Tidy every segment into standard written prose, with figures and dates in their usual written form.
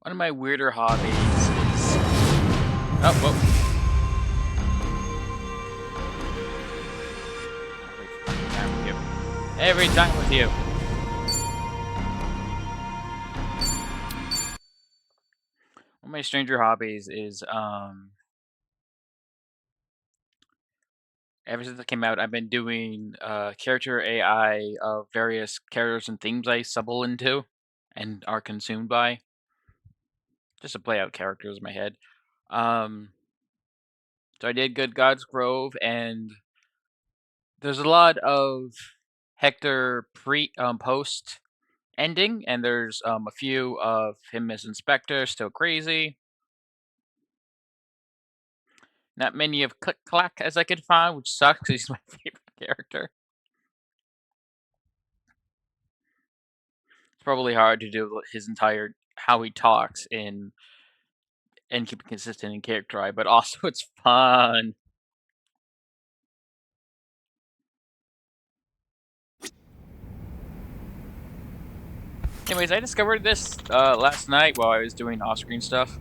One of my weirder hobbies is oh, whoa. Every time with you. Every time with you. One of my stranger hobbies is ever since it came out, I've been doing character AI of various characters and themes I stumble into and are consumed by, just to play out characters in my head. Um, so I did Good God's Grove, and there's a lot of Hector post ending, and there's a few of him as Inspector, still crazy. Not many of Click Clack as I could find, which sucks 'cause he's my favorite character. It's probably hard to do his entire how he talks in and keep it consistent in character eye, but also it's fun. Anyways, I discovered this last night while I was doing off-screen stuff.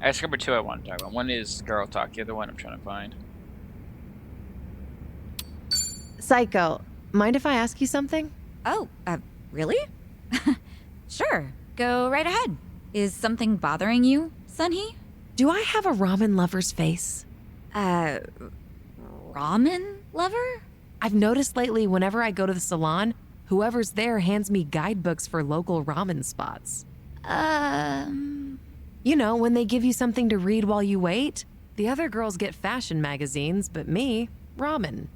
I discovered two I want to talk about. One is Girl Talk, the other one I'm trying to find. Psycho, mind if I ask you something? Oh, really? Sure, go right ahead. Is something bothering you, Sunhee? Do I have a ramen lover's face? Ramen lover? I've noticed lately whenever I go to the salon, whoever's there hands me guidebooks for local ramen spots. You know, when they give you something to read while you wait. The other girls get fashion magazines, but me, ramen.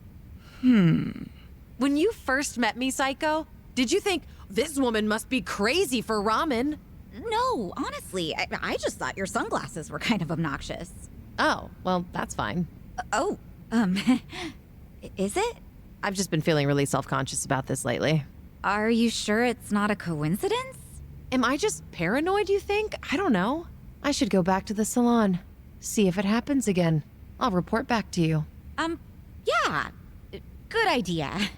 When you first met me, Psycho, did you think, this woman must be crazy for ramen? No, honestly, I just thought your sunglasses were kind of obnoxious. Oh, well, that's fine. Is it? I've just been feeling really self-conscious about this lately. Are you sure it's not a coincidence? Am I just paranoid, you think? I don't know. I should go back to the salon. See if it happens again. I'll report back to you. Yeah. Good idea.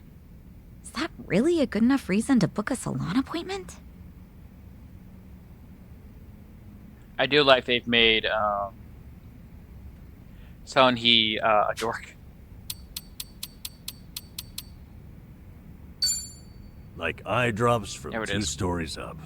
Is that really a good enough reason to book a salon appointment? I do like they've made Sunhee a dork. Like eye drops from There it 2 is. stories up.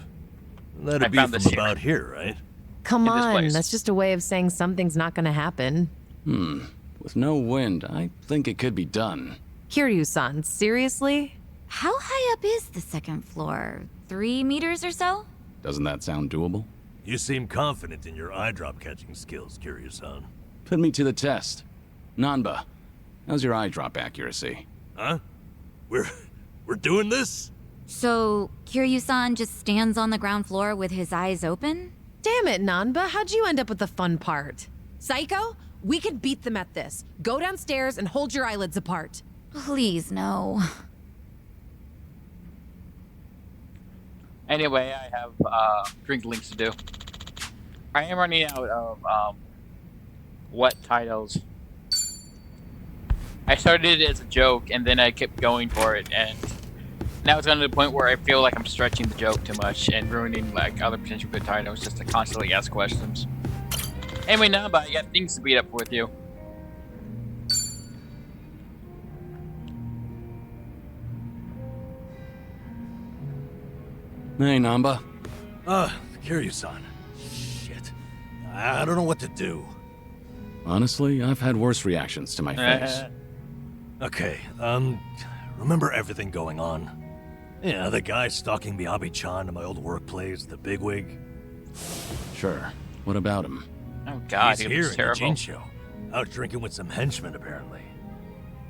I That'd be found from this here. about here, right? Come In this on, place. that's just a way of saying something's not gonna happen. With no wind, I think it could be done. Kiryu-san, seriously? How high up is the second floor? 3 meters or so? Doesn't that sound doable? You seem confident in your eye drop catching skills, Kiryu-san. Put me to the test. Nanba, how's your eye drop accuracy? Huh? We're doing this? So, Kiryu-san just stands on the ground floor with his eyes open? Damn it, Nanba, how'd you end up with the fun part? Psycho, we could beat them at this. Go downstairs and hold your eyelids apart. Please, no. Anyway, I have drink links to do. I am running out of what titles. I started it as a joke, and then I kept going for it, and now it's gotten to the point where I feel like I'm stretching the joke too much and ruining like other potential good titles just to constantly ask questions. Anyway, now, but I got things to beat up with you. Hey, Nanba. Kiryu-san. Shit. I don't know what to do. Honestly, I've had worse reactions to my face. Okay, remember everything going on? Yeah, the guy stalking Miyabi-chan in my old workplace, the bigwig. Sure. What about him? Oh God, He's he here was in the terrible. Jinsho, out drinking with some henchmen, apparently.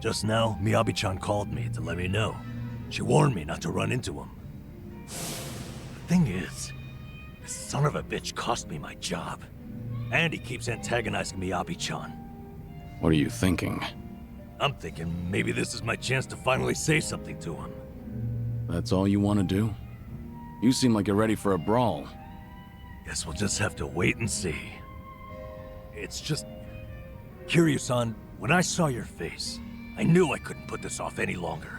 Just now, Miyabi-chan called me to let me know. She warned me not to run into him. The thing is, This son of a bitch cost me my job. And he keeps antagonizing Miyabi-chan. What are you thinking? I'm thinking maybe this is my chance to finally say something to him. That's all you want to do? You seem like you're ready for a brawl. Guess we'll just have to wait and see. It's just... Kiryu-san, when I saw your face, I knew I couldn't put this off any longer.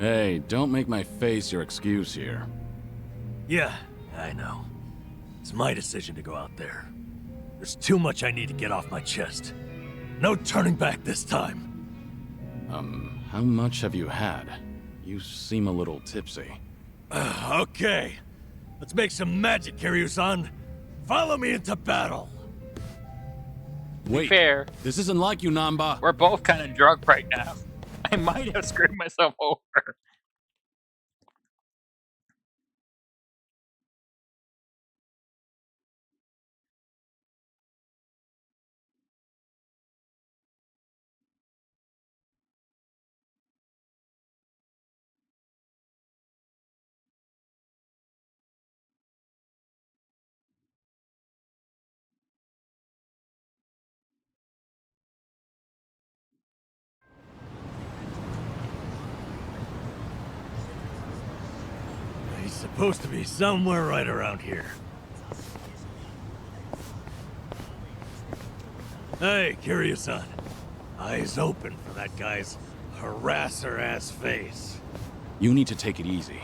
Hey, don't make my face your excuse here. Yeah, I know. It's my decision to go out there. There's too much I need to get off my chest. No turning back this time. How much have you had? You seem a little tipsy. Okay. Let's make some magic, Kiryu-san. Follow me into battle. Wait, fair. this isn't like you, Namba. We're both kind of drunk right now. I might have screwed myself over. He's supposed to be somewhere right around here. Hey, Kiryu-san. Eyes open for that guy's harasser-ass face. You need to take it easy.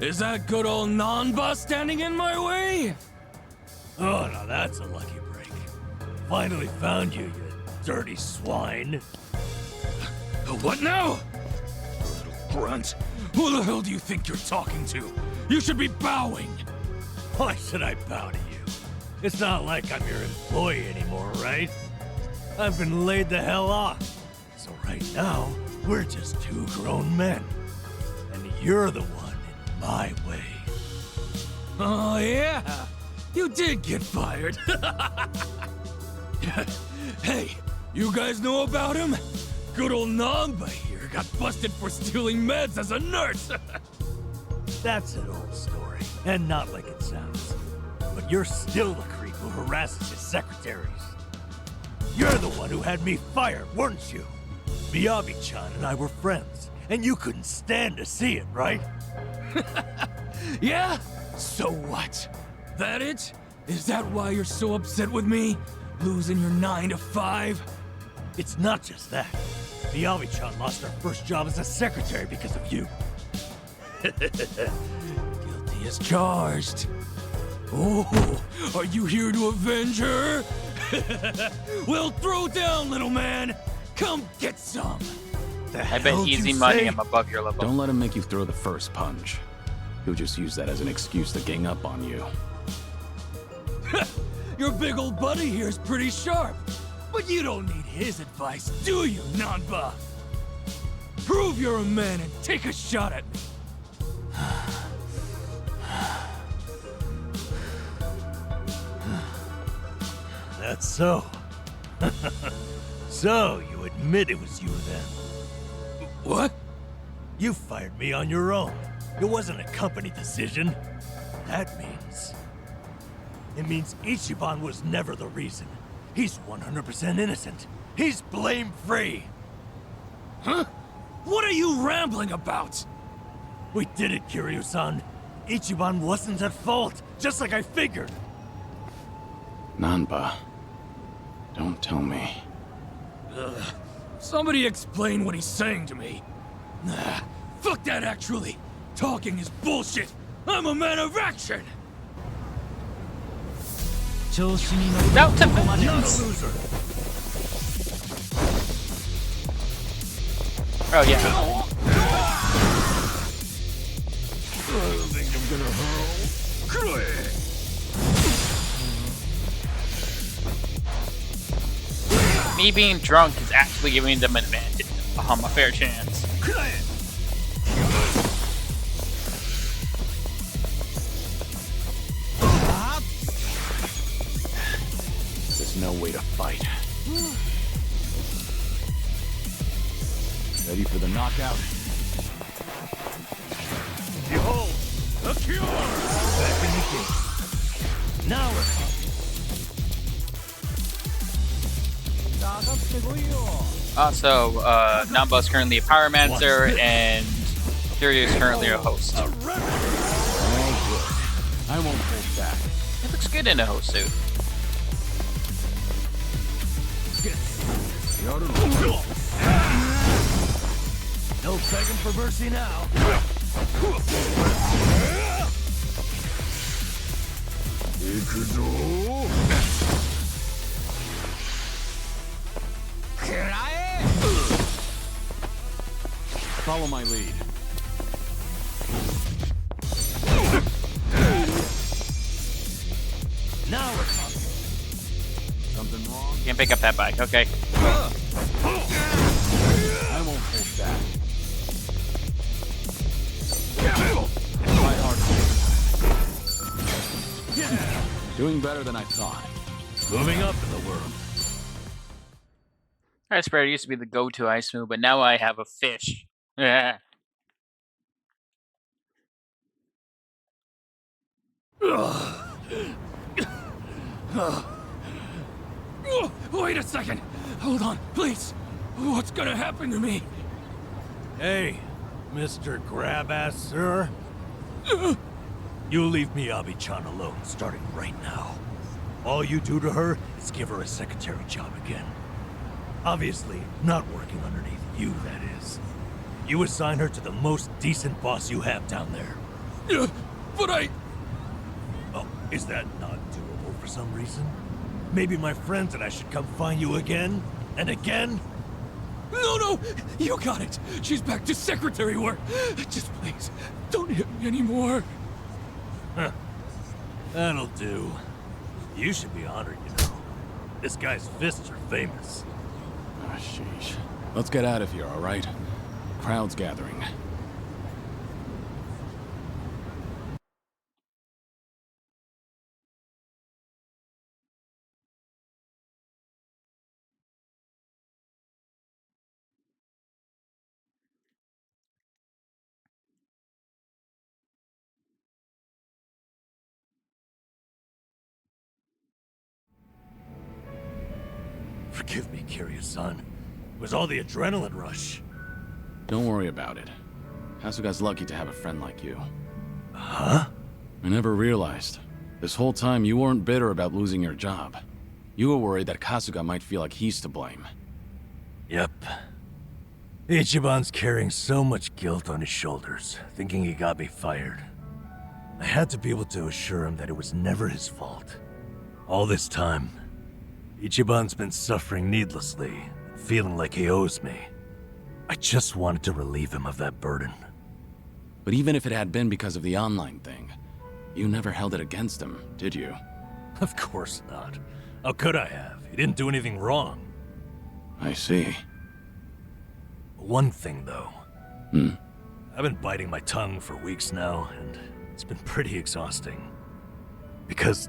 Is that good old Nanba standing in my way? Oh, now that's a lucky break. Finally found you, you dirty swine. What now? Little grunt. Who the hell do you think you're talking to? You should be bowing. Why should I bow to you? It's not like I'm your employee anymore, right? I've been laid the hell off. So right now, we're just two grown men. And you're the one in my way. Oh, yeah. You did get fired. Hey, you guys know about him? Good old Namba here got busted for stealing meds as a nurse. That's an old story, and not like it sounds. But you're still the creep who harasses his secretaries. You're the one who had me fired, weren't you? Miyabi-chan and I were friends, and you couldn't stand to see it, right? Yeah? So what? That it? Is that why you're so upset with me? Losing your 9 to 5? It's not just that. Miyabi-chan lost her first job as a secretary because of you. Guilty as charged. Oh, are you here to avenge her? Well, throw down, little man. Come get some. I bet easy money I'm above your level. Don't let him make you throw the first punch. He'll just use that as an excuse to gang up on you. Your big old buddy here is pretty sharp. But you don't need his advice, do you, Nanba? Prove you're a man and take a shot at me. That's so. So, you admit it was you then? What? You fired me on your own. It wasn't a company decision. That means... It means Ichiban was never the reason. He's 100% innocent. He's blame-free. Huh? What are you rambling about? We did it, Kiryu-san. Ichiban wasn't at fault, just like I figured. Nanba, don't tell me. Somebody explain what he's saying to me. Nah, fuck that actually. Talking is bullshit. I'm a man of action. Out to vengeance. Loser. Oh yeah. I think I'm gonna hurl. Me being drunk is actually giving them an advantage. A fair chance. There's no way to fight. Ready for the knockout? Behold, the cure! Back in the game. Now we're talking. Also, Namba's currently a pyromancer, and Kiryu is currently a host. Oh, good. I won't hold back. It looks good in a host suit. No begging for mercy now. Follow my lead. Now we're talking. Something wrong? Can't pick up that bike. Okay. I won't hold back. My heart. Doing better than I thought. Moving up in the world. Ice Spreader used to be the go-to ice move, but now I have a fish. Yeah. Wait a second! Hold on, please! What's gonna happen to me? Hey, Mr. Grab-Ass, sir. You leave Miyabi-chan alone, starting right now. All you do to her is give her a secretary job again. Obviously, not working underneath you, that is. You assign her to the most decent boss you have down there. But I... Oh, is that not doable for some reason? Maybe my friends and I should come find you again and again? No! You got it! She's back to secretary work! Just please, don't hit me anymore. Huh. That'll do. You should be honored, you know. This guy's fists are famous. Ah, sheesh. Let's get out of here, all right? Crowd's gathering. Forgive me, Kiryu-san. It was all the adrenaline rush. Don't worry about it. Kasuga's lucky to have a friend like you. Huh? I never realized. This whole time you weren't bitter about losing your job. You were worried that Kasuga might feel like he's to blame. Yep. Ichiban's carrying so much guilt on his shoulders, thinking he got me fired. I had to be able to assure him that it was never his fault. All this time, Ichiban's been suffering needlessly, feeling like he owes me. I just wanted to relieve him of that burden. But even if it had been because of the online thing, you never held it against him, did you? Of course not. How could I have? He didn't do anything wrong. I see. One thing, though. I've been biting my tongue for weeks now, and it's been pretty exhausting. Because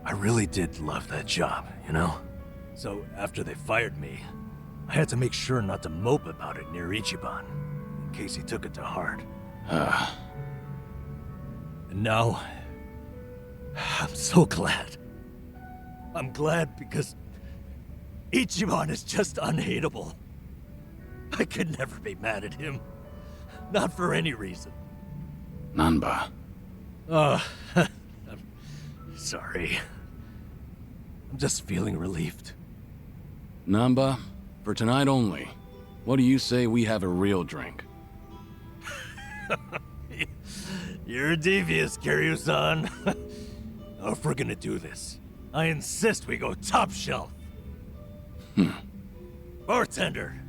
I really did love that job, you know? So after they fired me, I had to make sure not to mope about it near Ichiban, in case he took it to heart. And now, I'm so glad. I'm glad because Ichiban is just unhateable. I could never be mad at him. Not for any reason. Nanba. I'm sorry. I'm just feeling relieved. Namba, for tonight only, what do you say we have a real drink? You're devious, Kiryu-san. If we're gonna do this, I insist we go top shelf. Bartender,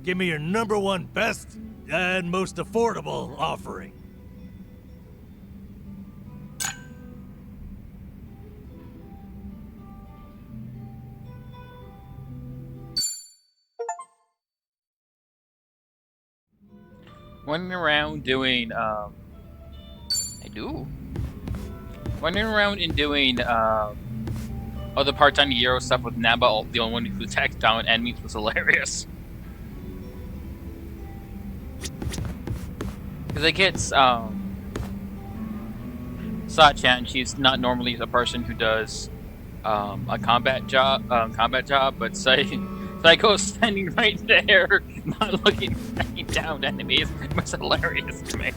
give me your #1 best and most affordable offering. Running around doing, Running around and doing, other part-time hero stuff with Namba, the only one who attacks down enemies, was hilarious. Because it gets, Sa-chan, she's not normally a person who does a combat job, but Psycho's standing right there, not looking right down enemies. It was hilarious to me.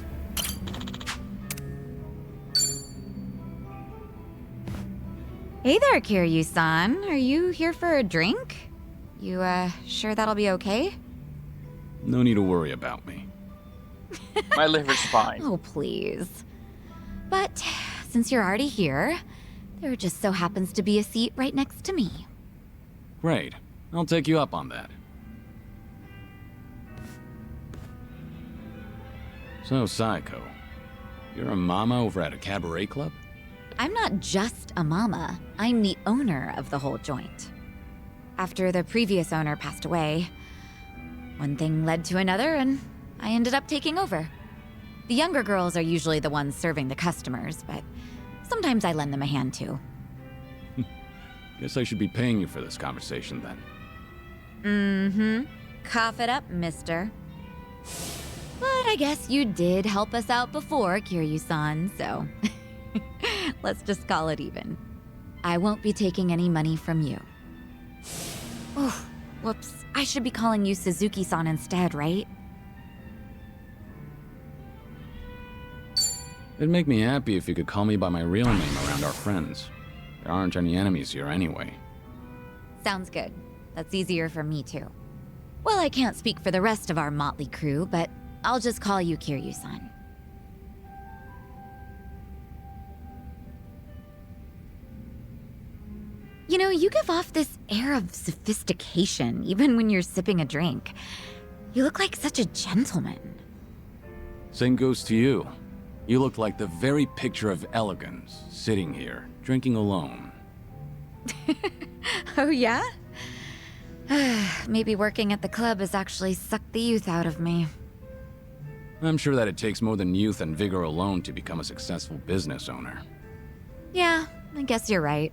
Hey there, Kiryu-san. Are you here for a drink? You, sure that'll be okay? No need to worry about me. My liver's fine. Oh, please. But since you're already here, there just so happens to be a seat right next to me. Great. I'll take you up on that. So, Psycho, you're a mama over at a cabaret club? I'm not just a mama. I'm the owner of the whole joint. After the previous owner passed away, one thing led to another, and I ended up taking over. The younger girls are usually the ones serving the customers, but sometimes I lend them a hand too. Guess I should be paying you for this conversation then. Mm-hmm. Cough it up, mister. But I guess you did help us out before, Kiryu-san, so let's just call it even. I won't be taking any money from you. Oh, whoops. I should be calling you Suzuki-san instead, right? It'd make me happy if you could call me by my real name around our friends. There aren't any enemies here anyway. Sounds good. That's easier for me too. Well, I can't speak for the rest of our motley crew, but I'll just call you Kiryu-san. You know, you give off this air of sophistication, even when you're sipping a drink. You look like such a gentleman. Same goes to you. You look like the very picture of elegance, sitting here, drinking alone. Oh, yeah? Maybe working at the club has actually sucked the youth out of me. I'm sure that it takes more than youth and vigor alone to become a successful business owner. Yeah, I guess you're right.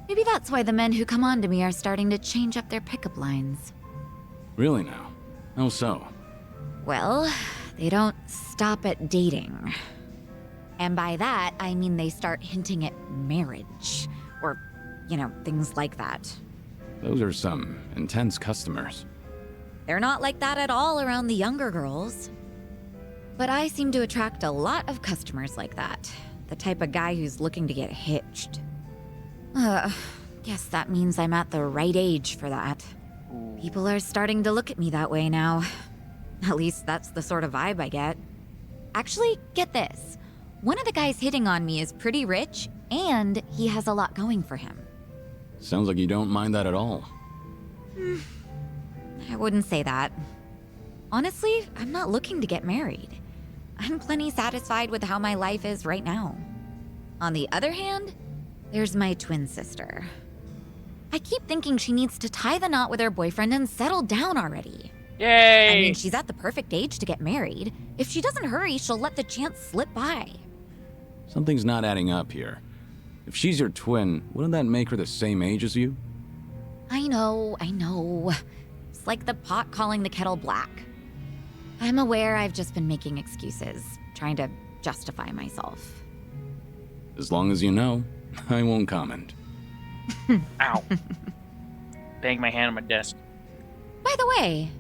Maybe that's why the men who come on to me are starting to change up their pickup lines. Really now? How so? Well, they don't stop at dating. And by that, I mean they start hinting at marriage. Or, you know, things like that. Those are some intense customers. They're not like that at all around the younger girls. But I seem to attract a lot of customers like that. The type of guy who's looking to get hitched. Guess that means I'm at the right age for that. People are starting to look at me that way now. At least that's the sort of vibe I get. Actually, get this. One of the guys hitting on me is pretty rich, and he has a lot going for him. Sounds like you don't mind that at all. I wouldn't say that. Honestly, I'm not looking to get married. I'm plenty satisfied with how my life is right now. On the other hand, there's my twin sister. I keep thinking she needs to tie the knot with her boyfriend and settle down already. Yay! I mean, she's at the perfect age to get married. If she doesn't hurry, she'll let the chance slip by. Something's not adding up here. If she's your twin, wouldn't that make her the same age as you? I know. It's like the pot calling the kettle black. I'm aware I've just been making excuses, trying to justify myself. As long as you know, I won't comment. Ow. Bang my hand on my desk. By the way,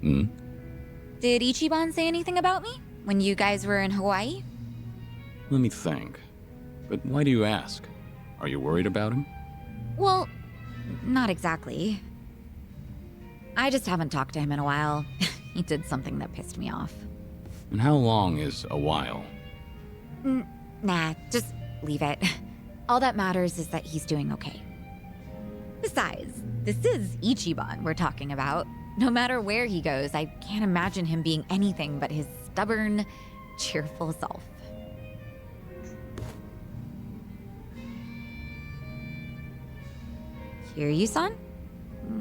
Hmm? did Ichiban say anything about me when you guys were in Hawaii? Let me think. But why do you ask? Are you worried about him? Well, not exactly. I just haven't talked to him in a while. He did something that pissed me off. And how long is a while? Nah, just leave it. All that matters is that he's doing okay. Besides, this is Ichiban we're talking about. No matter where he goes, I can't imagine him being anything but his stubborn, cheerful self. Kiryu-san?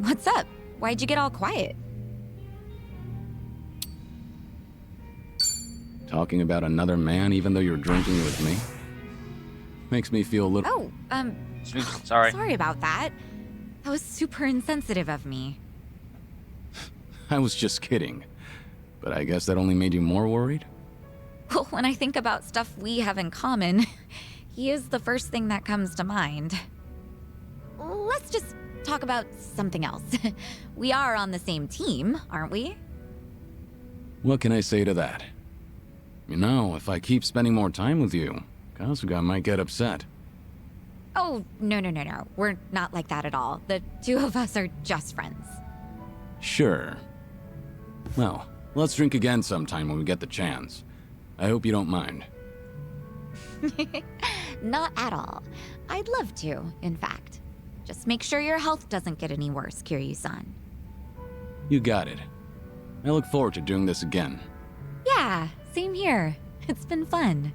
What's up? Why'd you get all quiet? Talking about another man even though you're drinking with me? Makes me feel a little... Oh, Sorry. sorry about that. That was super insensitive of me. I was just kidding. But I guess that only made you more worried? Well, when I think about stuff we have in common, he is the first thing that comes to mind. Let's just talk about something else. We are on the same team, aren't we? What can I say to that? You know, if I keep spending more time with you, Kasuga might get upset. Oh, no. We're not like that at all. The two of us are just friends. Sure. Well, let's drink again sometime when we get the chance. I hope you don't mind. Not at all. I'd love to, in fact. Just make sure your health doesn't get any worse, Kiryu-san. You got it. I look forward to doing this again. Yeah, same here. It's been fun.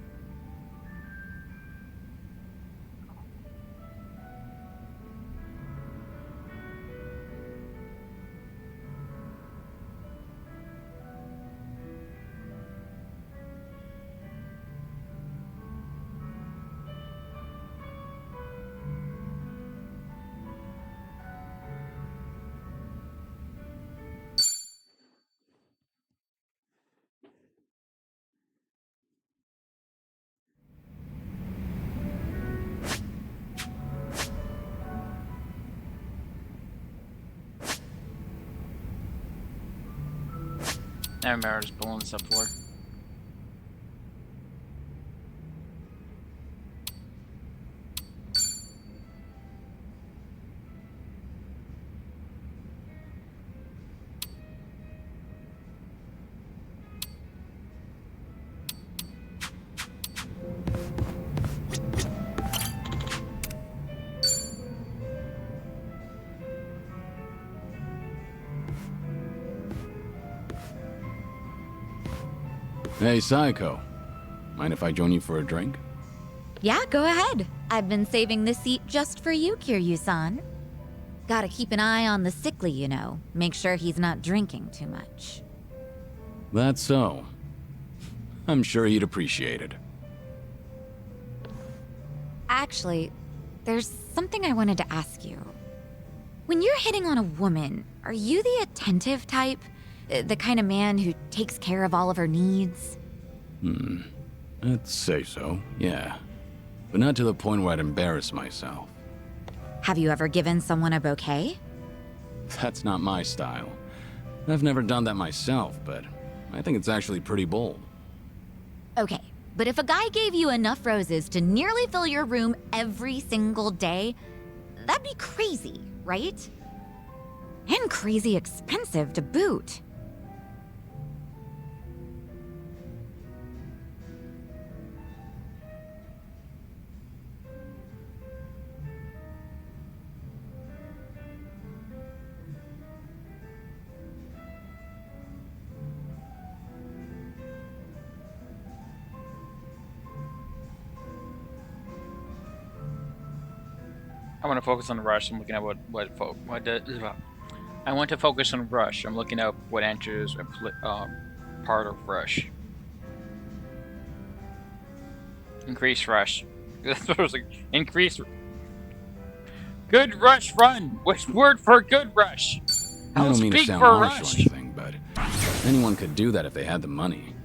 I remember just pulling this up for. Hey, Saiko. Mind if I join you for a drink? Yeah, go ahead. I've been saving this seat just for you, Kiryu-san. Gotta keep an eye on the sickly, you know. Make sure he's not drinking too much. That's so. I'm sure he'd appreciate it. Actually, there's something I wanted to ask you. When you're hitting on a woman, are you the attentive type? The kind of man who takes care of all of her needs? I'd say so, yeah. But not to the point where I'd embarrass myself. Have you ever given someone a bouquet? That's not my style. I've never done that myself, but I think it's actually pretty bold. Okay, but if a guy gave you enough roses to nearly fill your room every single day, that'd be crazy, right? And crazy expensive to boot. I want to focus on Rush. I'm looking at I want to focus on Rush. I'm looking up what enters part of Rush. Increase Rush. That's what I was like. Increase. Good Rush run. What's word for good Rush? I I'll don't mean to speak sound for harsh Rush. or anything, but anyone could do that if they had the money.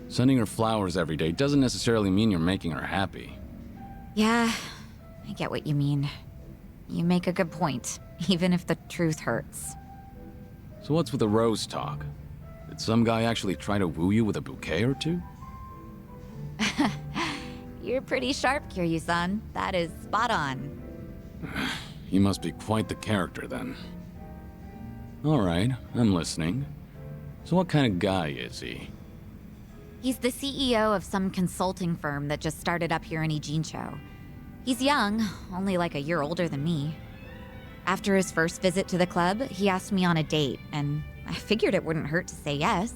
Sending her flowers every day doesn't necessarily mean you're making her happy. Yeah, I get what you mean. You make a good point, even if the truth hurts. So what's with the rose talk? Did some guy actually try to woo you with a bouquet or two? You're pretty sharp, Kiryu-san. That is spot on. He must be quite the character then. Alright, I'm listening. So what kind of guy is he? He's the CEO of some consulting firm that just started up here in Ijincho. He's young, only like a year older than me. After his first visit to the club, he asked me on a date, and I figured it wouldn't hurt to say yes.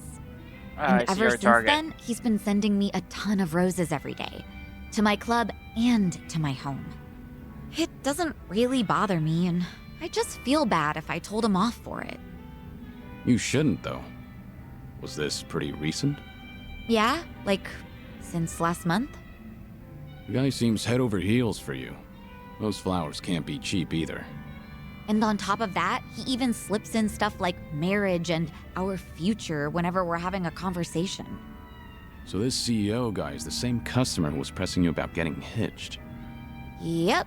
I And see ever our since target. then, he's been sending me a ton of roses every day. To my club and to my home. It doesn't really bother me, and I just feel bad if I told him off for it. You shouldn't, though. Was this pretty recent? Yeah, like, since last month? The guy seems head over heels for you. Those flowers can't be cheap either. And on top of that, he even slips in stuff like marriage and our future whenever we're having a conversation. So this CEO guy is the same customer who was pressing you about getting hitched. Yep.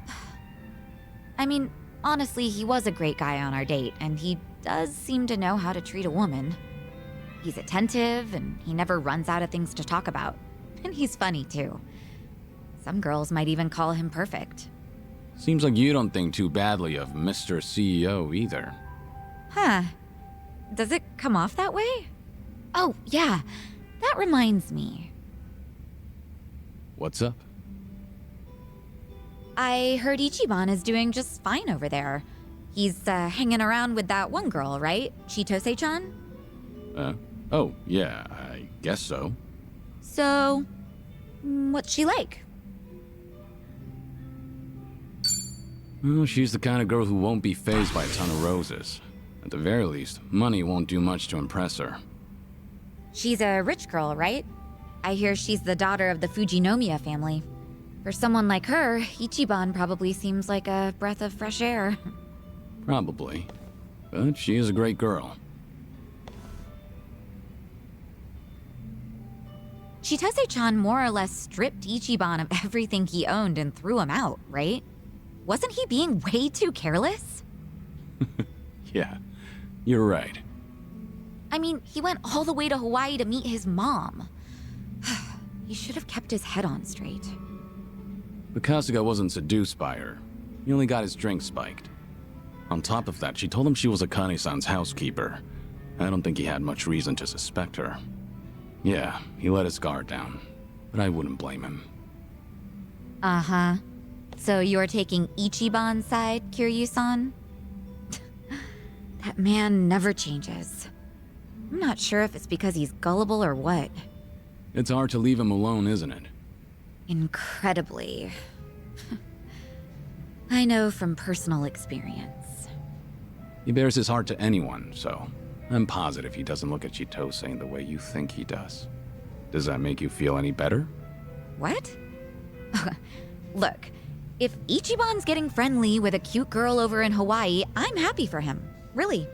I mean, honestly, he was a great guy on our date, and he does seem to know how to treat a woman. He's attentive, and he never runs out of things to talk about. And he's funny, too. Some girls might even call him perfect. Seems like you don't think too badly of Mr. CEO either. Huh. Does it come off that way? Oh, yeah. That reminds me. What's up? I heard Ichiban is doing just fine over there. He's hanging around with that one girl, right? Chitose-chan? Oh, yeah, I guess so. So, what's she like? Well, she's the kind of girl who won't be fazed by a ton of roses. At the very least, money won't do much to impress her. She's a rich girl, right? I hear she's the daughter of the Fujinomiya family. For someone like her, Ichiban probably seems like a breath of fresh air. Probably. But she is a great girl. Chitose-chan more or less stripped Ichiban of everything he owned and threw him out, right? Wasn't he being way too careless? Yeah, you're right. I mean, he went all the way to Hawaii to meet his mom. He should have kept his head on straight. But Kasuga wasn't seduced by her. He only got his drink spiked. On top of that, she told him she was Akane-san's housekeeper. I don't think he had much reason to suspect her. Yeah, he let his guard down, but I wouldn't blame him. Uh-huh. So you're taking Ichiban's side, Kiryu-san? That man never changes. I'm not sure if it's because he's gullible or what. It's hard to leave him alone, isn't it? Incredibly. I know from personal experience. He bears his heart to anyone, so I'm positive he doesn't look at Chitose the way you think he does. Does that make you feel any better? What? Look, if Ichiban's getting friendly with a cute girl over in Hawaii, I'm happy for him. Really.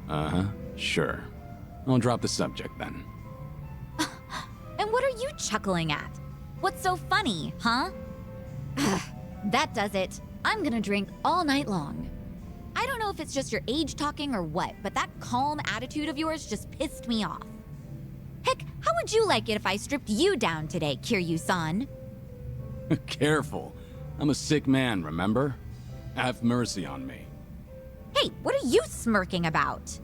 Uh-huh, sure. I'll drop the subject then. And what are you chuckling at? What's so funny, huh? That does it. I'm gonna drink all night long. I don't know if it's just your age talking or what, but that calm attitude of yours just pissed me off. Heck, how would you like it if I stripped you down today, Kiryu-san? Careful. I'm a sick man, remember? Have mercy on me. Hey, what are you smirking about?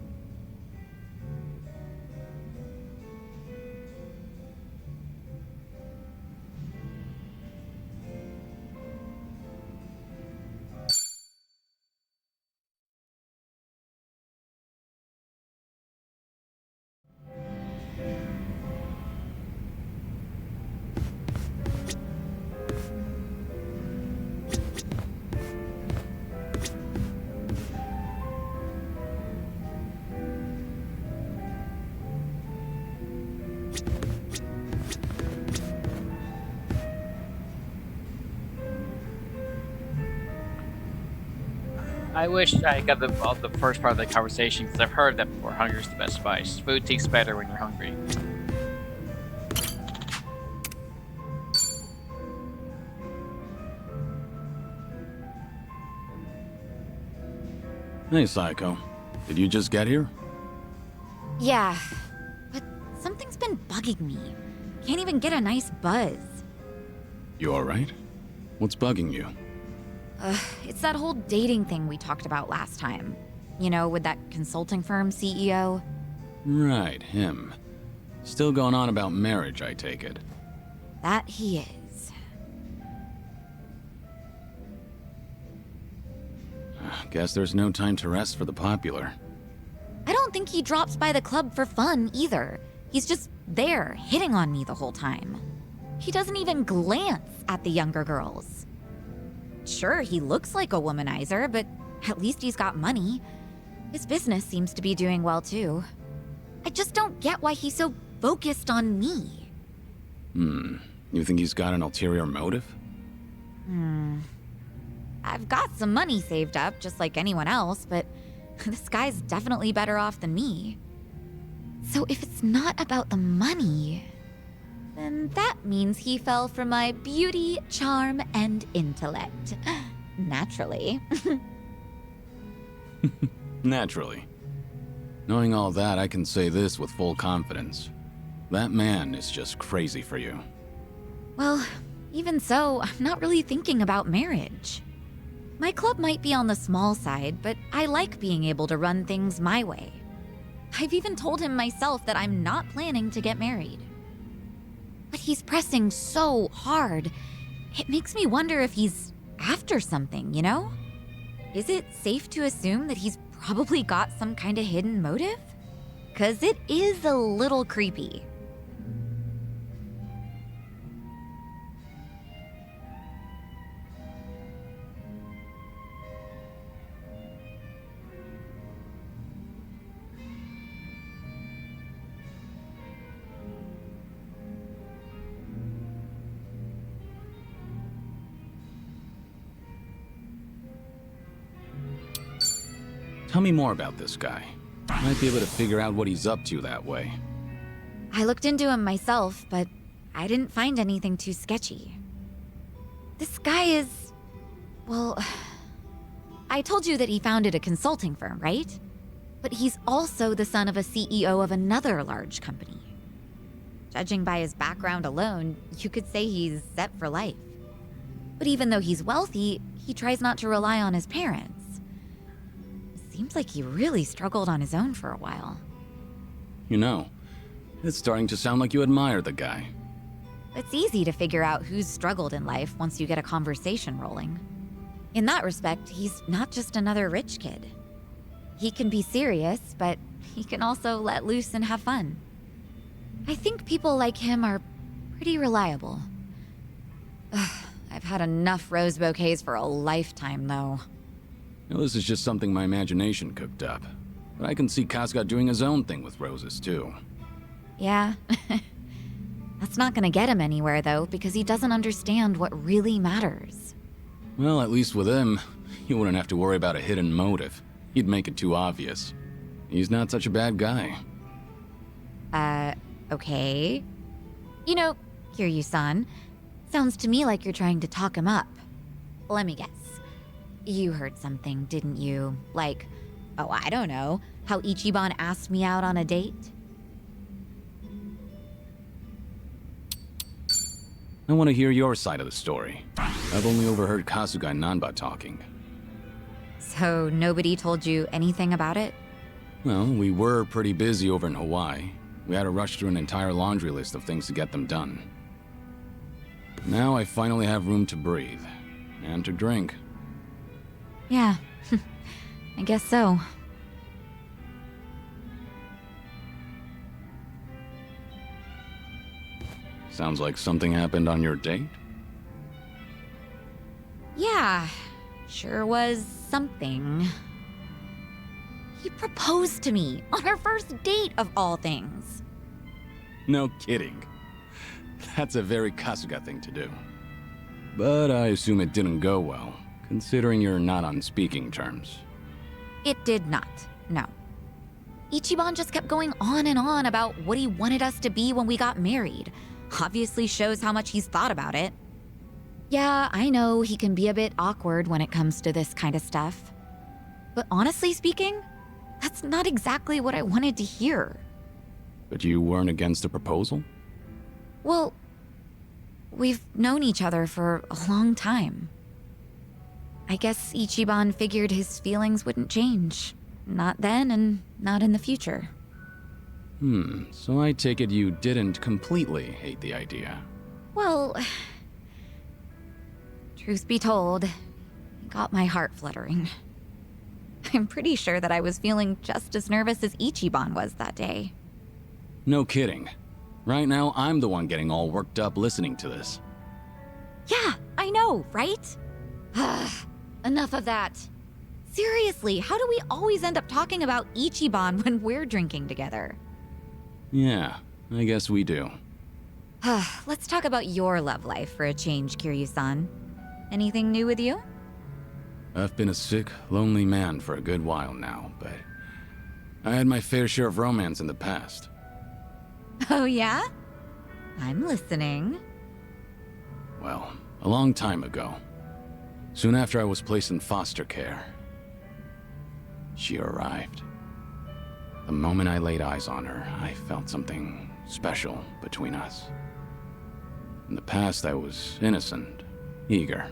I wish I got the first part of the conversation because I've heard that before. Hunger's the best spice. Food tastes better when you're hungry. Hey, Psycho. Did you just get here? Yeah, but something's been bugging me. Can't even get a nice buzz. You alright? What's bugging you? It's that whole dating thing we talked about last time. You know, with that consulting firm CEO. Right, him. Still going on about marriage, I take it. That he is. Guess there's no time to rest for the popular. I don't think he drops by the club for fun either. He's just there, hitting on me the whole time. He doesn't even glance at the younger girls. Sure, he looks like a womanizer, but at least he's got money. His business seems to be doing well too. I just don't get why he's so focused on me. You think he's got an ulterior motive? I've got some money saved up, just like anyone else, but this guy's definitely better off than me. So if it's not about the money, then that means he fell for my beauty, charm, and intellect. Naturally. Naturally. Knowing all that, I can say this with full confidence. That man is just crazy for you. Well, even so, I'm not really thinking about marriage. My club might be on the small side, but I like being able to run things my way. I've even told him myself that I'm not planning to get married. But he's pressing so hard. It makes me wonder if he's after something, you know? Is it safe to assume that he's probably got some kind of hidden motive? 'Cause it is a little creepy. Tell me more about this guy. I might be able to figure out what he's up to that way. I looked into him myself, but I didn't find anything too sketchy. This guy is... well... I told you that he founded a consulting firm, right? But he's also the son of a CEO of another large company. Judging by his background alone, you could say he's set for life. But even though he's wealthy, he tries not to rely on his parents. Seems like he really struggled on his own for a while. You know, it's starting to sound like you admire the guy. It's easy to figure out who's struggled in life once you get a conversation rolling. In that respect, he's not just another rich kid. He can be serious, but he can also let loose and have fun. I think people like him are pretty reliable. Ugh, I've had enough rose bouquets for a lifetime, though. Now, this is just something my imagination cooked up. But I can see Kasuga doing his own thing with roses, too. Yeah. That's not gonna get him anywhere, though, because he doesn't understand what really matters. Well, at least with him, you wouldn't have to worry about a hidden motive. He'd make it too obvious. He's not such a bad guy. Okay. You know, Kiryu-san, sounds to me like you're trying to talk him up. Let me guess. You heard something, didn't you? Like, oh, I don't know, how Ichiban asked me out on a date? I want to hear your side of the story. I've only overheard Kasuga and Nanba talking. So nobody told you anything about it? Well, we were pretty busy over in Hawaii. We had to rush through an entire laundry list of things to get them done. Now I finally have room to breathe. And to drink. Yeah, I guess so. Sounds like something happened on your date? Yeah, sure was something. He proposed to me on our first date of all things. No kidding. That's a very Kasuga thing to do. But I assume it didn't go well, considering you're not on speaking terms. It did not, no. Ichiban just kept going on and on about what he wanted us to be when we got married. Obviously shows how much he's thought about it. Yeah, I know he can be a bit awkward when it comes to this kind of stuff. But honestly speaking, that's not exactly what I wanted to hear. But you weren't against a proposal? Well, we've known each other for a long time. I guess Ichiban figured his feelings wouldn't change. Not then and not in the future. So I take it you didn't completely hate the idea. Well, truth be told, it got my heart fluttering. I'm pretty sure that I was feeling just as nervous as Ichiban was that day. No kidding. Right now, I'm the one getting all worked up listening to this. Yeah, I know, right? Enough of that. Seriously, how do we always end up talking about Ichiban when we're drinking together? Yeah, I guess we do. Let's talk about your love life for a change, Kiryu-san. Anything new with you? I've been a sick, lonely man for a good while now, but I had my fair share of romance in the past. Oh, yeah? I'm listening. Well, a long time ago, soon after I was placed in foster care, she arrived. The moment I laid eyes on her, I felt something special between us. In the past, I was innocent, eager.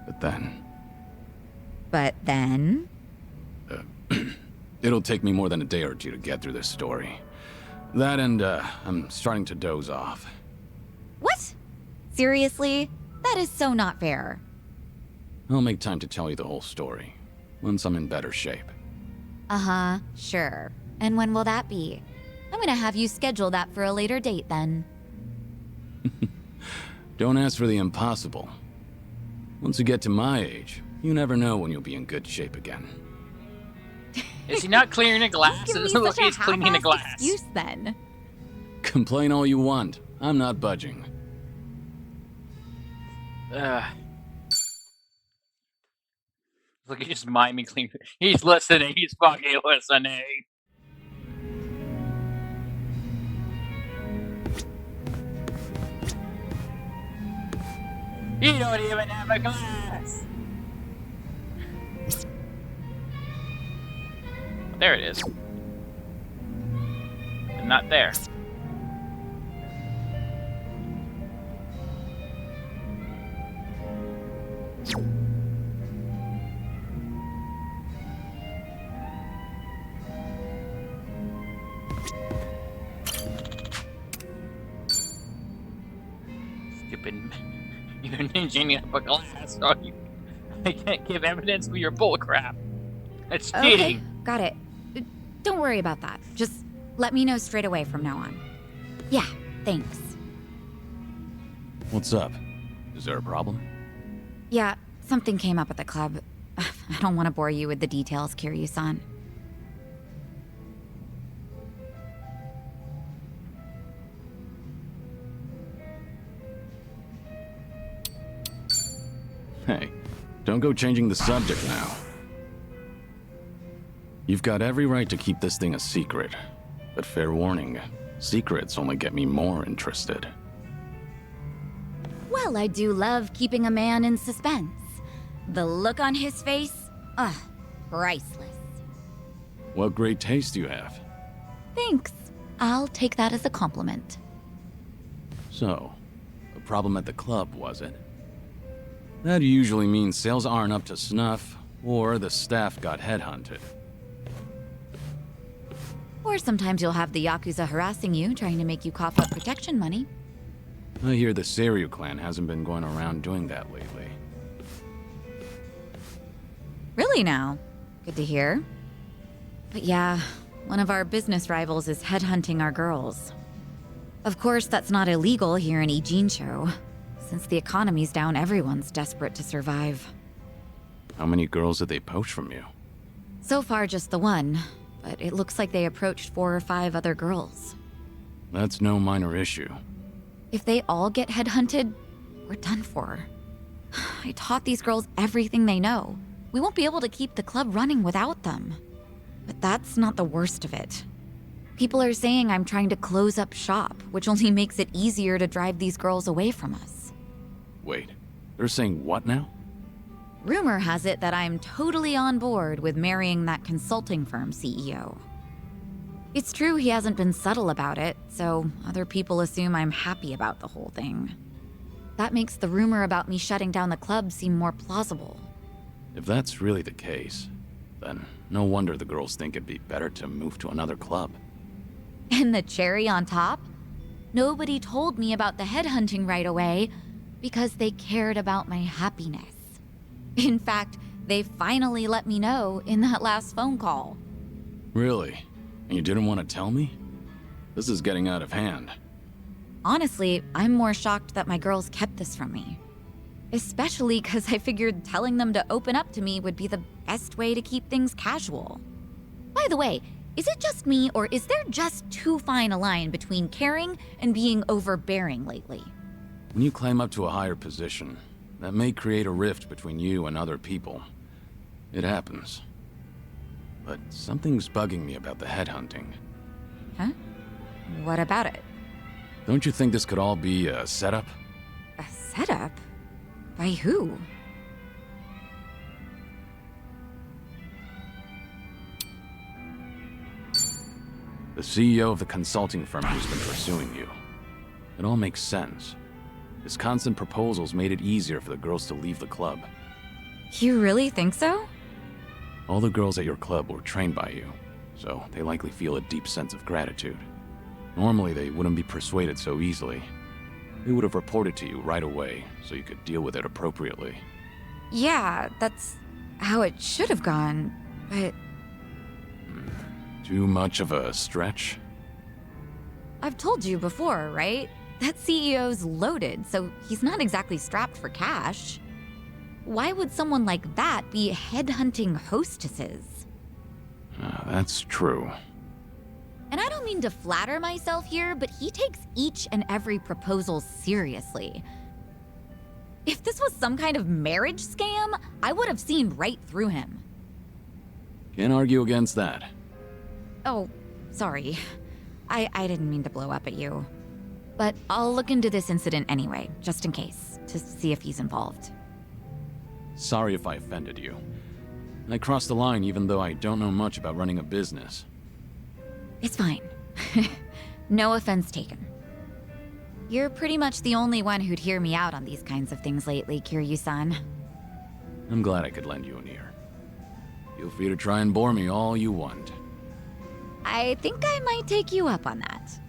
But then... But then? It'll take me more than a day or two to get through this story. That and, I'm starting to doze off. What? Seriously? That is so not fair. I'll make time to tell you the whole story, once I'm in better shape. Uh-huh, sure. And when will that be? I'm gonna have you schedule that for a later date then. Don't ask for the impossible. Once you get to my age, you never know when you'll be in good shape again. Is he not clearing a glass? It Give me doesn't look such like he's a cleaning a half-assed glass. excuse then. Complain all you want. I'm not budging. Look, he's just miming clean. He's listening. He's fucking listening. You don't even have a glass. There it is. And not there. Stupid. You're ninjing up a glass, so I can't give evidence of your bullcrap. That's cheating. Okay, got it. Don't worry about that. Just let me know straight away from now on. Yeah, thanks. What's up? Is there a problem? Yeah, something came up at the club. I don't want to bore you with the details, Kiryu-san. Hey, don't go changing the subject now. You've got every right to keep this thing a secret, but fair warning, secrets only get me more interested. Well, I do love keeping a man in suspense. The look on his face, priceless. What great taste you have. Thanks. I'll take that as a compliment. So, a problem at the club, was it? That usually means sales aren't up to snuff, or the staff got headhunted. Or sometimes you'll have the Yakuza harassing you, trying to make you cough up protection money. I hear the Seiryu clan hasn't been going around doing that lately. Really now? Good to hear. But yeah, one of our business rivals is headhunting our girls. Of course, that's not illegal here in Ijincho. Since the economy's down, everyone's desperate to survive. How many girls did they poach from you? So far, just the one, but it looks like they approached 4 or 5 other girls. That's no minor issue. If they all get headhunted, we're done for. I taught these girls everything they know. We won't be able to keep the club running without them. But that's not the worst of it. People are saying I'm trying to close up shop, which only makes it easier to drive these girls away from us. Wait, they're saying what now? Rumor has it that I'm totally on board with marrying that consulting firm CEO. It's true he hasn't been subtle about it, so other people assume I'm happy about the whole thing. That makes the rumor about me shutting down the club seem more plausible. If that's really the case, then no wonder the girls think it'd be better to move to another club. And the cherry on top? Nobody told me about the headhunting right away because they cared about my happiness. In fact, they finally let me know in that last phone call. Really? And you didn't want to tell me? This is getting out of hand. Honestly, I'm more shocked that my girls kept this from me. Especially because I figured telling them to open up to me would be the best way to keep things casual. By the way, is it just me, or is there just too fine a line between caring and being overbearing lately? When you climb up to a higher position, that may create a rift between you and other people. It happens. But something's bugging me about the headhunting. Huh? What about it? Don't you think this could all be a setup? A setup? By who? The CEO of the consulting firm who's been pursuing you. It all makes sense. His constant proposals made it easier for the girls to leave the club. You really think so? All the girls at your club were trained by you, so they likely feel a deep sense of gratitude. Normally, they wouldn't be persuaded so easily. They would have reported to you right away, so you could deal with it appropriately. Yeah, that's how it should have gone, but Too much of a stretch? I've told you before, right? That CEO's loaded, so he's not exactly strapped for cash. Why would someone like that be headhunting hostesses? That's true. And I don't mean to flatter myself here, but he takes each and every proposal seriously. If this was some kind of marriage scam, I would have seen right through him. Can't argue against that. Oh, sorry. I didn't mean to blow up at you. But I'll look into this incident anyway, just in case, to see if he's involved. Sorry if I offended you. I crossed the line even though I don't know much about running a business. It's fine. No offense taken. You're pretty much the only one who'd hear me out on these kinds of things lately, Kiryu-san. I'm glad I could lend you an ear. Feel free to try and bore me all you want. I think I might take you up on that.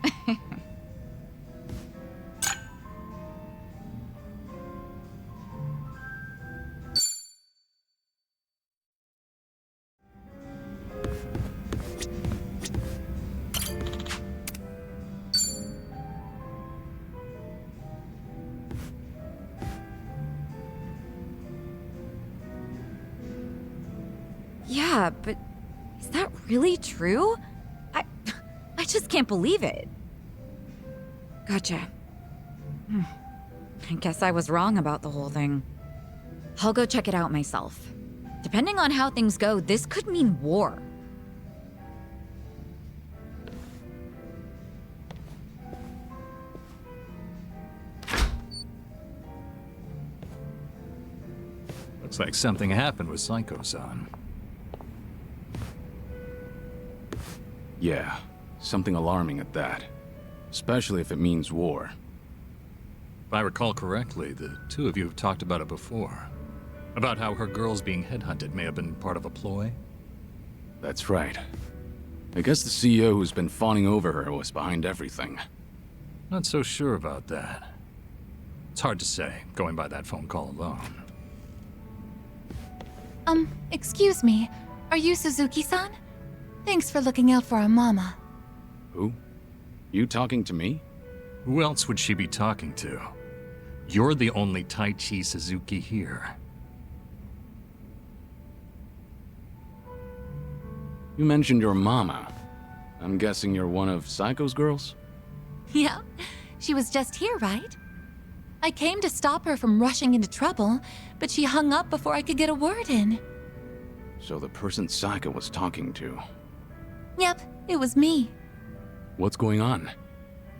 Yeah, but is that really true? I just can't believe it. Gotcha. I guess I was wrong about the whole thing. I'll go check it out myself. Depending on how things go, this could mean war. Looks like something happened with Psycho-san. Yeah, something alarming at that. Especially if it means war. If I recall correctly, the two of you have talked about it before. About how her girls being headhunted may have been part of a ploy? That's right. I guess the CEO who's been fawning over her was behind everything. Not so sure about that. It's hard to say, going by that phone call alone. Excuse me. Are you Suzuki-san? Thanks for looking out for our mama. Who? You talking to me? Who else would she be talking to? You're the only Taichi Suzuki here. You mentioned your mama. I'm guessing you're one of Psycho's girls? Yeah, she was just here, right? I came to stop her from rushing into trouble, but she hung up before I could get a word in. So the person Psycho was talking to. Yep, it was me. What's going on?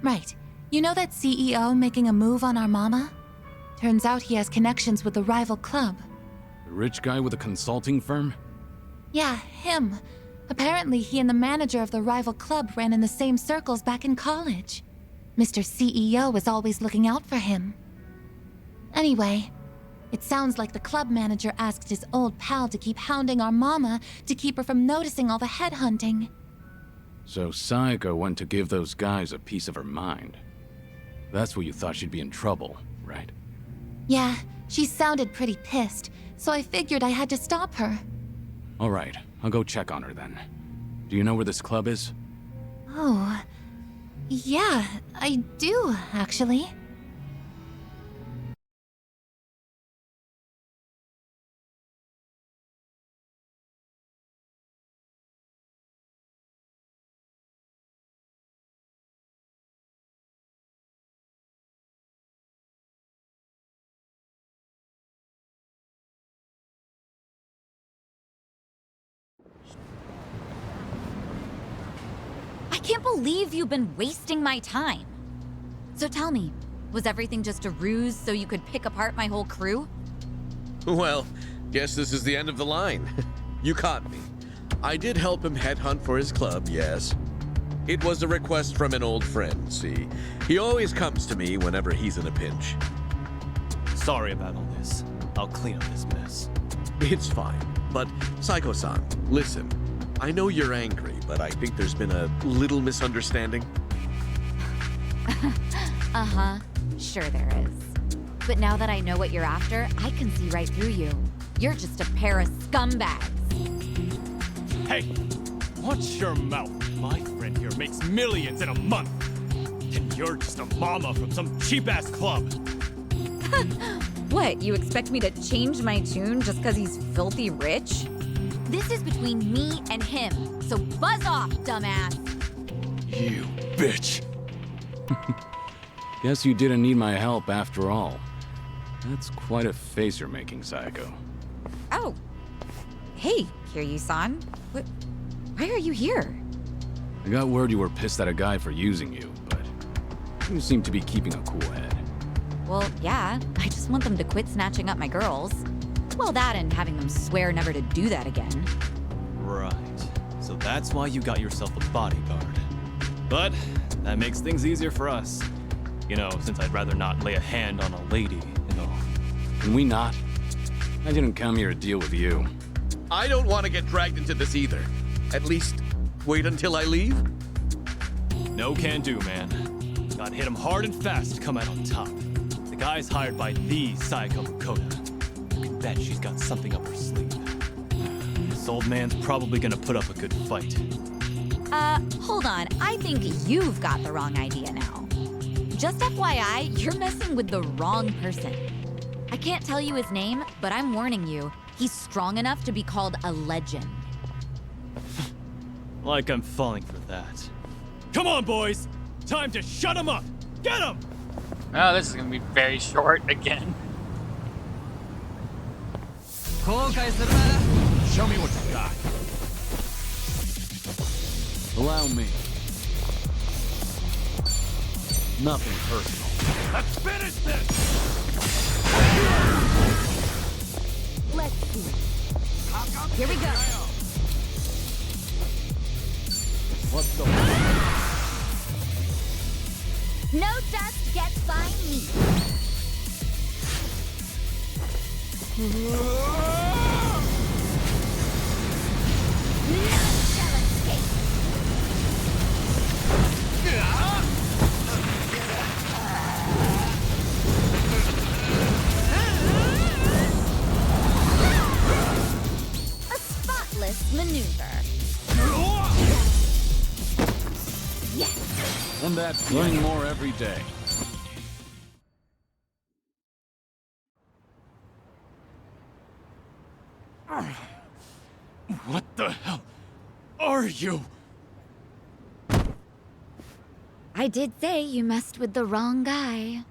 Right. You know that CEO making a move on our mama? Turns out he has connections with the rival club. The rich guy with a consulting firm? Yeah, him. Apparently he and the manager of the rival club ran in the same circles back in college. Mr. CEO was always looking out for him. Anyway, it sounds like the club manager asked his old pal to keep hounding our mama to keep her from noticing all the headhunting. So Psycho went to give those guys a piece of her mind. That's what you thought she'd be in trouble, right? Yeah, she sounded pretty pissed, so I figured I had to stop her. All right, I'll go check on her then. Do you know where this club is? Oh, yeah, I do, actually. Can't believe you've been wasting my time. So tell me, was everything just a ruse so you could pick apart my whole crew? Well, guess this is the end of the line. You caught me. I did help him headhunt for his club, yes. It was a request from an old friend, see. He always comes to me whenever he's in a pinch. Sorry about all this. I'll clean up this mess. It's fine. But, Psycho-san, listen. I know you're angry, but I think there's been a little misunderstanding. Uh-huh. Sure there is. But now that I know what you're after, I can see right through you. You're just a pair of scumbags. Hey! Watch your mouth. My friend here makes millions in a month. And you're just a mama from some cheap-ass club. What, you expect me to change my tune just because he's filthy rich? This is between me and him, so buzz off, dumbass! You bitch! Guess you didn't need my help after all. That's quite a face you're making, Psycho. Oh. Hey, Kiryu-san. Why are you here? I got word you were pissed at a guy for using you, but you seem to be keeping a cool head. Well, yeah. I just want them to quit snatching up my girls. Well, that and having them swear never to do that again. Right. So that's why you got yourself a bodyguard. But that makes things easier for us. You know, since I'd rather not lay a hand on a lady, you know. Can we not? I didn't come here to deal with you. I don't want to get dragged into this either. At least, wait until I leave? No can do, man. Gotta hit him hard and fast to come out on top. The guy's hired by the Psycho Makoto. You can bet she's got something up her sleeve. This old man's probably gonna put up a good fight. Hold on. I think you've got the wrong idea now. Just FYI, you're messing with the wrong person. I can't tell you his name, but I'm warning you, he's strong enough to be called a legend. Like I'm falling for that. Come on, boys! Time to shut him up! Get him! Oh, this is gonna be very short again. Show me what you got. Allow me. Nothing personal. Let's finish this! Let's see. Here we go. What the? No dust gets by me. None shall escape. A spotless maneuver. Yes. And that bring more every day. What the hell are you? I did say you messed with the wrong guy.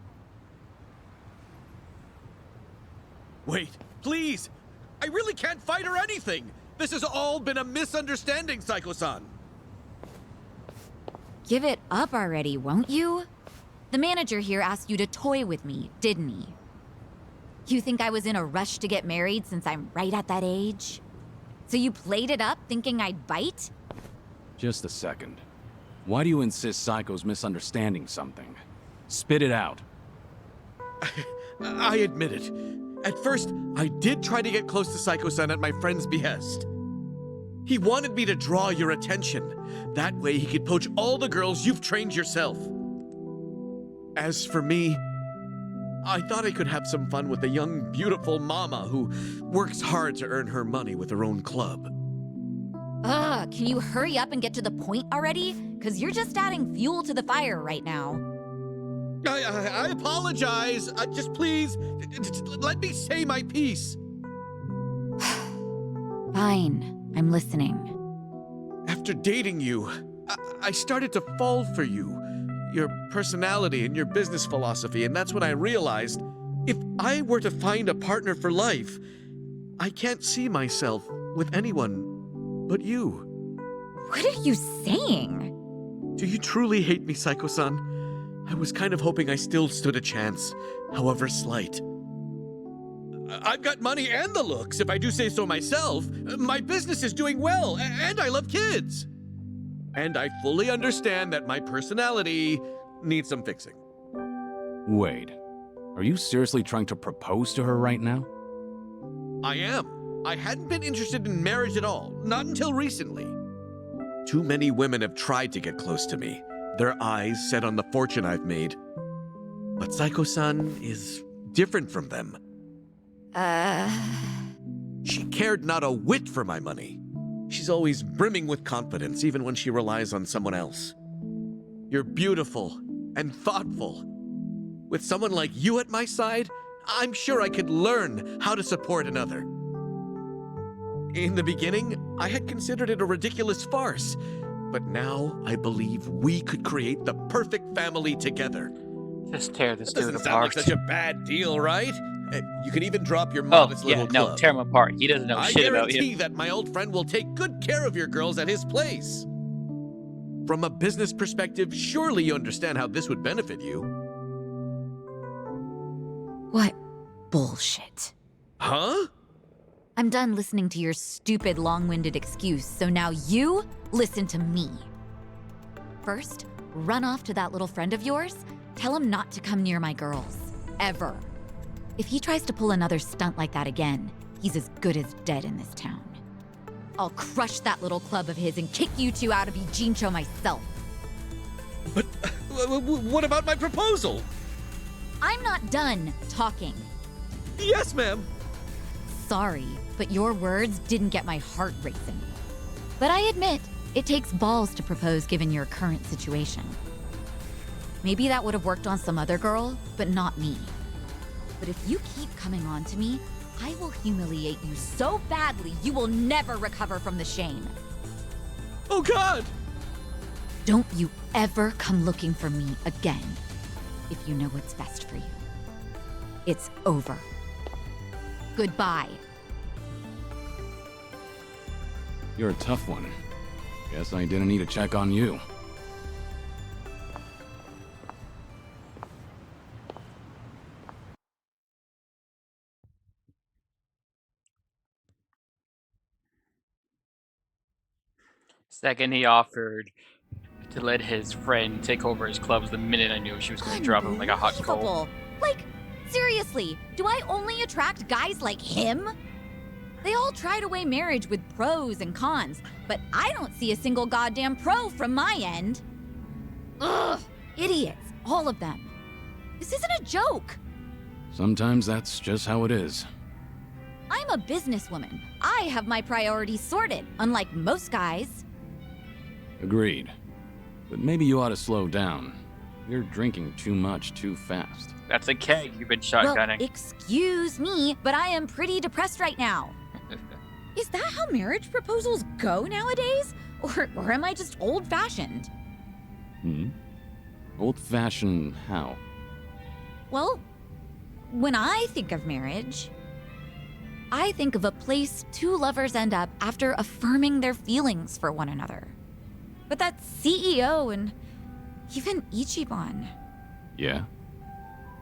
Wait, please! I really can't fight or anything! This has all been a misunderstanding, Psycho-san! Give it up already, won't you? The manager here asked you to toy with me, didn't he? You think I was in a rush to get married since I'm right at that age? So you played it up thinking I'd bite? Just a second. Why do you insist Psycho's misunderstanding something? Spit it out. I admit it. At first, I did try to get close to Psycho-san at my friend's behest. He wanted me to draw your attention. That way he could poach all the girls you've trained yourself. As for me, I thought I could have some fun with a young, beautiful mama who works hard to earn her money with her own club. Ugh, can you hurry up and get to the point already? Because you're just adding fuel to the fire right now. I apologize. Just please, let me say my piece. Fine, I'm listening. After dating you, I started to fall for you. Your personality and your business philosophy, and that's when I realized if I were to find a partner for life, I can't see myself with anyone but you. What are you saying? Do you truly hate me, Psycho-san? I was kind of hoping I still stood a chance, however slight. I've got money and the looks, if I do say so myself. My business is doing well, and I love kids. And I fully understand that my personality needs some fixing. Wait, are you seriously trying to propose to her right now? I am. I hadn't been interested in marriage at all, not until recently. Too many women have tried to get close to me, their eyes set on the fortune I've made. But Psycho-san is different from them. She cared not a whit for my money. She's always brimming with confidence, even when she relies on someone else. You're beautiful and thoughtful. With someone like you at my side, I'm sure I could learn how to support another. In the beginning, I had considered it a ridiculous farce, but now I believe we could create the perfect family together. Just tear this That dude doesn't sound like apart. such a bad deal, right? You can even drop your modest Oh, yeah, little no, club. tear him apart. He doesn't know I shit about guarantee you. that my old friend will take good care of your girls at his place. From a business perspective, surely you understand how this would benefit you. What bullshit. Huh? I'm done listening to your stupid, long-winded excuse, so now you listen to me. First, run off to that little friend of yours. Tell him not to come near my girls. Ever. If he tries to pull another stunt like that again, he's as good as dead in this town. I'll crush that little club of his and kick you two out of Ijincho myself. But what about my proposal? I'm not done talking. Yes, ma'am. Sorry, but your words didn't get my heart racing. But I admit, it takes balls to propose given your current situation. Maybe that would have worked on some other girl, but not me. But if you keep coming on to me, I will humiliate you so badly you will never recover from the shame. Oh, God! Don't you ever come looking for me again, if you know what's best for you. It's over. Goodbye. You're a tough one. Guess I didn't need to check on you. Second, he offered to let his friend take over his clubs the minute I knew she was going to drop him like a hot coal. Unbelievable. Like, seriously, do I only attract guys like him? They all try to weigh marriage with pros and cons, but I don't see a single goddamn pro from my end. Ugh, idiots, all of them. This isn't a joke. Sometimes that's just how it is. I'm a businesswoman. I have my priorities sorted, unlike most guys. Agreed. But maybe you ought to slow down. You're drinking too much too fast. That's a keg you've been Well, shotgunning. excuse me, but I am pretty depressed right now. Is that how marriage proposals go nowadays? Or am I just old-fashioned? Old-fashioned how? Well, when I think of marriage, I think of a place two lovers end up after affirming their feelings for one another. But that CEO and even Ichiban, Yeah?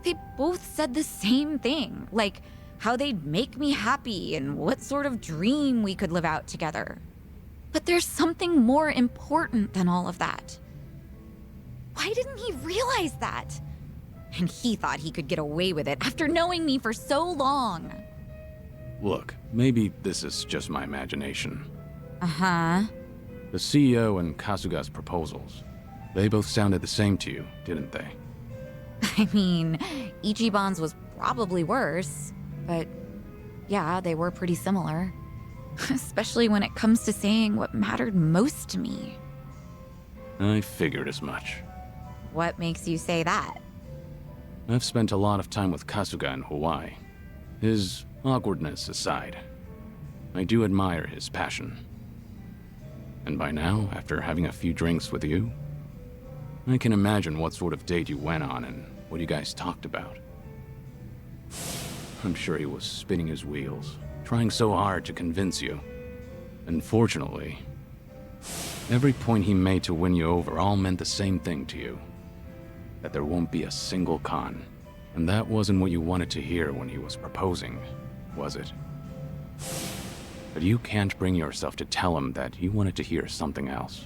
they both said the same thing, like how they'd make me happy and what sort of dream we could live out together. But there's something more important than all of that. Why didn't he realize that? And he thought he could get away with it after knowing me for so long. Look, maybe this is just my imagination. Uh-huh. The CEO and Kasuga's proposals, they both sounded the same to you, didn't they? I mean, Ichiban's was probably worse, but yeah, they were pretty similar. Especially when it comes to saying what mattered most to me. I figured as much. What makes you say that? I've spent a lot of time with Kasuga in Hawaii. His awkwardness aside, I do admire his passion. And by now, after having a few drinks with you, I can imagine what sort of date you went on and what you guys talked about. I'm sure he was spinning his wheels, trying so hard to convince you. Unfortunately, Every point he made to win you over all meant the same thing to you. That there won't be a single con. And that wasn't what you wanted to hear when he was proposing, was it? But you can't bring yourself to tell him that you wanted to hear something else.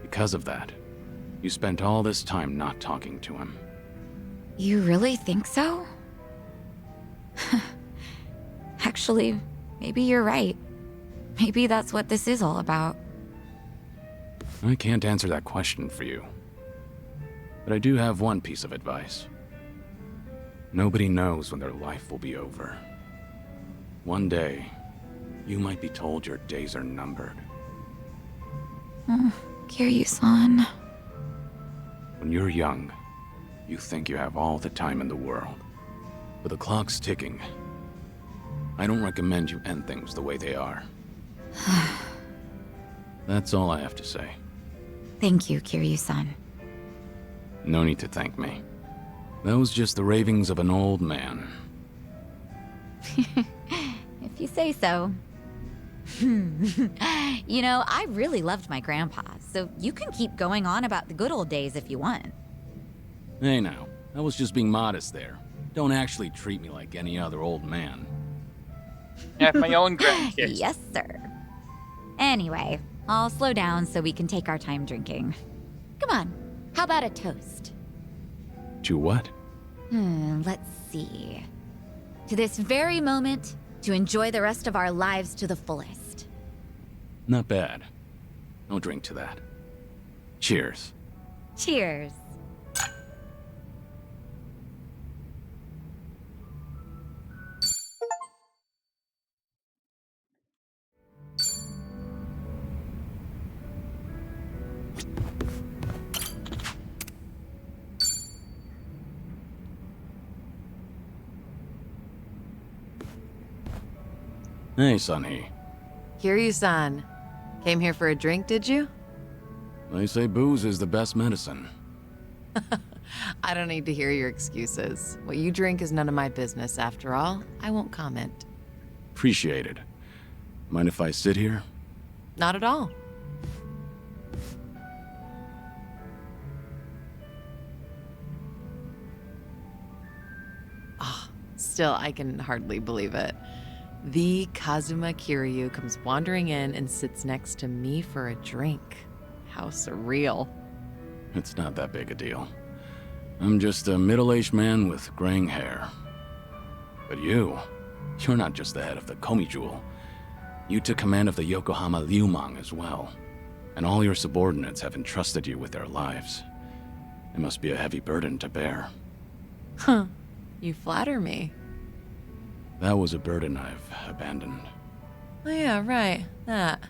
Because of that, you spent all this time not talking to him. You really think so? Actually, maybe you're right. Maybe that's what this is all about. I can't answer that question for you. But I do have one piece of advice. Nobody knows when their life will be over. One day, you might be told your days are numbered. Kiryu-san. When you're young, you think you have all the time in the world. But the clock's ticking. I don't recommend you end things the way they are. That's all I have to say. Thank you, Kiryu-san. No need to thank me. That was just the ravings of an old man. If you say so. You know, I really loved my grandpa, so you can keep going on about the good old days if you want. Hey now, I was just being modest there. Don't actually treat me like any other old man. Yeah, my own grandkids. Yes, sir. Anyway, I'll slow down so we can take our time drinking. Come on, how about a toast? To what? Let's see. To this very moment, to enjoy the rest of our lives to the fullest. Not bad. I'll drink to that. Cheers. Cheers. Hey, Sunny. Kiryu-san, came here for a drink, did you? They say booze is the best medicine. I don't need to hear your excuses. What you drink is none of my business, after all. I won't comment. Appreciate it. Mind if I sit here? Not at all. Still, I can hardly believe it. The Kazuma Kiryu comes wandering in and sits next to me for a drink. How surreal. It's not that big a deal. I'm just a middle-aged man with graying hair. But you're not just the head of the Komi Jewel. You took command of the Yokohama Liumang as well. And all your subordinates have entrusted you with their lives. It must be a heavy burden to bear. Huh. You flatter me. That was a burden I've abandoned. Oh yeah, right. That.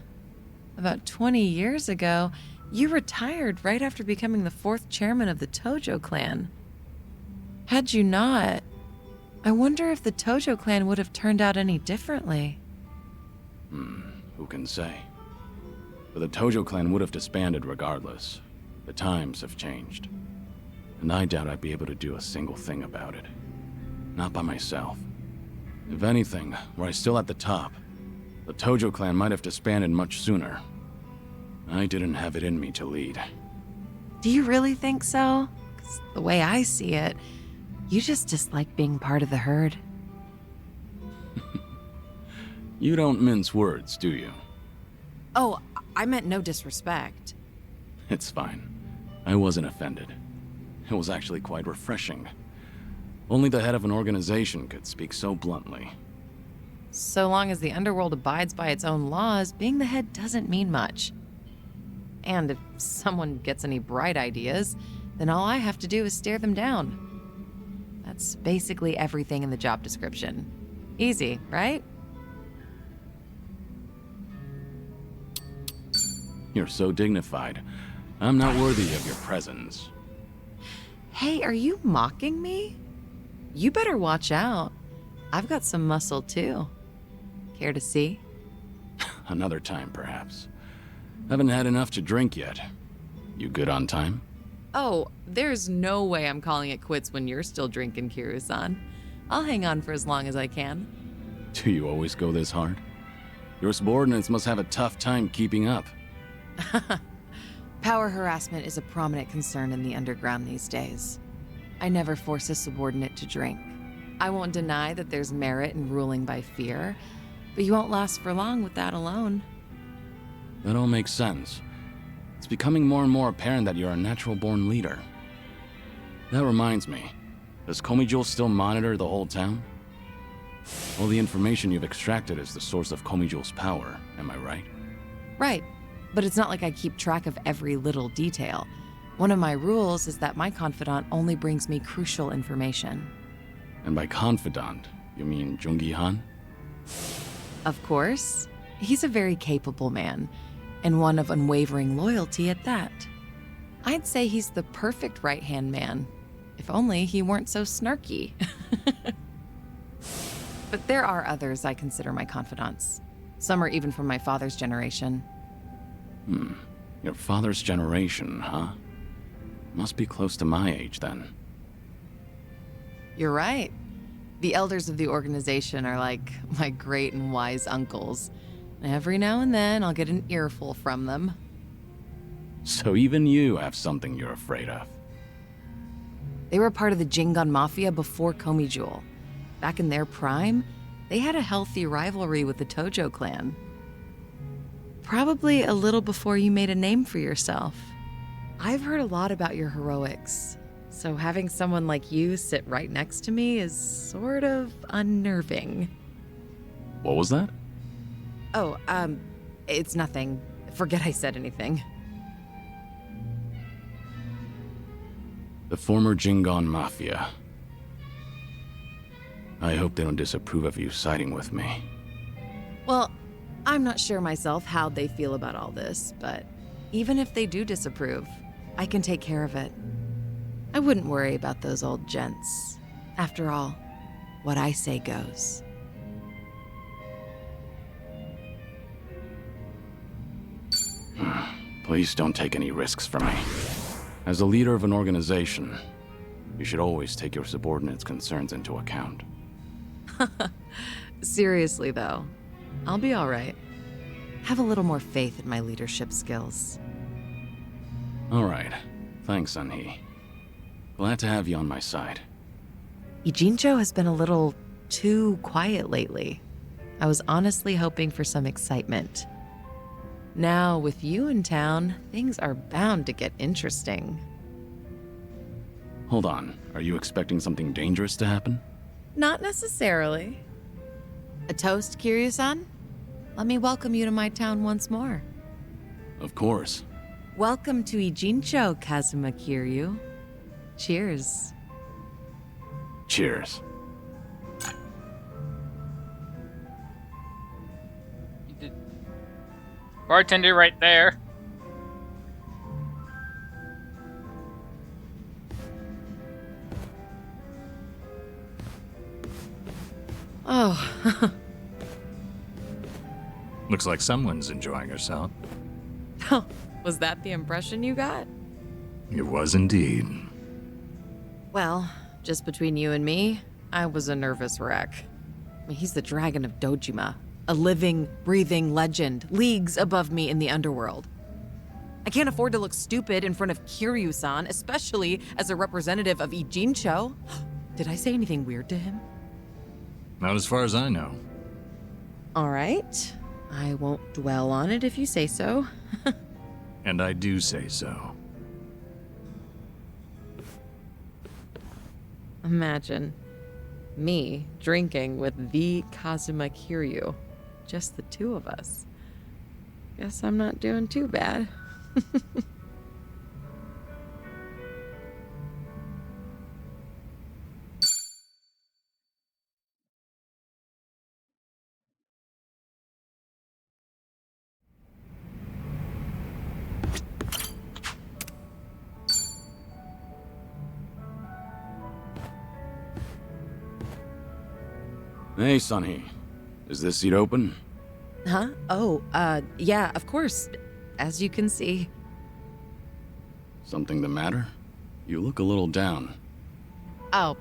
About 20 years ago, you retired right after becoming the 4th chairman of the Tojo clan. Had you not, I wonder if the Tojo clan would have turned out any differently. Who can say? But the Tojo clan would have disbanded regardless. The times have changed. And I doubt I'd be able to do a single thing about it. Not by myself. If anything, were I still at the top, the Tojo clan might have disbanded much sooner. I didn't have it in me to lead. Do you really think so? 'Cause the way I see it, you just dislike being part of the herd. You don't mince words, do you? Oh, I meant no disrespect. It's fine. I wasn't offended. It was actually quite refreshing. Only the head of an organization could speak so bluntly. So long as the underworld abides by its own laws, being the head doesn't mean much. And if someone gets any bright ideas, then all I have to do is stare them down. That's basically everything in the job description. Easy, right? You're so dignified. I'm not worthy of your presence. Hey, are you mocking me? You better watch out. I've got some muscle too. Care to see? Another time, perhaps. Haven't had enough to drink yet. You good on time? Oh, there's no way I'm calling it quits when you're still drinking, Kiryu-san. I'll hang on for as long as I can. Do you always go this hard? Your subordinates must have a tough time keeping up. Power harassment is a prominent concern in the underground these days. I never force a subordinate to drink. I won't deny that there's merit in ruling by fear, but you won't last for long with that alone. That all makes sense. It's becoming more and more apparent that you're a natural-born leader. That reminds me, does Komijul still monitor the whole town? All the information you've extracted is the source of Komijul's power, am I right? Right, but it's not like I keep track of every little detail. One of my rules is that my confidant only brings me crucial information. And by confidant, you mean Jungi-han? Of course. He's a very capable man, and one of unwavering loyalty at that. I'd say he's the perfect right-hand man, if only he weren't so snarky. But there are others I consider my confidants. Some are even from my father's generation. Your father's generation, huh? Must be close to my age, then. You're right. The elders of the organization are like my great and wise uncles. Every now and then, I'll get an earful from them. So even you have something you're afraid of. They were part of the Jingon Mafia before Komijul. Back in their prime, they had a healthy rivalry with the Tojo clan. Probably a little before you made a name for yourself. I've heard a lot about your heroics, so having someone like you sit right next to me is sort of unnerving. What was that? Oh, it's nothing. Forget I said anything. The former Jingon Mafia. I hope they don't disapprove of you siding with me. Well, I'm not sure myself how they feel about all this, but even if they do disapprove, I can take care of it. I wouldn't worry about those old gents. After all, what I say goes. Please don't take any risks for me. As a leader of an organization, you should always take your subordinates' concerns into account. Seriously, though, I'll be all right. Have a little more faith in my leadership skills. All right. Thanks, Sunhee. Glad to have you on my side. Ijincho has been a little too quiet lately. I was honestly hoping for some excitement. Now, with you in town, things are bound to get interesting. Hold on. Are you expecting something dangerous to happen? Not necessarily. A toast, Kiryu-san? Let me welcome you to my town once more. Of course. Welcome to Ijincho, Kazuma Kiryu. Cheers. Cheers. Bartender right there. Oh. Looks like someone's enjoying herself. Was that the impression you got? It was indeed. Well, just between you and me, I was a nervous wreck. I mean, he's the dragon of Dojima, a living, breathing legend, leagues above me in the underworld. I can't afford to look stupid in front of Kiryu-san, especially as a representative of Ijincho. Did I say anything weird to him? Not as far as I know. All right. I won't dwell on it if you say so. And I do say so. Imagine me drinking with the Kazuma Kiryu. Just the two of us. Guess I'm not doing too bad. Hey, Sunhee. Is this seat open? Huh? Oh, yeah, of course. As you can see. Something the matter? You look a little down. Oh,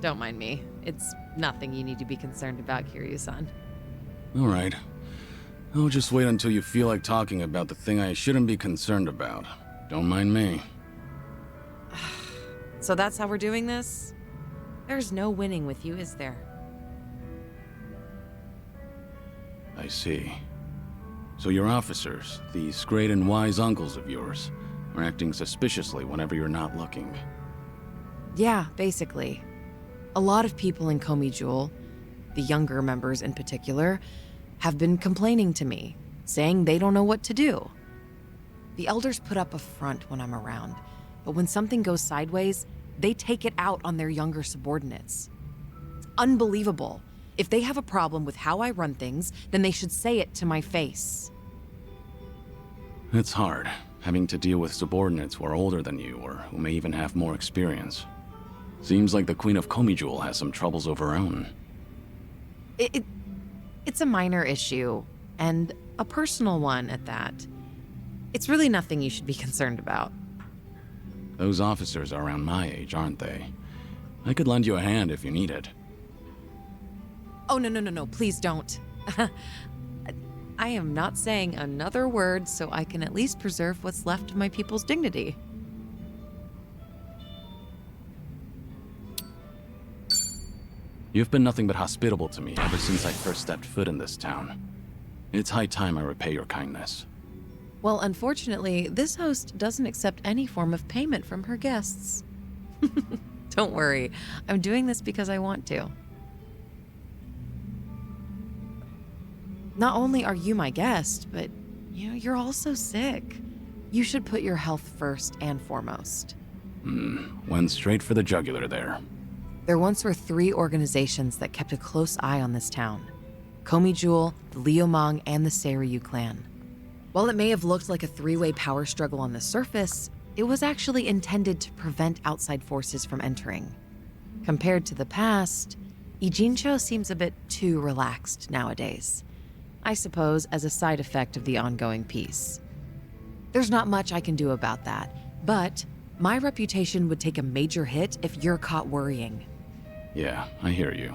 don't mind me. It's nothing you need to be concerned about, Kiryu-san. All right. Oh, just wait until you feel like talking about the thing I shouldn't be concerned about. Don't mind me. So that's how we're doing this? There's no winning with you, is there? I see. So your officers, these great and wise uncles of yours, are acting suspiciously whenever you're not looking. Yeah, basically. A lot of people in Komi Jewel, the younger members in particular, have been complaining to me, saying they don't know what to do. The elders put up a front when I'm around, but when something goes sideways, they take it out on their younger subordinates. It's unbelievable. If they have a problem with how I run things, then they should say it to my face. It's hard, having to deal with subordinates who are older than you or who may even have more experience. Seems like the Queen of Komi Jewel has some troubles of her own. It's a minor issue, and a personal one at that. It's really nothing you should be concerned about. Those officers are around my age, aren't they? I could lend you a hand if you need it. Oh, no, please don't. I am not saying another word so I can at least preserve what's left of my people's dignity. You've been nothing but hospitable to me ever since I first stepped foot in this town. It's high time I repay your kindness. Well, unfortunately, this host doesn't accept any form of payment from her guests. Don't worry, I'm doing this because I want to. Not only are you my guest, but you're also sick. You should put your health first and foremost. Went straight for the jugular there. There once were 3 organizations that kept a close eye on this town. Komi Jewel, the Liumang, and the Seiryu clan. While it may have looked like a 3-way power struggle on the surface, it was actually intended to prevent outside forces from entering. Compared to the past, Ijincho seems a bit too relaxed nowadays. I suppose as a side effect of the ongoing peace. There's not much I can do about that, but my reputation would take a major hit if you're caught worrying. Yeah, I hear you.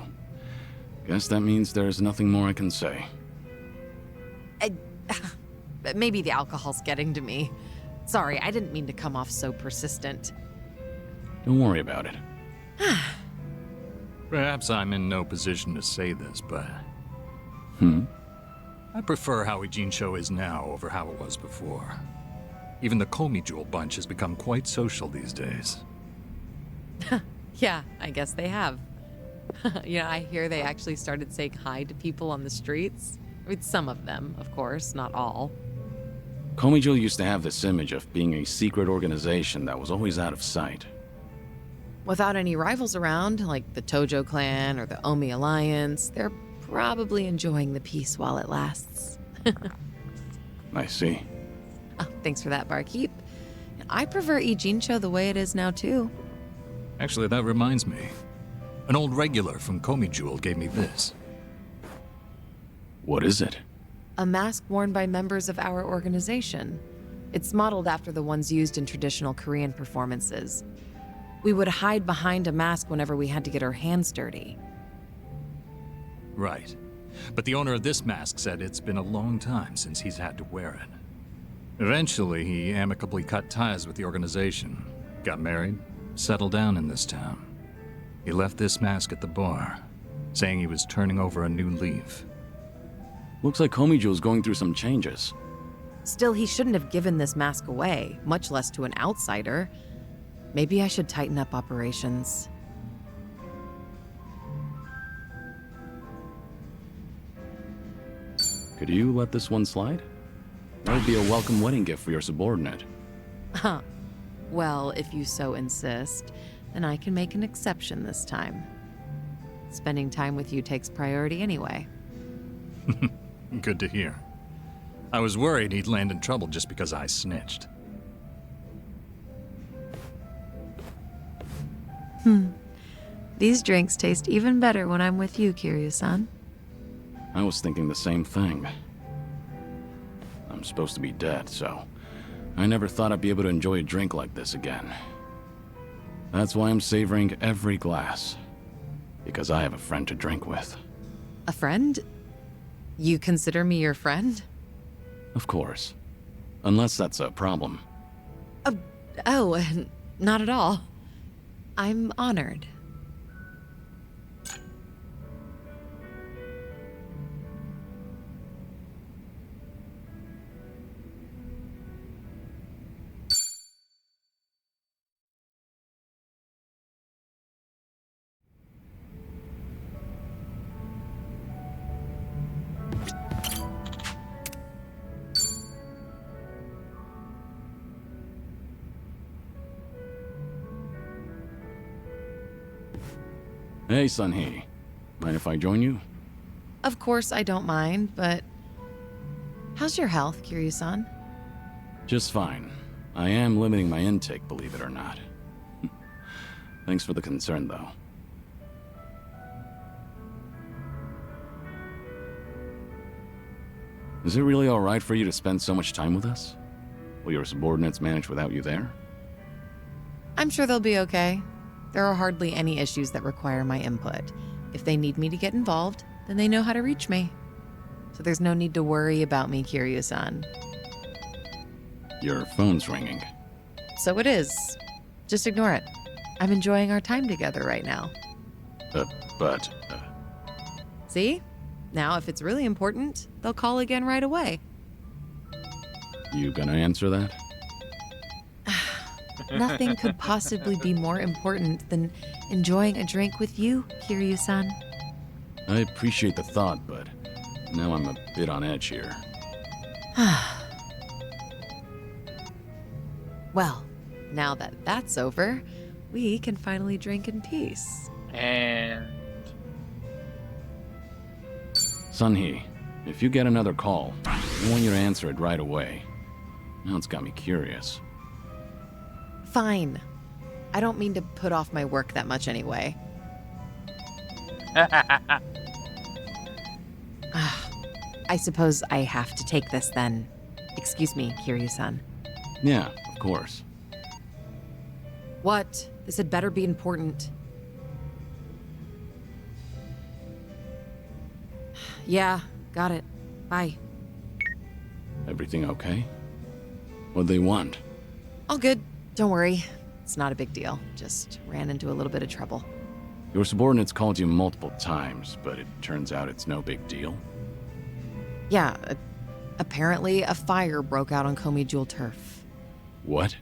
Guess that means there's nothing more I can say. Maybe the alcohol's getting to me. Sorry, I didn't mean to come off so persistent. Don't worry about it. Perhaps I'm in no position to say this, but I prefer how Ijincho is now over how it was before. Even the Komi Jewel bunch has become quite social these days. Yeah, I guess they have. I hear they actually started saying hi to people on the streets. I mean, some of them, of course, not all. Komi Jewel used to have this image of being a secret organization that was always out of sight. Without any rivals around, like the Tojo clan or the Omi Alliance, they're probably enjoying the peace while it lasts. I see. Oh, thanks for that, barkeep. I prefer Ijincho the way it is now, too. Actually, that reminds me. An old regular from Komi Jewel gave me this. What is it? A mask worn by members of our organization. It's modeled after the ones used in traditional Korean performances. We would hide behind a mask whenever we had to get our hands dirty. Right. But the owner of this mask said it's been a long time since he's had to wear it. Eventually, he amicably cut ties with the organization, got married, settled down in this town. He left this mask at the bar, saying he was turning over a new leaf. Looks like Komi Jewel's going through some changes. Still, he shouldn't have given this mask away, much less to an outsider. Maybe I should tighten up operations. Could you let this one slide? That would be a welcome wedding gift for your subordinate. Huh. Well, if you so insist, then I can make an exception this time. Spending time with you takes priority anyway. Good to hear. I was worried he'd land in trouble just because I snitched. These drinks taste even better when I'm with you, Kiryu-san. I was thinking the same thing. I'm supposed to be dead, so I never thought I'd be able to enjoy a drink like this again. That's why I'm savoring every glass. Because I have a friend to drink with. A friend? You consider me your friend? Of course. Unless that's a problem. Oh, not at all. I'm honored. Hey, Sunhee. Mind if I join you? Of course I don't mind, but... How's your health, Kiryu-san? Just fine. I am limiting my intake, believe it or not. Thanks for the concern, though. Is it really alright for you to spend so much time with us? Will your subordinates manage without you there? I'm sure they'll be okay. There are hardly any issues that require my input. If they need me to get involved, then they know how to reach me. So there's no need to worry about me, Kiryu-san. Your phone's ringing. So it is. Just ignore it. I'm enjoying our time together right now. But... See? Now, if it's really important, they'll call again right away. You gonna answer that? Nothing could possibly be more important than enjoying a drink with you, Kiryu-san. I appreciate the thought, but now I'm a bit on edge here. Well, now that that's over, we can finally drink in peace. And Sunhee, if you get another call, I want you to answer it right away. Now it's got me curious. Fine. I don't mean to put off my work that much anyway. I suppose I have to take this then. Excuse me, Kiryu-san. Yeah, of course. What? This had better be important. Yeah, got it. Bye. Everything okay? What'd they want? All good. Don't worry. It's not a big deal. Just ran into a little bit of trouble. Your subordinates called you multiple times, but it turns out it's no big deal. Yeah, apparently a fire broke out on Komi Jewel turf. What?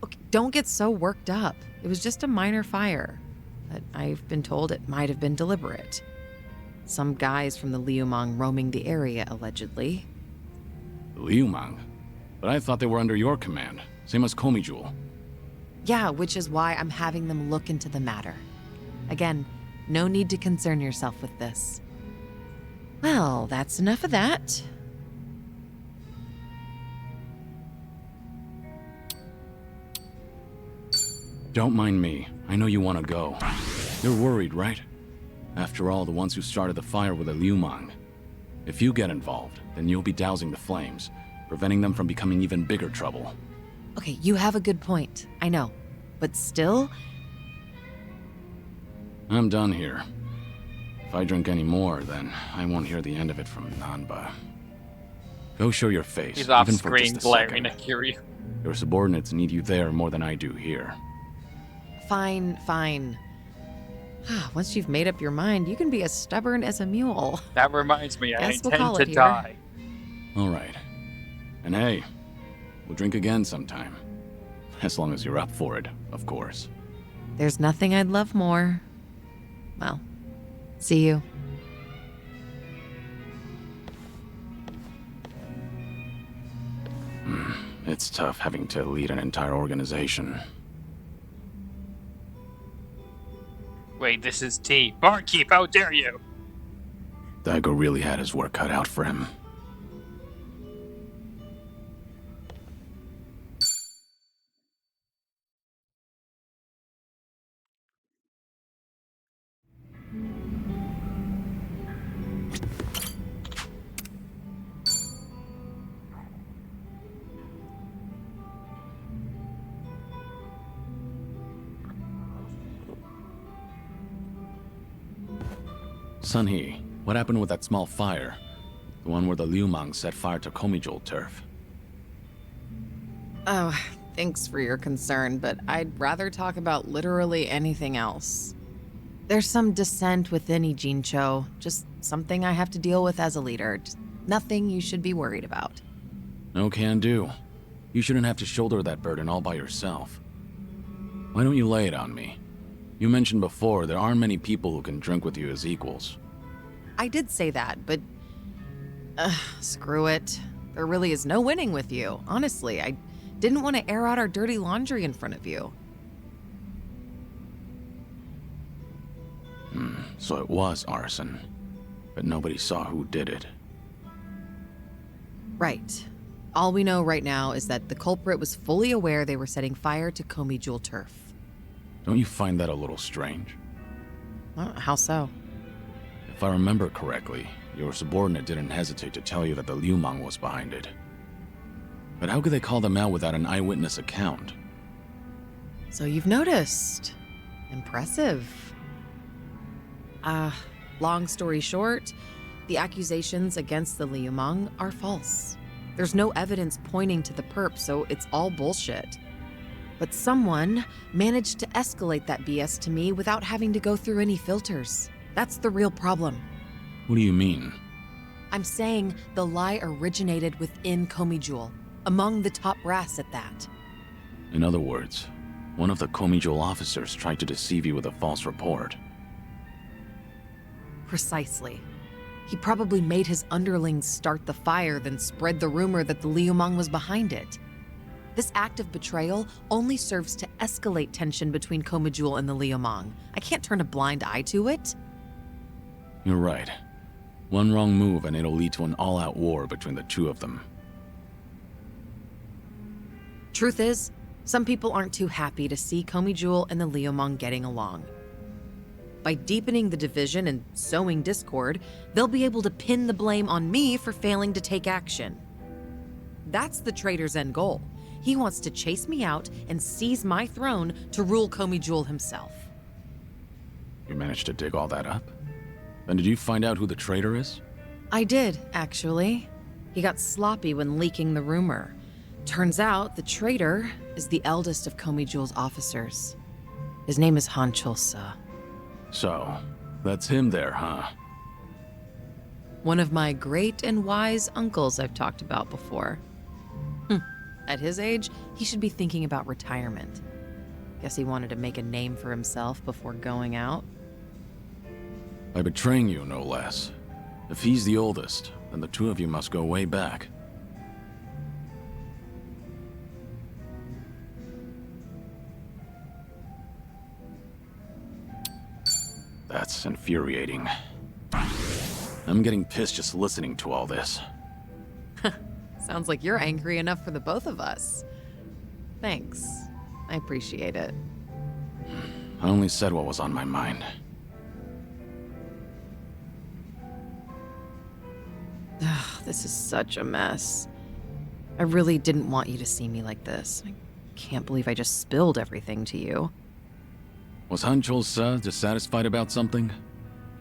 Okay, don't get so worked up. It was just a minor fire. But I've been told it might have been deliberate. Some guys from the Liumang roaming the area, allegedly. Liumang? But I thought they were under your command, same as Komi Jewel. Yeah, which is why I'm having them look into the matter. Again, no need to concern yourself with this. Well, that's enough of that. Don't mind me. I know you want to go. You're worried, right? After all, the ones who started the fire were the Liumang. If you get involved, then you'll be dousing the flames, preventing them from becoming even bigger trouble. Okay, you have a good point. I know. But still... I'm done here. If I drink any more, then I won't hear the end of it from Nanba. Go show your face, he's off even for screen just a glaring second. at Kiryu. Your subordinates need you there more than I do here. Fine, fine. Once you've made up your mind, you can be as stubborn as a mule. That reminds me, I Guess we'll call intend it to here. die. All right. And hey, we'll drink again sometime. As long as you're up for it, of course. There's nothing I'd love more. Well, see you. It's tough having to lead an entire organization. Wait, this is T. Barkeep, how dare you? Daigo really had his work cut out for him. Sunhee, what happened with that small fire? The one where the Liumang set fire to Komijul turf. Oh, thanks for your concern, but I'd rather talk about literally anything else. There's some dissent within Ijincho, just something I have to deal with as a leader. Just nothing you should be worried about. No can do. You shouldn't have to shoulder that burden all by yourself. Why don't you lay it on me? You mentioned before there aren't many people who can drink with you as equals. I did say that, but... screw it. There really is no winning with you, honestly. I didn't want to air out our dirty laundry in front of you. So it was arson. But nobody saw who did it. Right. All we know right now is that the culprit was fully aware they were setting fire to Komijul turf. Don't you find that a little strange? How so? If I remember correctly, your subordinate didn't hesitate to tell you that the Liumang was behind it. But how could they call them out without an eyewitness account? So you've noticed. Impressive. Long story short, the accusations against the Liumang are false. There's no evidence pointing to the perp, so it's all bullshit. But someone managed to escalate that BS to me without having to go through any filters. That's the real problem. What do you mean? I'm saying the lie originated within Komijul, among the top brass at that. In other words, one of the Komijul officers tried to deceive you with a false report. Precisely. He probably made his underlings start the fire, then spread the rumor that the Liumang was behind it. This act of betrayal only serves to escalate tension between Komijul and the Liumang. I can't turn a blind eye to it. You're right. One wrong move and it'll lead to an all-out war between the two of them. Truth is, some people aren't too happy to see Komijul and the Liumang getting along. By deepening the division and sowing discord, they'll be able to pin the blame on me for failing to take action. That's the traitor's end goal. He wants to chase me out and seize my throne to rule Komijul himself. You managed to dig all that up? Then did you find out who the traitor is? I did, actually. He got sloppy when leaking the rumor. Turns out the traitor is the eldest of Komijul's officers. His name is Han Chul-sa. So, that's him there, huh? One of my great and wise uncles I've talked about before. At his age, he should be thinking about retirement. Guess he wanted to make a name for himself before going out. By betraying you, no less. If he's the oldest, then the two of you must go way back. That's infuriating. I'm getting pissed just listening to all this. Sounds like you're angry enough for the both of us. Thanks. I appreciate it. I only said what was on my mind. This is such a mess. I really didn't want you to see me like this. I can't believe I just spilled everything to you. Was Han Chul-sa dissatisfied about something?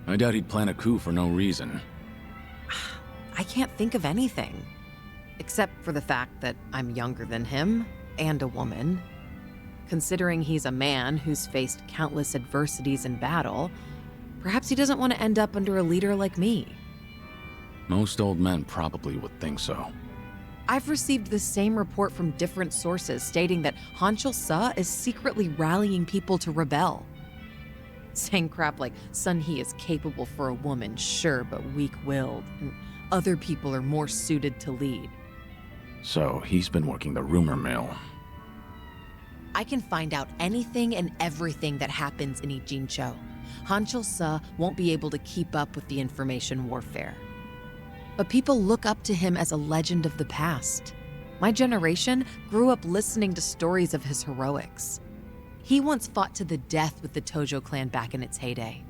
I doubt he'd plan a coup for no reason. I can't think of anything. Except for the fact that I'm younger than him, and a woman. Considering he's a man who's faced countless adversities in battle, perhaps he doesn't want to end up under a leader like me. Most old men probably would think so. I've received the same report from different sources stating that Han Chul-sa is secretly rallying people to rebel. Saying crap like, Sun He is capable for a woman, sure, but weak-willed, and other people are more suited to lead. So he's been working the rumor mill. I can find out anything and everything that happens in Ijincho. Han Chul-sa won't be able to keep up with the information warfare. But people look up to him as a legend of the past. My generation grew up listening to stories of his heroics. He once fought to the death with the Tojo clan back in its heyday.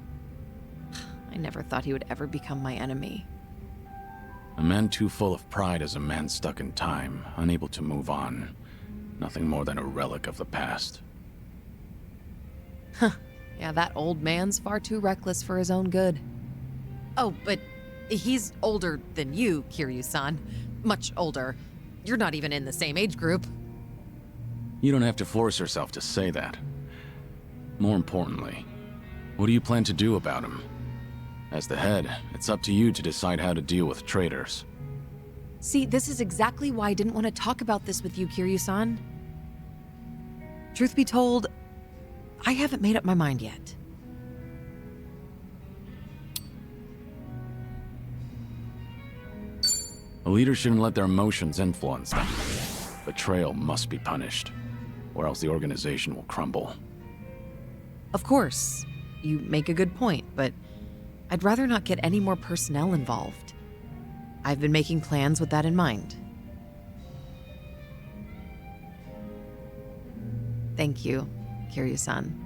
I never thought he would ever become my enemy. A man too full of pride is a man stuck in time, unable to move on. Nothing more than a relic of the past. Yeah, that old man's far too reckless for his own good. Oh, but He's older than you, Kiryu-san. Much older. You're not even in the same age group. You don't have to force yourself to say that. More importantly, what do you plan to do about him? As the head, it's up to you to decide how to deal with traitors. See, this is exactly why I didn't want to talk about this with you, Kiryu-san. Truth be told, I haven't made up my mind yet. A leader shouldn't let their emotions influence them. Betrayal must be punished, or else the organization will crumble. Of course, you make a good point, but I'd rather not get any more personnel involved. I've been making plans with that in mind. Thank you, Kiryu-san.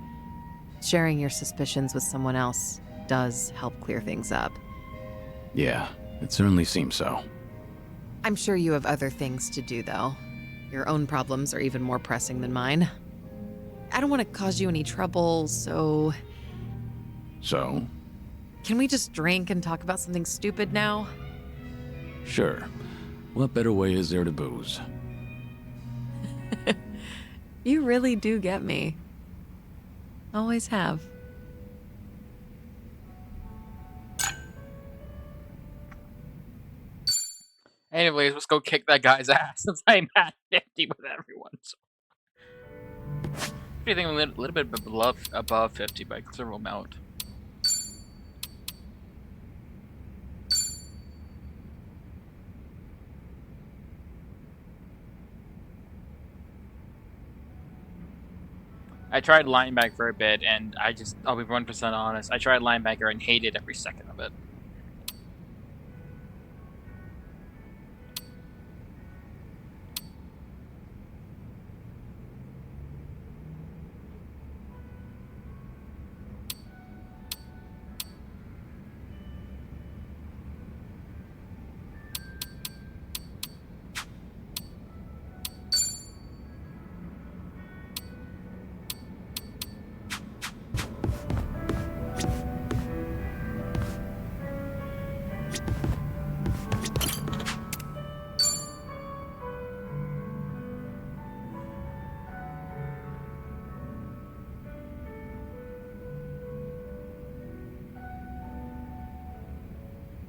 Sharing your suspicions with someone else does help clear things up. Yeah, it certainly seems so. I'm sure you have other things to do, though. Your own problems are even more pressing than mine. I don't want to cause you any trouble, so... So? Can we just drink and talk about something stupid now? Sure. What better way is there to booze? You really do get me. Always have. Anyways, let's go kick that guy's ass since I'm at 50 with everyone. So. I think a little bit above 50 by a considerable amount. I tried linebacker for a bit, and I'll be 1% honest, I tried linebacker and hated every second of it.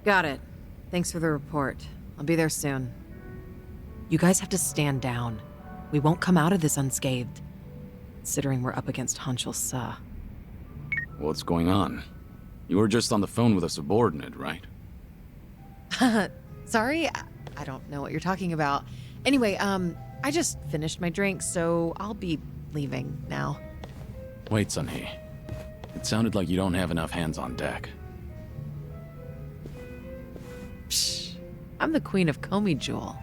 Got it. Thanks for the report. I'll be there soon. You guys have to stand down. We won't come out of this unscathed, considering we're up against Hanshul Sa. What's going on? You were just on the phone with a subordinate, right? Sorry? I don't know what you're talking about. Anyway, I just finished my drink, so I'll be leaving now. Wait, Sunhee. It sounded like you don't have enough hands on deck. Psh, I'm the queen of Komi Jewel.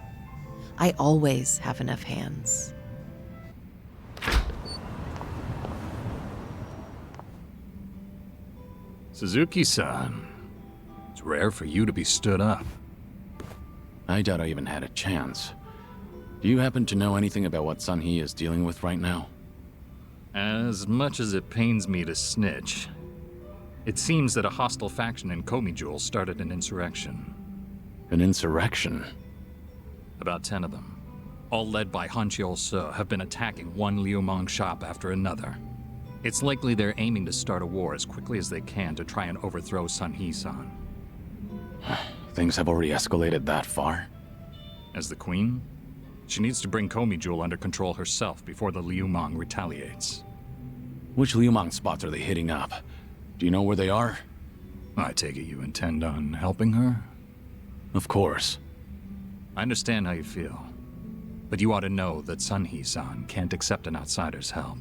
I always have enough hands. Suzuki-san, it's rare for you to be stood up. I doubt I even had a chance. Do you happen to know anything about what Sunhee is dealing with right now? As much as it pains me to snitch, it seems that a hostile faction in Komi Jewel started an insurrection. An insurrection? About 10 of them, all led by Hanshul Sa, have been attacking one Liumang shop after another. It's likely they're aiming to start a war as quickly as they can to try and overthrow Sunhee-san. Things have already escalated that far? As the queen, she needs to bring Komi Jewel under control herself before the Liumang retaliates. Which Liumang spots are they hitting up? Do you know where they are? I take it you intend on helping her? Of course. I understand how you feel, but you ought to know that Sunhee-san can't accept an outsider's help.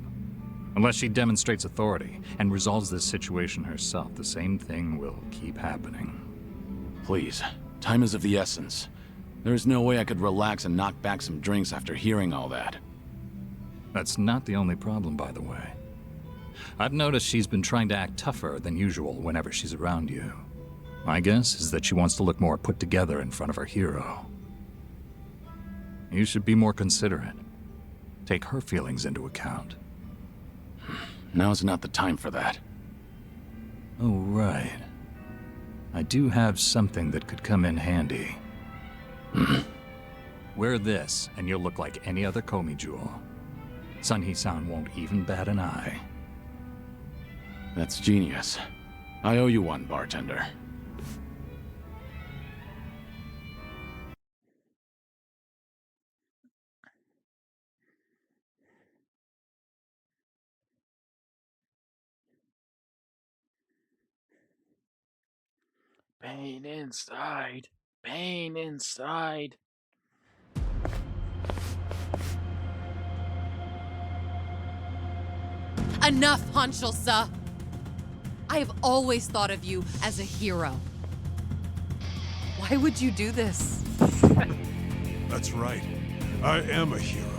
Unless she demonstrates authority and resolves this situation herself, the same thing will keep happening. Please, time is of the essence. There is no way I could relax and knock back some drinks after hearing all that. That's not the only problem, by the way. I've noticed she's been trying to act tougher than usual whenever she's around you. My guess is that she wants to look more put together in front of her hero. You should be more considerate. Take her feelings into account. Now's not the time for that. Oh, right. I do have something that could come in handy. Wear this, and you'll look like any other Komi jewel. Sunhee-san won't even bat an eye. That's genius. I owe you one, bartender. Pain inside. Pain inside. Enough, Hanshul-sa! I have always thought of you as a hero. Why would you do this? That's right. I am a hero.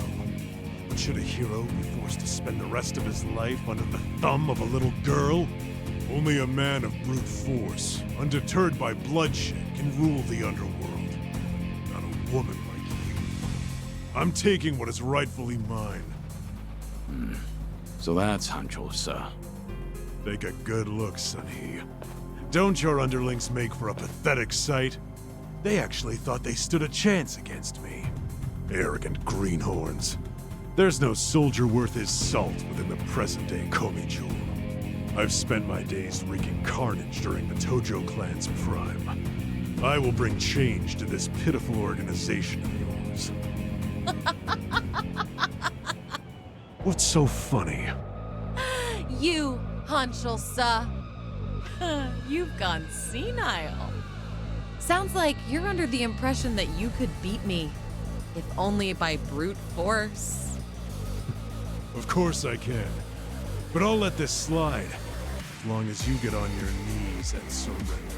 But should a hero be forced to spend the rest of his life under the thumb of a little girl? Only a man of brute force, undeterred by bloodshed, can rule the underworld. Not a woman like you. I'm taking what is rightfully mine. So that's Hanshul-sa. Take a good look, Sunhee. Don't your underlings make for a pathetic sight? They actually thought they stood a chance against me. Arrogant greenhorns. There's no soldier worth his salt within the present-day Komi jewel. I've spent my days wreaking carnage during the Tojo clan's prime. I will bring change to this pitiful organization of yours. What's so funny? You, Hanshul-sa. You've gone senile. Sounds like you're under the impression that you could beat me, if only by brute force. Of course I can. But I'll let this slide, as long as you get on your knees and surrender.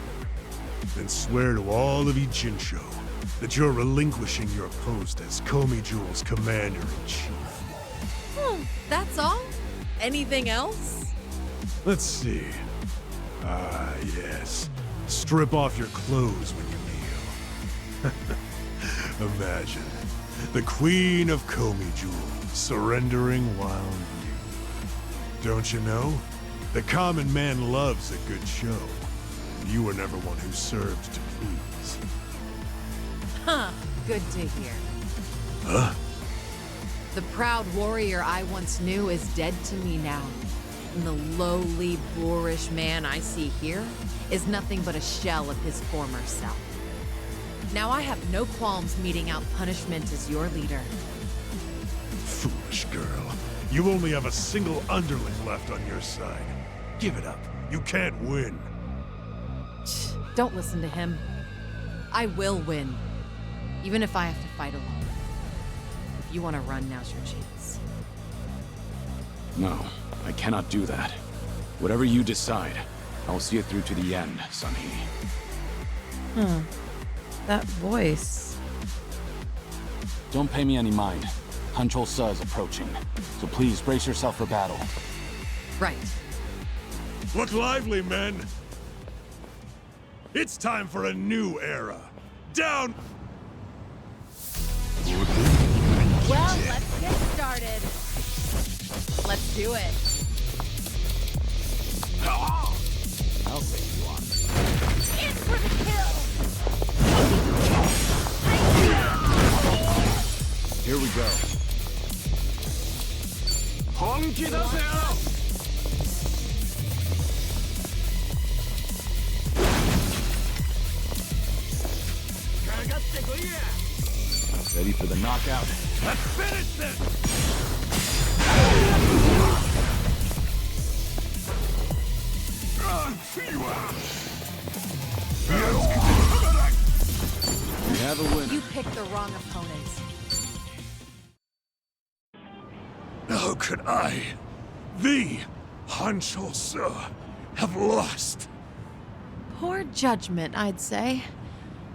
Then swear to all of Ijincho that you're relinquishing your post as Komi Jewel's commander-in-chief. That's all? Anything else? Let's see. Ah, yes. Strip off your clothes when you kneel. Imagine the Queen of Komi Jewel surrendering while you. Don't you know? The common man loves a good show. You were never one who served to please. Huh. Good to hear. Huh? The proud warrior I once knew is dead to me now. And the lowly, boorish man I see here is nothing but a shell of his former self. Now I have no qualms meting out punishment as your leader. Foolish girl. You only have a single underling left on your side. Give it up. You can't win. Don't listen to him. I will win. Even if I have to fight alone. If you want to run, now's your chance. No, I cannot do that. Whatever you decide, I will see it through to the end, Sunhee. That voice. Don't pay me any mind. Hanshul-sa is approaching, so please brace yourself for battle. Right. Look lively, men! It's time for a new era. Down! Well, let's get started. Let's do it. I'll take you on. In for the kill! Here we go. Ready for the knockout? Let's finish this! We have a winner. You picked the wrong opponent. How could I, the Hanshul-sa, have lost? Poor judgment, I'd say.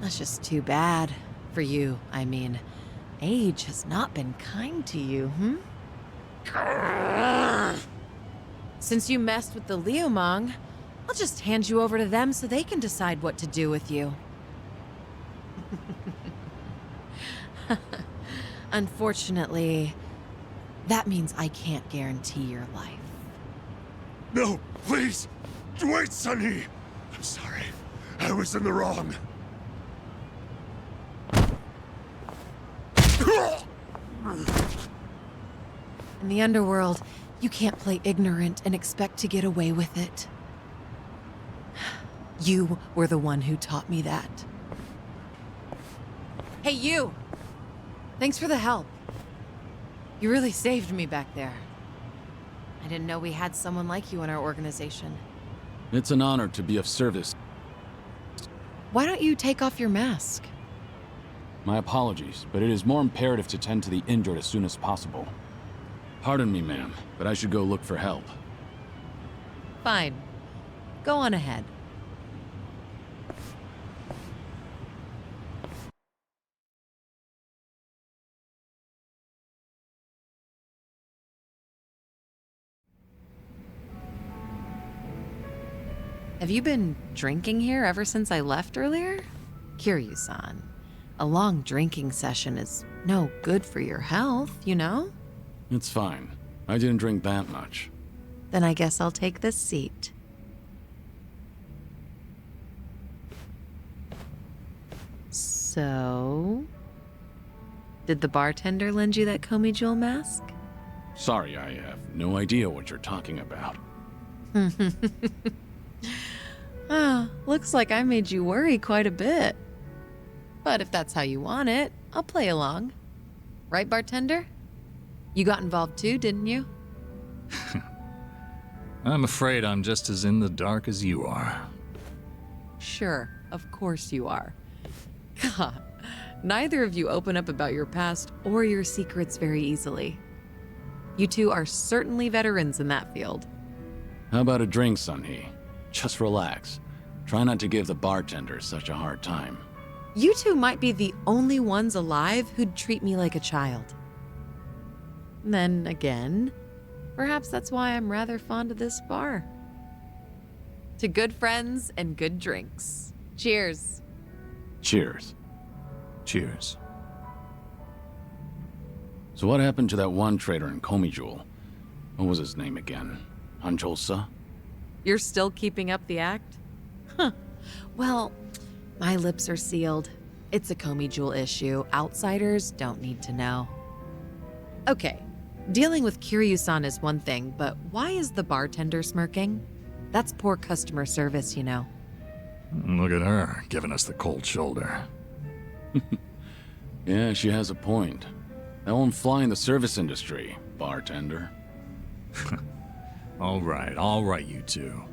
That's just too bad. For you, I mean. Age has not been kind to you, Since you messed with the Liumang, I'll just hand you over to them so they can decide what to do with you. Unfortunately, that means I can't guarantee your life. No, please! Wait, Sunhee! I'm sorry. I was in the wrong. In the underworld, you can't play ignorant and expect to get away with it. You were the one who taught me that. Hey, you! Thanks for the help. You really saved me back there. I didn't know we had someone like you in our organization. It's an honor to be of service. Why don't you take off your mask? My apologies, but it is more imperative to tend to the injured as soon as possible. Pardon me, ma'am, but I should go look for help. Fine. Go on ahead. Have you been drinking here ever since I left earlier? Kiryu-san, a long drinking session is no good for your health, you know? It's fine. I didn't drink that much. Then I guess I'll take this seat. So... did the bartender lend you that Komi Jewel mask? Sorry, I have no idea what you're talking about. Ah, looks like I made you worry quite a bit. But if that's how you want it, I'll play along. Right, bartender? You got involved too, didn't you? I'm afraid I'm just as in the dark as you are. Sure, of course you are. God, neither of you open up about your past or your secrets very easily. You two are certainly veterans in that field. How about a drink, Sunhee? Just relax. Try not to give the bartender such a hard time. You two might be the only ones alive who'd treat me like a child. Then again, perhaps that's why I'm rather fond of this bar. To good friends and good drinks. Cheers. Cheers. Cheers. So what happened to that one trader in Komi Jewel? What was his name again? Hanchosa? You're still keeping up the act? Huh. Well, my lips are sealed. It's a Komi Jewel issue. Outsiders don't need to know. Okay, dealing with Kiryu-san is one thing, but why is the bartender smirking? That's poor customer service, you know. Look at her, giving us the cold shoulder. Yeah, she has a point. That won't fly in the service industry, bartender. All right, you two.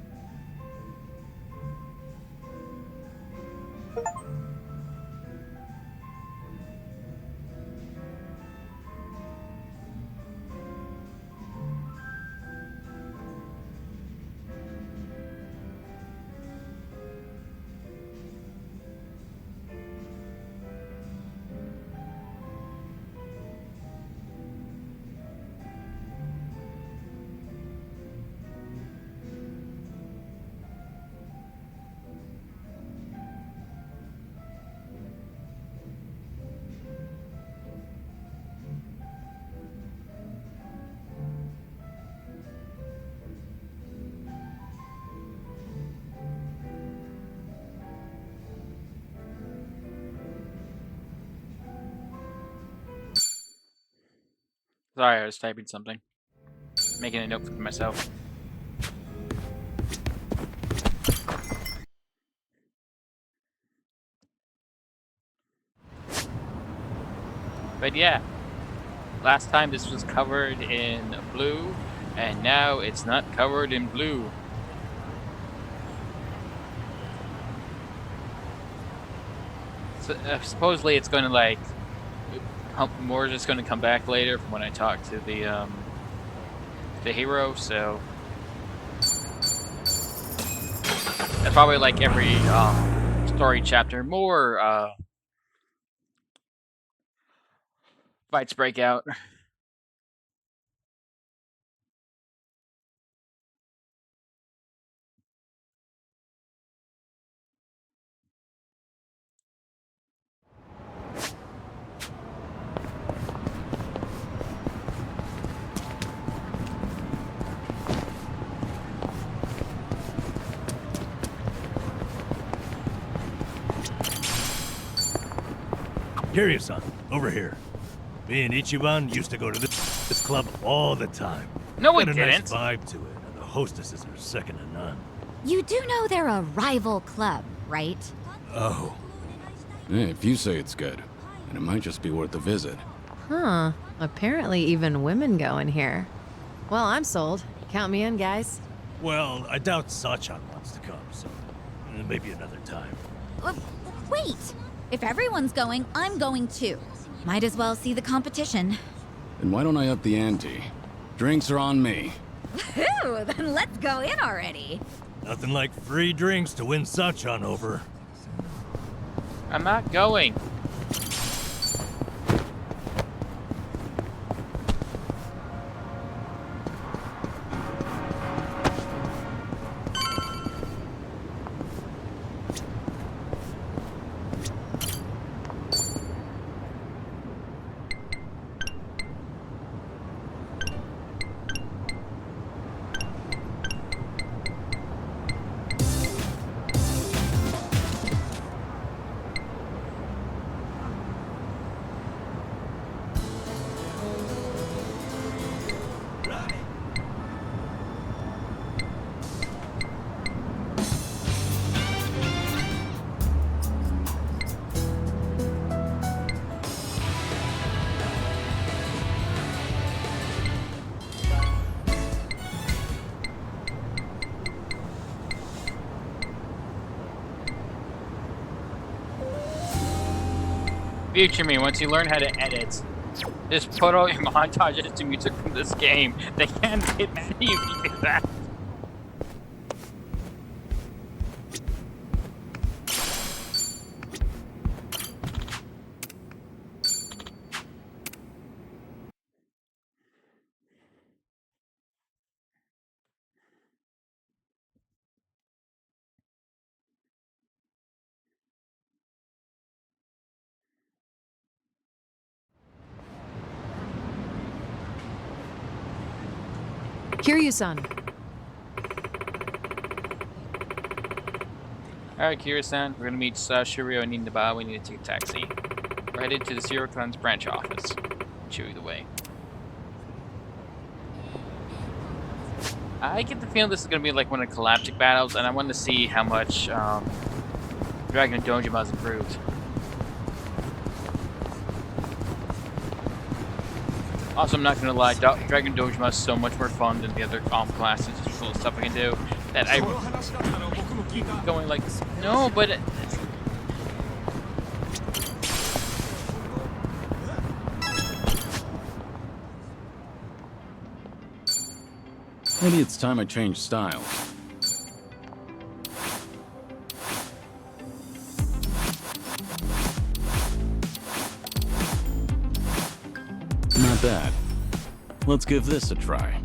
Sorry, I was typing something. Making a note for myself. But yeah, last time this was covered in blue, and now it's not covered in blue. So, supposedly it's going to like, more just going to come back later from when I talk to the hero, so that's probably like every story chapter more fights break out. Kiryu-san, over here. Me and Ichiban used to go to this club all the time. No, we Got a didn't. nice vibe to it, and the hostesses are second to none. You do know they're a rival club, right? Oh, Hey, if you say it's good, then it might just be worth a visit. Huh. Apparently even women go in here. Well, I'm sold. Count me in, guys. well, I doubt Sachan wants to come, so maybe another time. Wait! If everyone's going, I'm going too. Might as well see the competition. Then why don't I up the ante? Drinks are on me. Whew, then let's go in already. Nothing like free drinks to win Sachan over. I'm not going. Future me, once you learn how to edit, just put all your montages to music from this game. They can't get mad at you if you do that. Kiryu-san. Alright, Kira-san, we're gonna meet Shiryu and Inaba. We need to take a taxi. We're headed to the Zero Clan's branch office. Show you the way. I get the feeling this is gonna be like one of the Galactic battles, and I want to see how much Dragon Dojima has improved. Also, I'm not gonna lie, Dragon Dojima is so much more fun than the other classes. There's full of stuff I can do that I keep going like, no, but Maybe it's time I change styles. Not bad. Let's give this a try.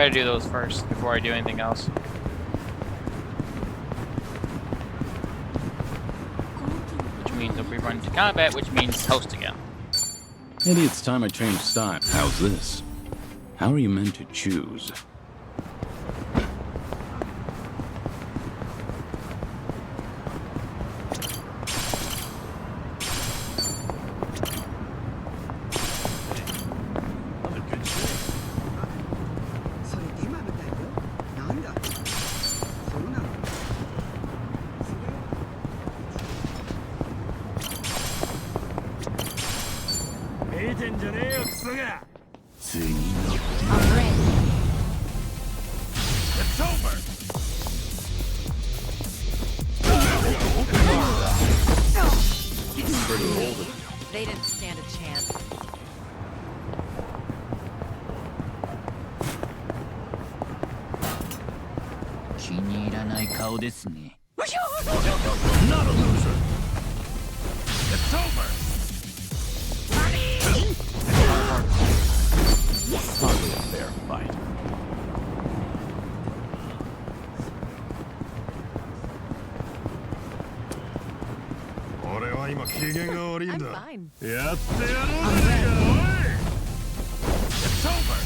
Try to do those first before I do anything else. Which means I'll be running to combat, which means host again. Maybe it's time I change style. How's this? How are you meant to choose? I'm in good shape. それ今みたいよ。なんだ。そうなの。見えてんじゃねえよ、クソが。次の。I'm ready. It's over. They didn't stand a chance. 気に入らない顔ですね。Not a loser. It's over. Hardly a fair fight. 俺は今機嫌が悪いん I'm だ。 fine. やってやろうじゃねえか、おい。 It's over.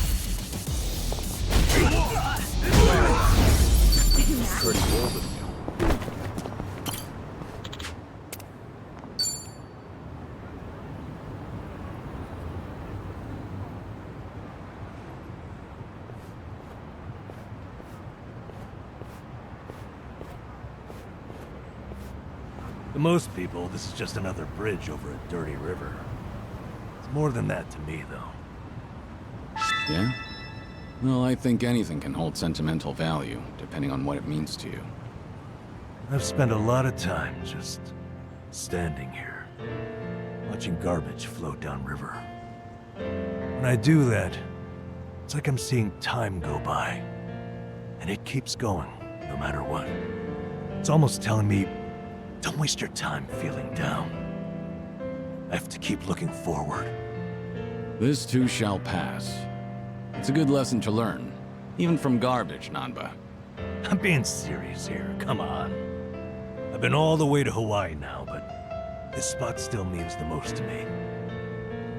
Pretty bold of you. To most people, this is just another bridge over a dirty river. It's more than that to me, though. Yeah? Well, I think anything can hold sentimental value, depending on what it means to you. I've spent a lot of time just standing here, watching garbage float downriver. When I do that, it's like I'm seeing time go by. And it keeps going, no matter what. It's almost telling me, don't waste your time feeling down. I have to keep looking forward. This too shall pass. It's a good lesson to learn, even from garbage, Nanba. I'm being serious here, come on. I've been all the way to Hawaii now, but this spot still means the most to me.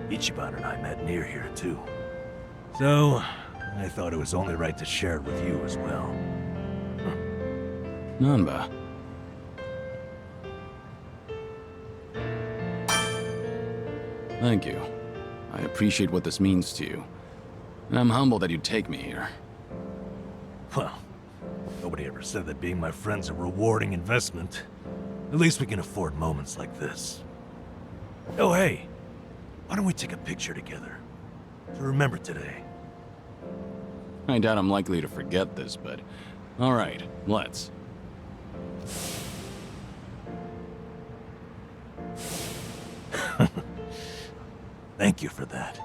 Ichiban and I met near here, too. So, I thought it was only right to share it with you as well. Nanba. Thank you. I appreciate what this means to you. And I'm humbled that you'd take me here. Well, nobody ever said that being my friend's a rewarding investment. At least we can afford moments like this. Oh, hey, why don't we take a picture together? To remember today. I doubt I'm likely to forget this, but... Alright, let's. Thank you for that.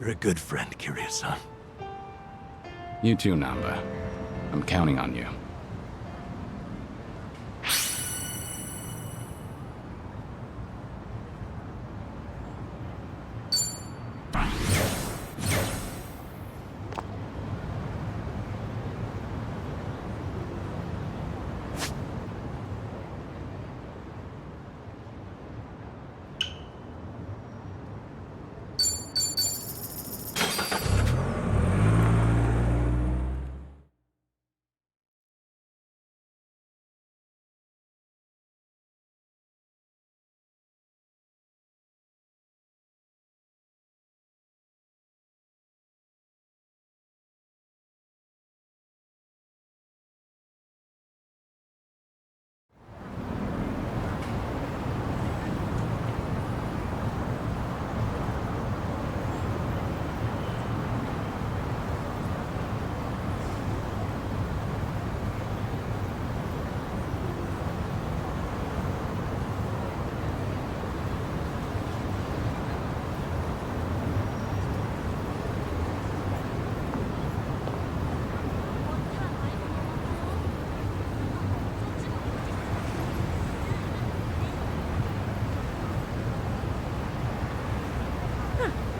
You're a good friend, Kiryu-san. You too, Namba. I'm counting on you.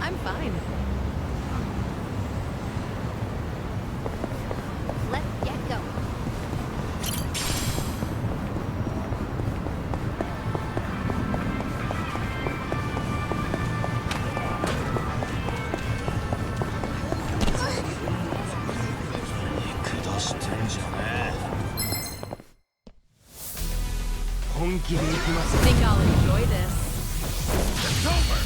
I'm fine. Think I'll enjoy this. It's over!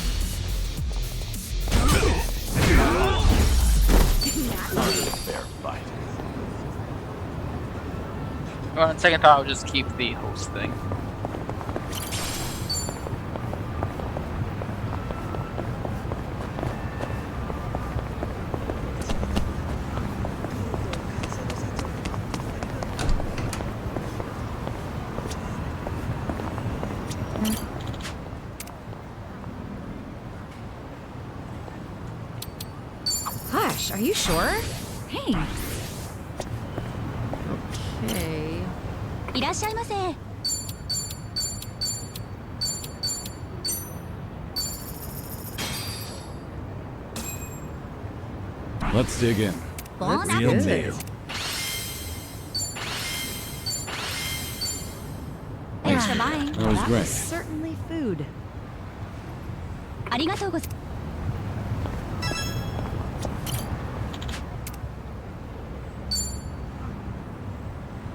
Fair fight. Well, on second thought, I'll just keep the host thing. Gosh, are you sure? Thanks. Okay. いらっしゃいませ。 Let's dig in. Bon Real appetit. meal. Thanks for buying. That was That great. was certainly food. ありがとうござい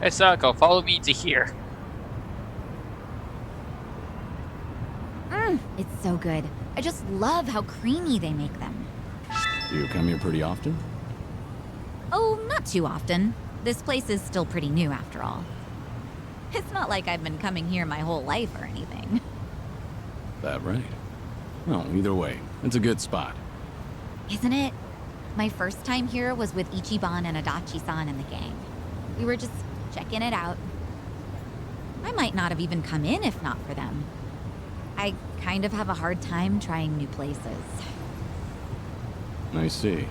Hey, Sako, follow me to here. It's so good. I just love how creamy they make them. Do you come here pretty often? Oh, not too often. This place is still pretty new after all. It's not like I've been coming here my whole life or anything. That right? Well, either way, it's a good spot. Isn't it? My first time here was with Ichiban and Adachi-san and the gang. We were just checking it out. I might not have even come in if not for them. I kind of have a hard time trying new places. I see.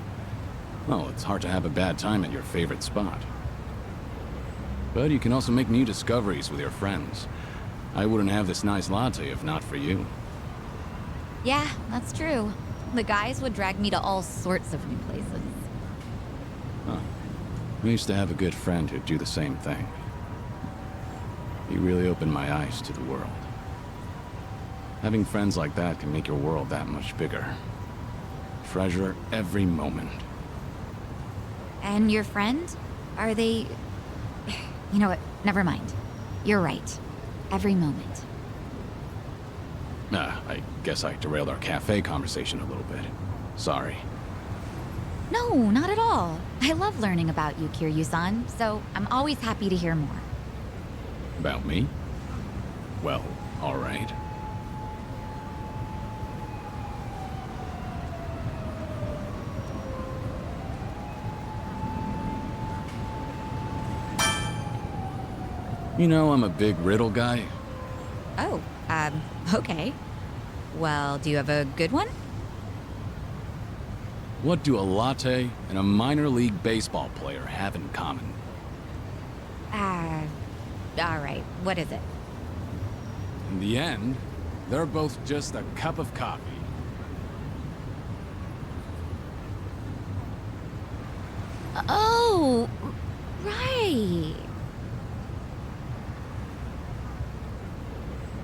Well, it's hard to have a bad time at your favorite spot. But you can also make new discoveries with your friends. I wouldn't have this nice latte if not for you. Yeah, that's true. The guys would drag me to all sorts of new places. Huh. I used to have a good friend who'd do the same thing. He really opened my eyes to the world. Having friends like that can make your world that much bigger. Treasure every moment. And your friend? Are they... You know what? Never mind. You're right. Every moment. I guess I derailed our cafe conversation a little bit. Sorry. No, not at all. I love learning about you, Kiryu-san, so I'm always happy to hear more. About me? Well, alright. You know, I'm a big riddle guy. Oh, okay. Well, do you have a good one? What do a latte and a minor league baseball player have in common? Alright, what is it? In the end, they're both just a cup of coffee. Oh, right.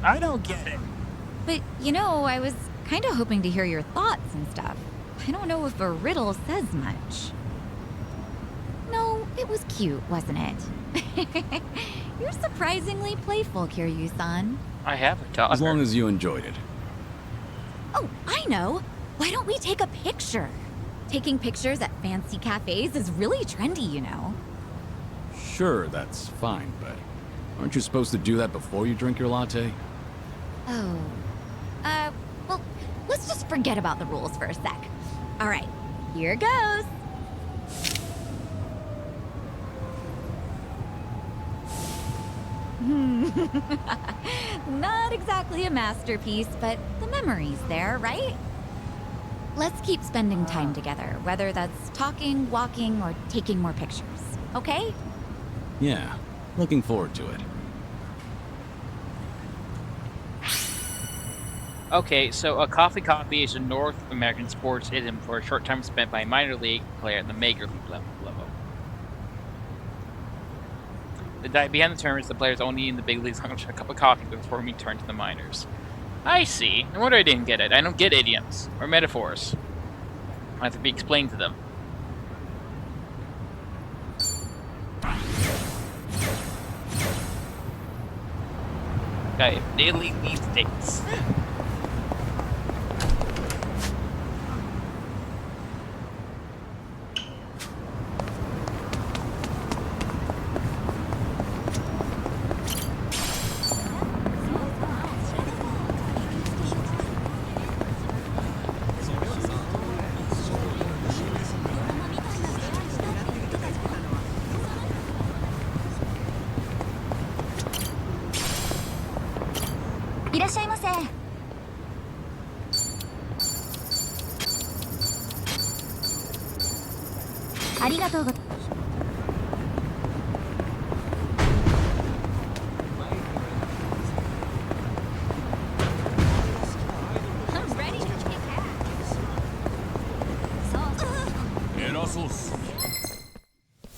I don't get it. But, you know, I was kind of hoping to hear your thoughts and stuff. I don't know if a riddle says much. No, it was cute, wasn't it? You're surprisingly playful, Kiryu-san. I have a daughter. As long as you enjoyed it. Oh, I know. Why don't we take a picture? Taking pictures at fancy cafes is really trendy, you know. Sure, that's fine, but aren't you supposed to do that before you drink your latte? Oh. Well, let's just forget about the rules for a sec. All right, here goes. Not exactly a masterpiece, but the memory's there, right? Let's keep spending time together, whether that's talking, walking, or taking more pictures, okay? Yeah, looking forward to it. Okay, so a coffee copy is a North American sports idiom for a short time spent by a minor league player at the major league level. The idea behind the term is the players only in the big leagues lunch a cup of coffee before we turn to the minors. I see. No wonder I didn't get it. I don't get idioms or metaphors. I have to be explained to them. I have daily these days.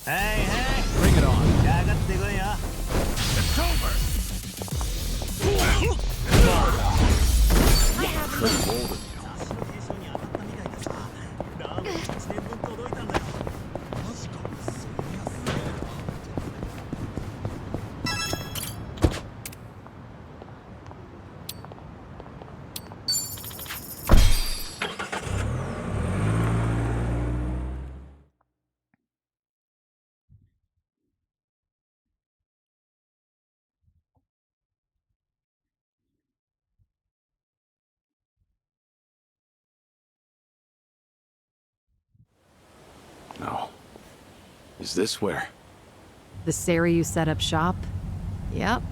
Hey, hey! Bring it on. 上がってこいよ。It's over! No. Is this where? The Seiryu set up shop? Yep.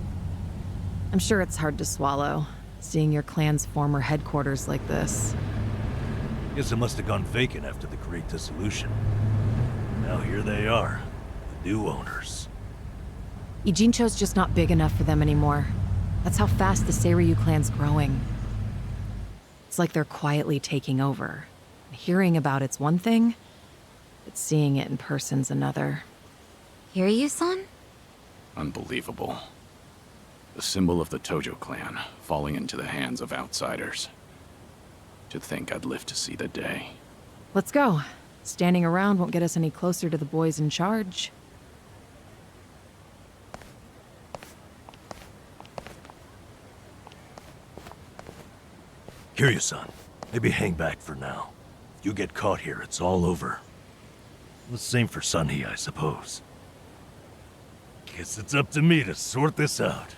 I'm sure it's hard to swallow, seeing your clan's former headquarters like this. Guess it must have gone vacant after the Great Dissolution. Now here they are, the new owners. Ijincho's just not big enough for them anymore. That's how fast the Seiryu clan's growing. It's like they're quietly taking over. Hearing about it's one thing, but seeing it in person's another. Kiryu-san? Unbelievable. The symbol of the Tojo clan, falling into the hands of outsiders. To think I'd live to see the day. Let's go. Standing around won't get us any closer to the boys in charge. Kiryu-san, maybe hang back for now. If you get caught here, it's all over. The same for Sunhee, I suppose. Guess it's up to me to sort this out.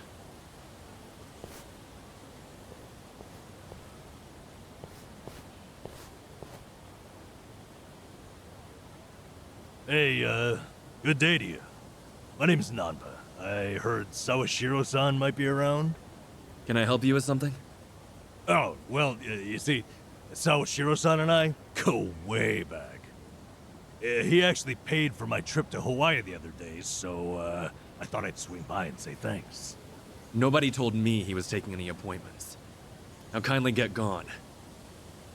Hey, good day to you. My name's Nanba. I heard Sawashiro-san might be around. Can I help you with something? Oh, well, you see, Sawashiro-san and I go way back. He actually paid for my trip to Hawaii the other day, so, I thought I'd swing by and say thanks. Nobody told me he was taking any appointments. Now kindly get gone.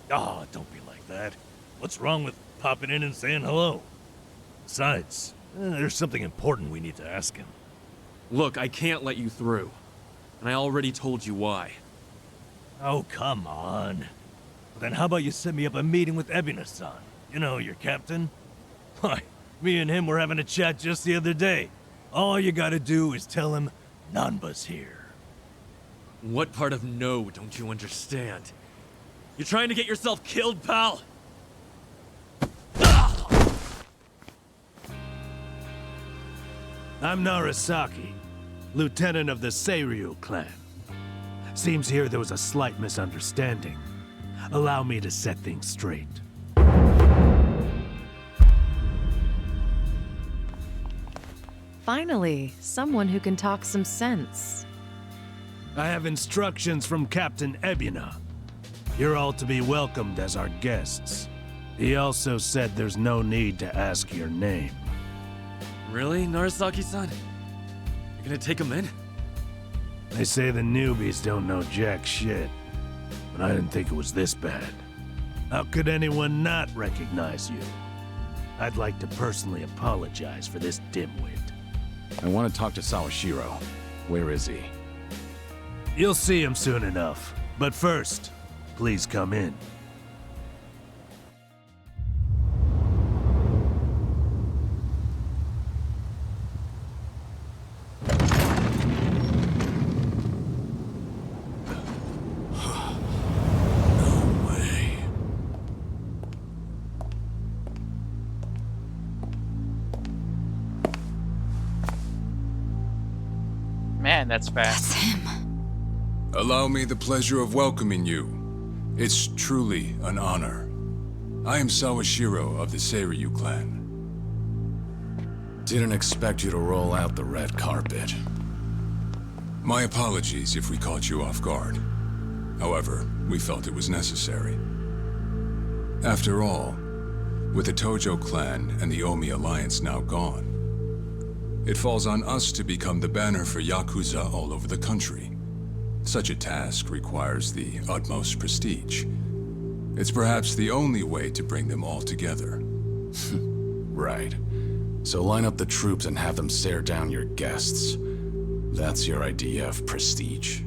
Oh, don't be like that. What's wrong with popping in and saying hello? Besides, there's something important we need to ask him. Look, I can't let you through. And I already told you why. Oh, come on. Well, then how about you set me up a meeting with Ebina-san? You know, your captain? Why, me and him were having a chat just the other day. All you gotta do is tell him Nanba's here. What part of no don't you understand? You're trying to get yourself killed, pal? I'm Narasaki, lieutenant of the Seiryu clan. Seems here there was a slight misunderstanding. Allow me to set things straight. Finally, someone who can talk some sense. I have instructions from Captain Ebina. You're all to be welcomed as our guests. He also said there's no need to ask your name. Really, Narasaki-san? You're gonna take him in? They say the newbies don't know jack shit, but I didn't think it was this bad. How could anyone not recognize you? I'd like to personally apologize for this dimwit. I want to talk to Sawashiro. Where is he? You'll see him soon enough. But first, please come in. Man, that's fast. That's him. Allow me the pleasure of welcoming you. It's truly an honor. I am Sawashiro of the Seiryu clan. Didn't expect you to roll out the red carpet. My apologies if we caught you off guard. However, we felt it was necessary. After all, with the Tojo clan and the Omi alliance now gone, it falls on us to become the banner for Yakuza all over the country. Such a task requires the utmost prestige. It's perhaps the only way to bring them all together. Right. So line up the troops and have them stare down your guests. That's your idea of prestige.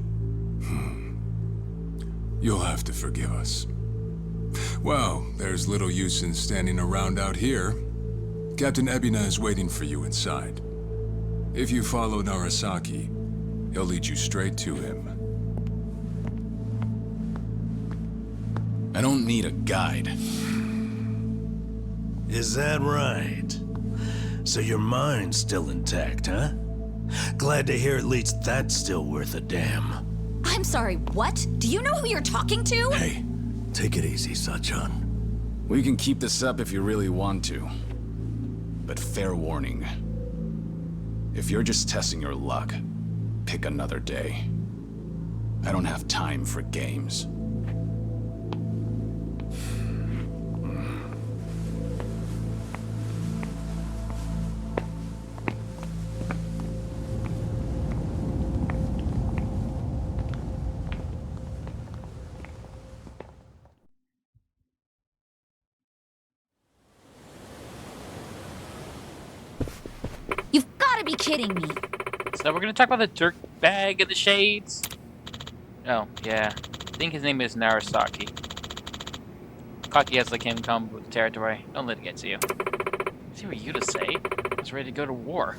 You'll have to forgive us. Well, there's little use in standing around out here. Captain Ebina is waiting for you inside. If you follow Narasaki, he'll lead you straight to him. I don't need a guide. Is that right? So your mind's still intact, huh? Glad to hear at least that's still worth a damn. I'm sorry, what? Do you know who you're talking to? Hey, take it easy, Sachan. We can keep this up if you really want to. But fair warning. If you're just testing your luck, pick another day. I don't have time for games. You've got to be kidding me. So we're gonna talk about the dirt bag of the shades? Oh, yeah. I think his name is Narasaki. Cocky as like him come with the territory. Don't let it get to you. What's for you to say? I was ready to go to war.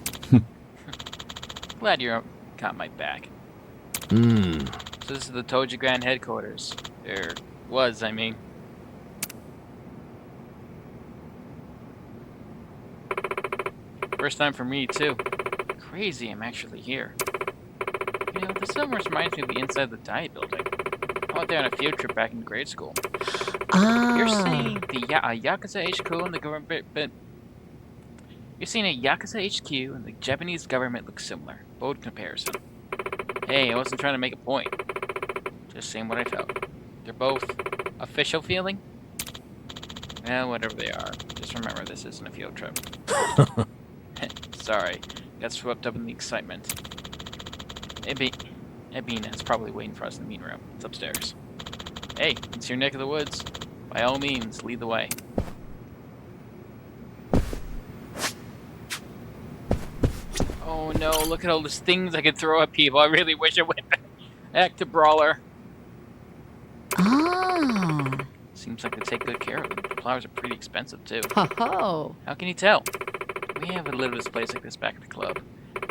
Glad you got my back. So this is the Toji Grand headquarters. There was, I mean. First time for me, too. Crazy I'm actually here. You know, this almost reminds me of the inside of the Diet building. I went there on a field trip back in grade school. You're saying the Yakuza HQ and the government, but you're saying a Yakuza HQ and the Japanese government look similar. Bold comparison. Hey, I wasn't trying to make a point. Just saying what I felt. They're both official feeling? Well, whatever they are. Just remember this isn't a field trip. Sorry, got swept up in the excitement. Ebina's probably waiting for us in the meeting room. It's upstairs. Hey, it's your neck of the woods. By all means, lead the way. Oh no, look at all these things I could throw at people. I really wish I went back to Brawler. Ah. Seems like they take good care of them. The flowers are pretty expensive too. Ho-ho. How can you tell? We haven't lived this place like this back at the club.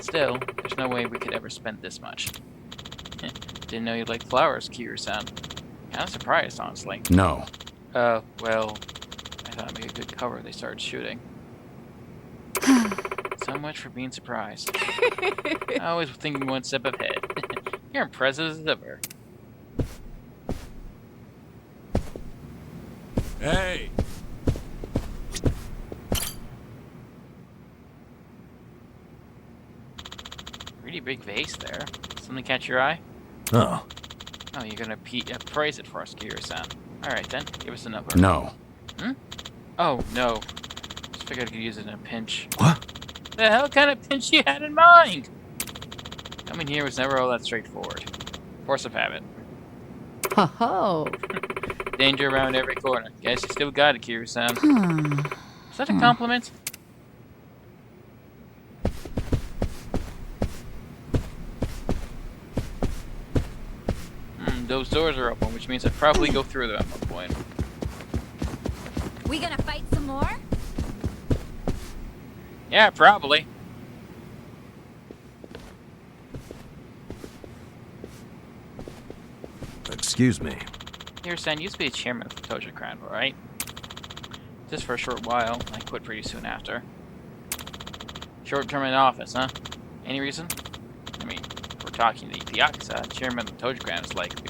Still, there's no way we could ever spend this much. Didn't know you liked flowers, Kiryu-san. Kinda surprised, honestly. No. Well, I thought it'd be a good cover. They started shooting. So much for being surprised. Always thinking one step ahead. You're impressive as ever. Hey! Pretty big vase there. Something catch your eye? Oh. Oh, you're gonna praise it for us, Kiryu-san. Alright then, give us a number. No. Hmm? Oh, no. Just figured I could use it in a pinch. What? The hell kind of pinch you had in mind? Coming here was never all that straightforward. Force of habit. Ho-ho. Danger around every corner. Guess you still got it, Kiryu-san. Is that a compliment? Those doors are open, which means I'd probably go through them at one point. We gonna fight some more? Yeah, probably. Excuse me. Kiryu-san used to be the chairman of the Tojo Crown, right? Just for a short while. I quit pretty soon after. Short term in office, huh? Any reason? I mean, for talking to the Yakuza, chairman of the Tojo Clan is like the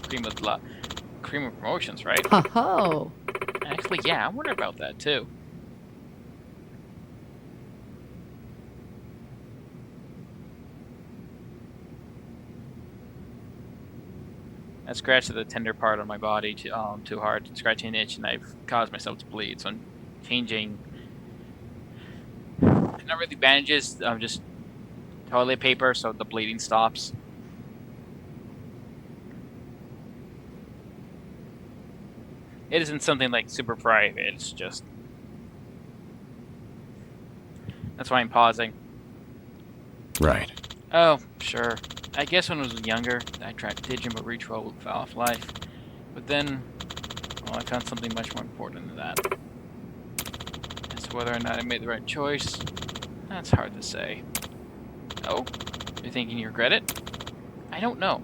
cream of promotions, right? Ho ho! Actually, yeah, I wonder about that too. I scratched the tender part on my body too hard, scratching an itch, and I've caused myself to bleed. So I'm changing. Not really bandages, just toilet paper, so the bleeding stops. It isn't something like super private. It's just that's why I'm pausing. Right. Oh, sure. I guess when I was younger, I tried to teach him a ritual off life, but then, well, I found something much more important than that. As to whether or not I made the right choice, that's hard to say. Oh, you're thinking you regret it? I don't know.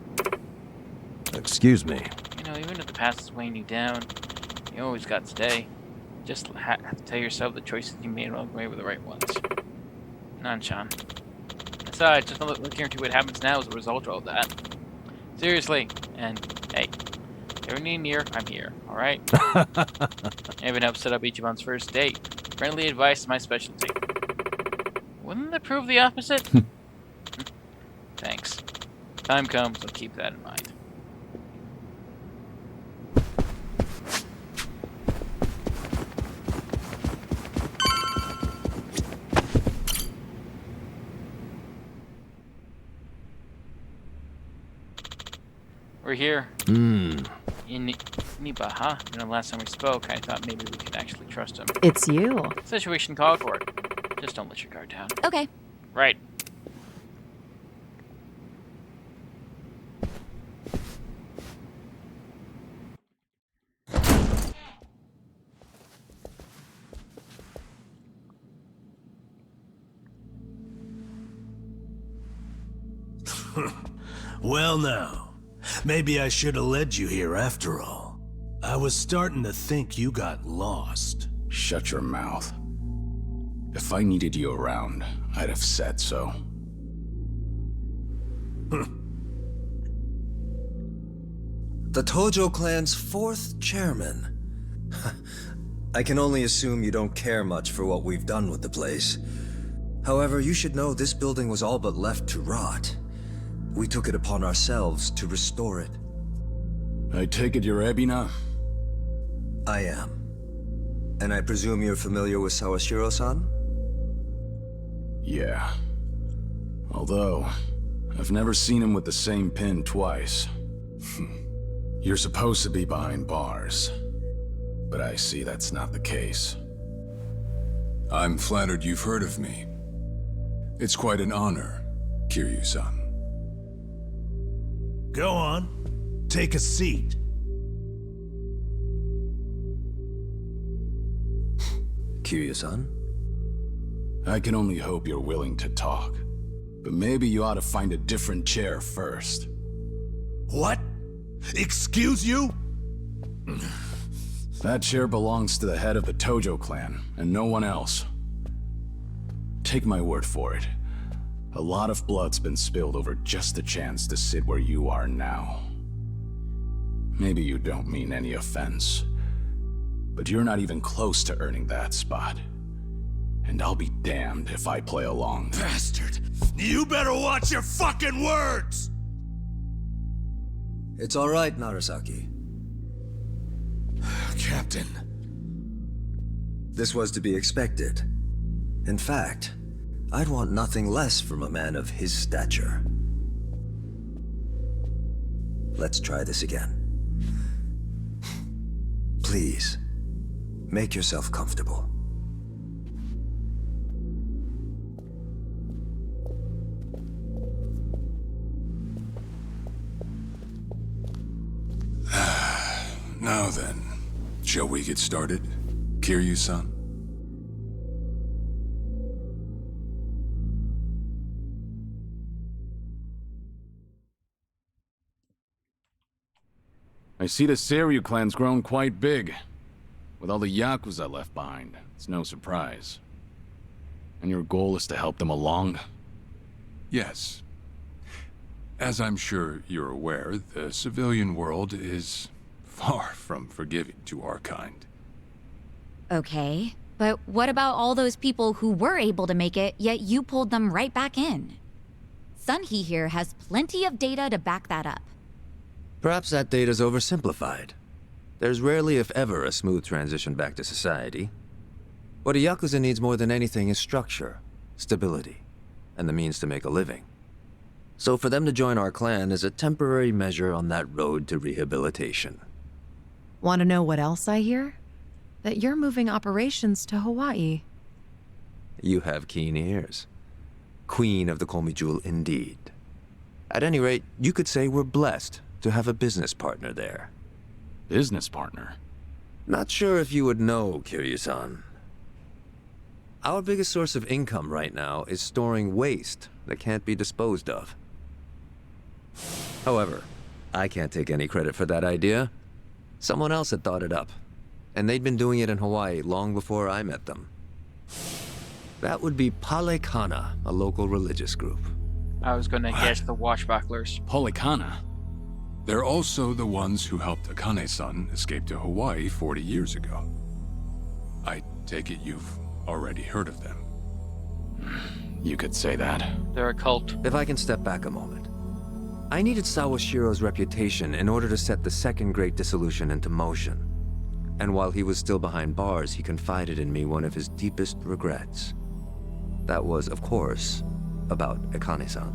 Excuse me. You know, even if the past is weighing you down, you always got today. Just have to tell yourself the choices you made along the way were the right ones. Nanshan. Besides, just not looking into what happens now as a result of all that. Seriously, and hey, if you ever need me here, I'm here, alright? I even helped set up Ichiban's first date. Friendly advice is my specialty. Wouldn't that prove the opposite? Thanks. Time comes, I'll keep that in mind. We're here. In Niba, huh? You know, last time we spoke, I thought maybe we could actually trust him. It's you. Situation called for it. Just don't let your guard down. Okay. Right. Well now, maybe I should have led you here after all. I was starting to think you got lost. Shut your mouth. If I needed you around, I'd have said so. The Tojo clan's 4th chairman. I can only assume you don't care much for what we've done with the place. However, you should know this building was all but left to rot. We took it upon ourselves to restore it. I take it you're Ebina? I am. And I presume you're familiar with Sawashiro-san? Yeah. Although, I've never seen him with the same pin twice. You're supposed to be behind bars. But I see that's not the case. I'm flattered you've heard of me. It's quite an honor, Kiryu-san. Go on. Take a seat. Kiryu-san? I can only hope you're willing to talk. But maybe you ought to find a different chair first. What? Excuse you? That chair belongs to the head of the Tojo clan, and no one else. Take my word for it. A lot of blood's been spilled over just the chance to sit where you are now. Maybe you don't mean any offense, but you're not even close to earning that spot. And I'll be damned if I play along. Bastard! You better watch your fucking words! It's all right, Narasaki. Captain. This was to be expected. In fact, I'd want nothing less from a man of his stature. Let's try this again. Please, make yourself comfortable. Now then, shall we get started, Kiryu-san? I see the Seiryu clan's grown quite big. With all the Yakuza left behind, it's no surprise. And your goal is to help them along? Yes. As I'm sure you're aware, the civilian world is far from forgiving to our kind. Okay, but what about all those people who were able to make it, yet you pulled them right back in? Sunhee here has plenty of data to back that up. Perhaps that data's oversimplified. There's rarely, if ever, a smooth transition back to society. What a Yakuza needs more than anything is structure, stability, and the means to make a living. So for them to join our clan is a temporary measure on that road to rehabilitation. Want to know what else I hear? That you're moving operations to Hawaii. You have keen ears. Queen of the Komi Jewel indeed. At any rate, you could say we're blessed to have a business partner there. Business partner? Not sure if you would know, Kiryu-san. Our biggest source of income right now is storing waste that can't be disposed of. However, I can't take any credit for that idea. Someone else had thought it up, and they'd been doing it in Hawaii long before I met them. That would be Palekana, a local religious group. I was gonna guess the Washbucklers. Polikana? They're also the ones who helped Akane-san escape to Hawaii 40 years ago. I take it you've already heard of them. You could say that. They're a cult. If I can step back a moment. I needed Sawashiro's reputation in order to set the second Great Dissolution into motion. And while he was still behind bars, he confided in me one of his deepest regrets. That was, of course, about Akane-san.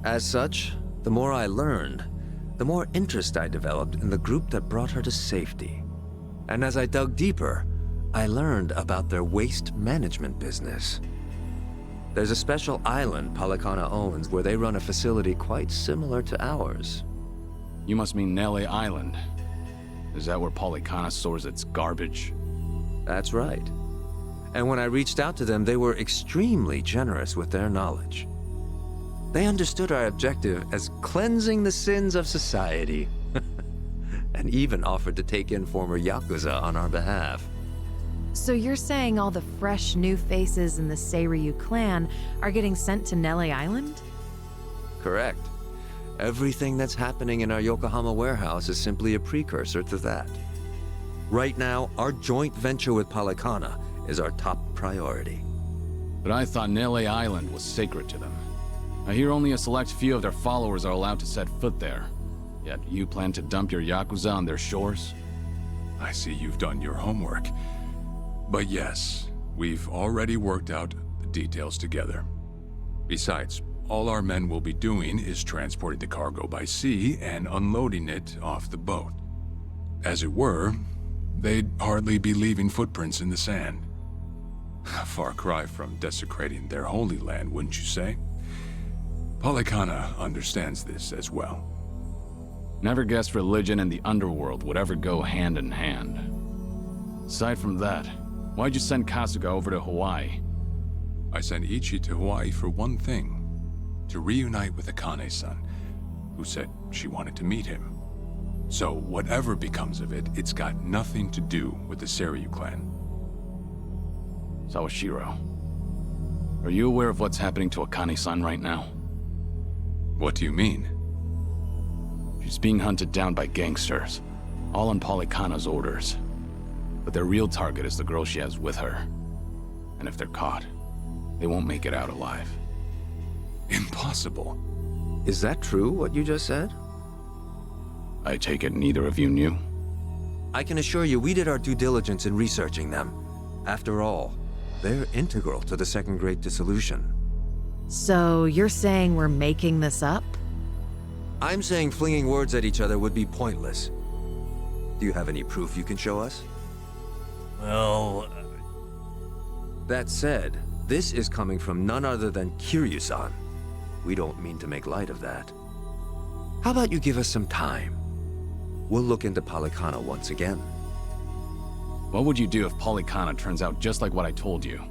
As such, the more I learned, the more interest I developed in the group that brought her to safety. And as I dug deeper, I learned about their waste management business. There's a special island Palekana owns where they run a facility quite similar to ours. You must mean Nele Island. Is that where Polikana stores its garbage? That's right. And when I reached out to them, they were extremely generous with their knowledge. They understood our objective as cleansing the sins of society, and even offered to take in former Yakuza on our behalf. So you're saying all the fresh new faces in the Seiryu clan are getting sent to Nele Island? Correct. Everything that's happening in our Yokohama warehouse is simply a precursor to that. Right now, our joint venture with Palekana is our top priority. But I thought Nele Island was sacred to them. I hear only a select few of their followers are allowed to set foot there. Yet you plan to dump your Yakuza on their shores? I see you've done your homework. But yes, we've already worked out the details together. Besides, all our men will be doing is transporting the cargo by sea and unloading it off the boat. As it were, they'd hardly be leaving footprints in the sand. A far cry from desecrating their holy land, wouldn't you say? Palekana understands this as well. Never guessed religion and the underworld would ever go hand in hand. Aside from that, why'd you send Kasuga over to Hawaii? I sent Ichi to Hawaii for one thing. To reunite with Akane-san, who said she wanted to meet him. So whatever becomes of it, it's got nothing to do with the Seiryu clan. Sawashiro, are you aware of what's happening to Akane-san right now? What do you mean? She's being hunted down by gangsters, all on Polikana's orders. But their real target is the girl she has with her. And if they're caught, they won't make it out alive. Impossible. Is that true, what you just said? I take it neither of you knew? I can assure you we did our due diligence in researching them. After all, they're integral to the Second Great Dissolution. So you're saying we're making this up? I'm saying flinging words at each other would be pointless. Do you have any proof you can show us? Well... That said, this is coming from none other than Kiryu-san. We don't mean to make light of that. How about you give us some time? We'll look into Palekana once again. What would you do if Polikana turns out just like what I told you?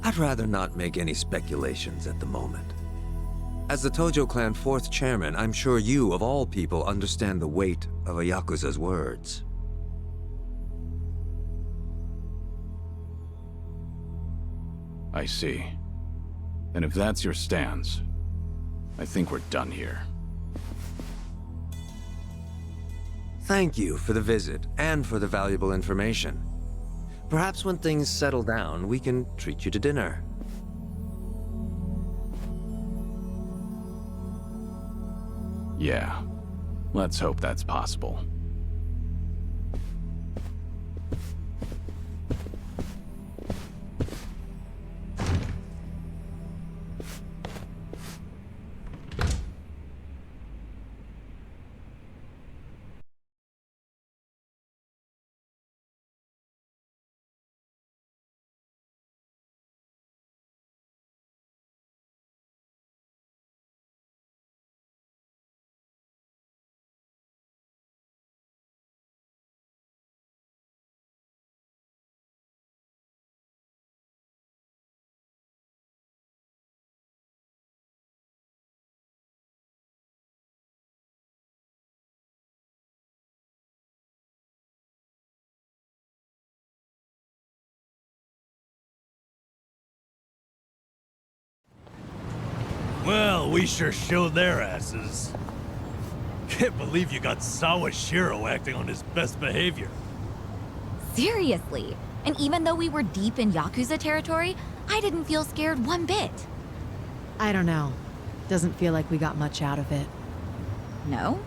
I'd rather not make any speculations at the moment. As the Tojo clan 4th chairman, I'm sure you, of all people, understand the weight of a Yakuza's words. I see. And if that's your stance, I think we're done here. Thank you for the visit and for the valuable information. Perhaps when things settle down, we can treat you to dinner. Yeah, let's hope that's possible. Well, we sure showed their asses. Can't believe you got Sawashiro acting on his best behavior. Seriously. And even though we were deep in Yakuza territory, I didn't feel scared one bit. I don't know. Doesn't feel like we got much out of it. No?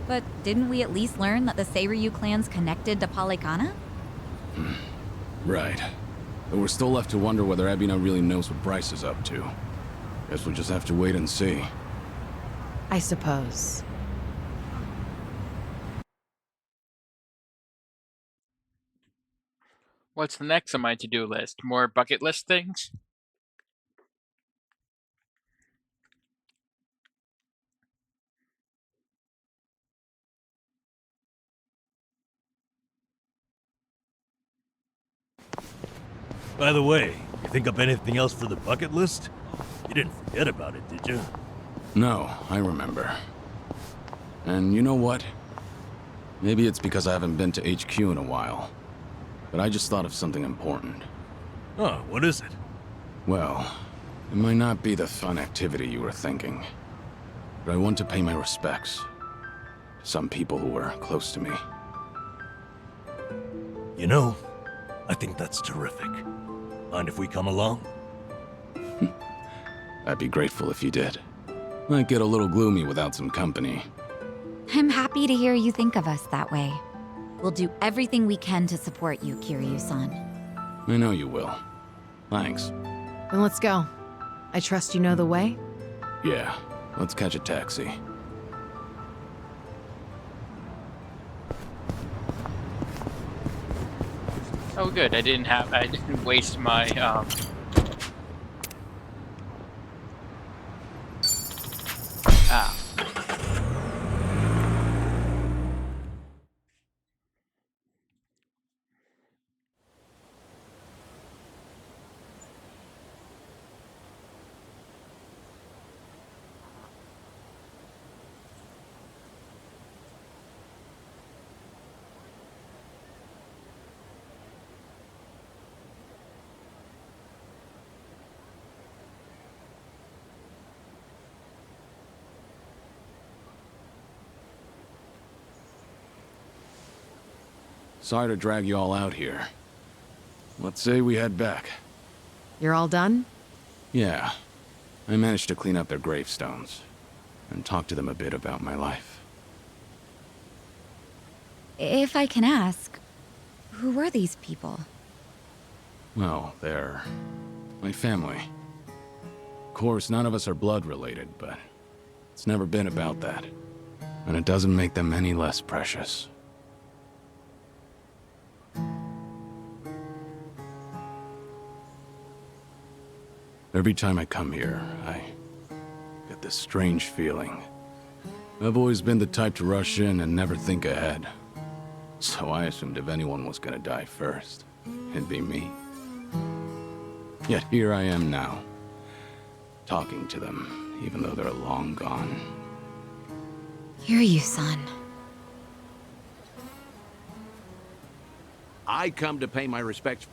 But didn't we at least learn that the Seiryu clan's connected to Polycana? Right. But we're still left to wonder whether Ebina really knows what Bryce is up to. Guess we'll just have to wait and see. I suppose. What's the next on my to-do list? More bucket list things? By the way, you think up anything else for the bucket list? You didn't forget about it, did you? No, I remember. And you know what? Maybe it's because I haven't been to HQ in a while. But I just thought of something important. Oh, what is it? Well, it might not be the fun activity you were thinking. But I want to pay my respects to some people who were close to me. You know, I think that's terrific. Mind if we come along? I'd be grateful if you did. Might get a little gloomy without some company. I'm happy to hear you think of us that way. We'll do everything we can to support you, Kiryu-san. I know you will. Thanks. Then let's go. I trust you know the way? Yeah, let's catch a taxi. Oh good, I didn't waste my ah. Sorry to drag you all out here. Let's say we head back. You're all done? Yeah. I managed to clean up their gravestones and talk to them a bit about my life. If I can ask, who were these people? Well, they're my family. Of course, none of us are blood related, but it's never been about that. And it doesn't make them any less precious. Every time I come here, I get this strange feeling. I've always been the type to rush in and never think ahead. So I assumed if anyone was gonna die first, it'd be me. Yet here I am now, talking to them, even though they're long gone. Kiryu-san. I come to pay my respects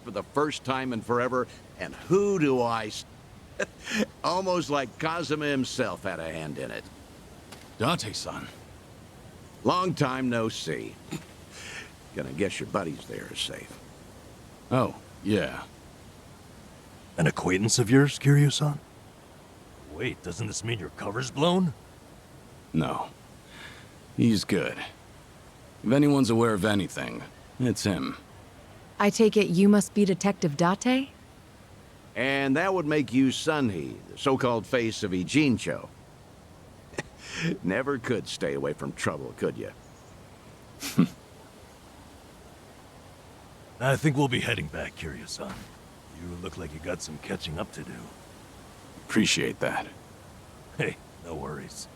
for the first time in forever, and who do I Almost like Kazuma himself had a hand in it. Dante-san. Long time no see. Gonna guess your buddies there are safe. Oh, yeah. An acquaintance of yours, Kiryu-san? Wait, doesn't this mean your cover's blown? No. He's good. If anyone's aware of anything, it's him. I take it you must be Detective Date? And that would make you Sunhee, the so-called face of Ijincho. Never could stay away from trouble, could you? I think we'll be heading back, Kiryu-san. You look like you got some catching up to do. Appreciate that. Hey, no worries.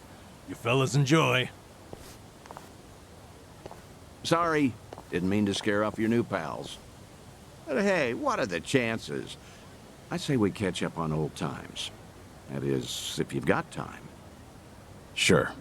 You fellas enjoy. Sorry, didn't mean to scare off your new pals. But hey, what are the chances? I say we catch up on old times. That is, if you've got time. Sure.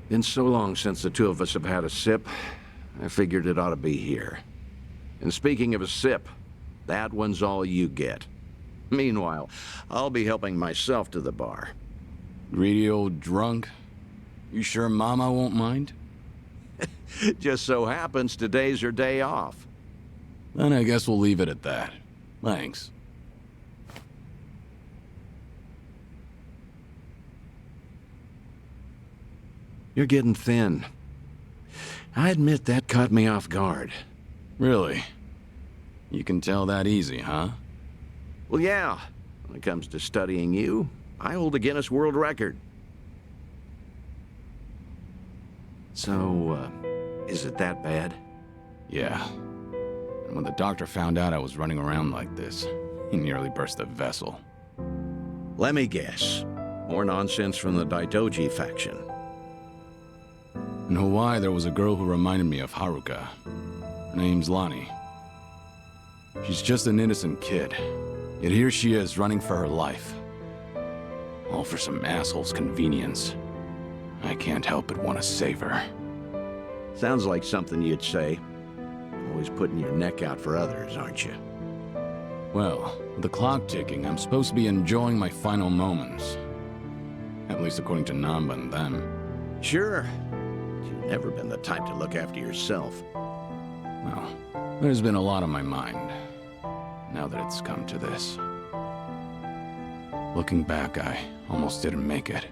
Been so long since the two of us have had a sip, I figured it ought to be here. And speaking of a sip, that one's all you get. Meanwhile, I'll be helping myself to the bar. Greedy old drunk? You sure Mama won't mind? Just so happens today's her day off. Then I guess we'll leave it at that. Thanks. You're getting thin. I admit that caught me off guard. Really? You can tell that easy, huh? Well, yeah. When it comes to studying you, I hold a Guinness World Record. So, is it that bad? Yeah. And when the doctor found out I was running around like this, he nearly burst a vessel. Let me guess. More nonsense from the Daitoji faction. In Hawaii, there was a girl who reminded me of Haruka. Her name's Lonnie. She's just an innocent kid. Yet here she is, running for her life. All for some asshole's convenience. I can't help but want to save her. Sounds like something you'd say. Always putting your neck out for others, aren't you? Well, with the clock ticking, I'm supposed to be enjoying my final moments. At least according to Namba and them. Sure. You've never been the type to look after yourself. Well, there's been a lot on my mind, now that it's come to this. Looking back, I almost didn't make it.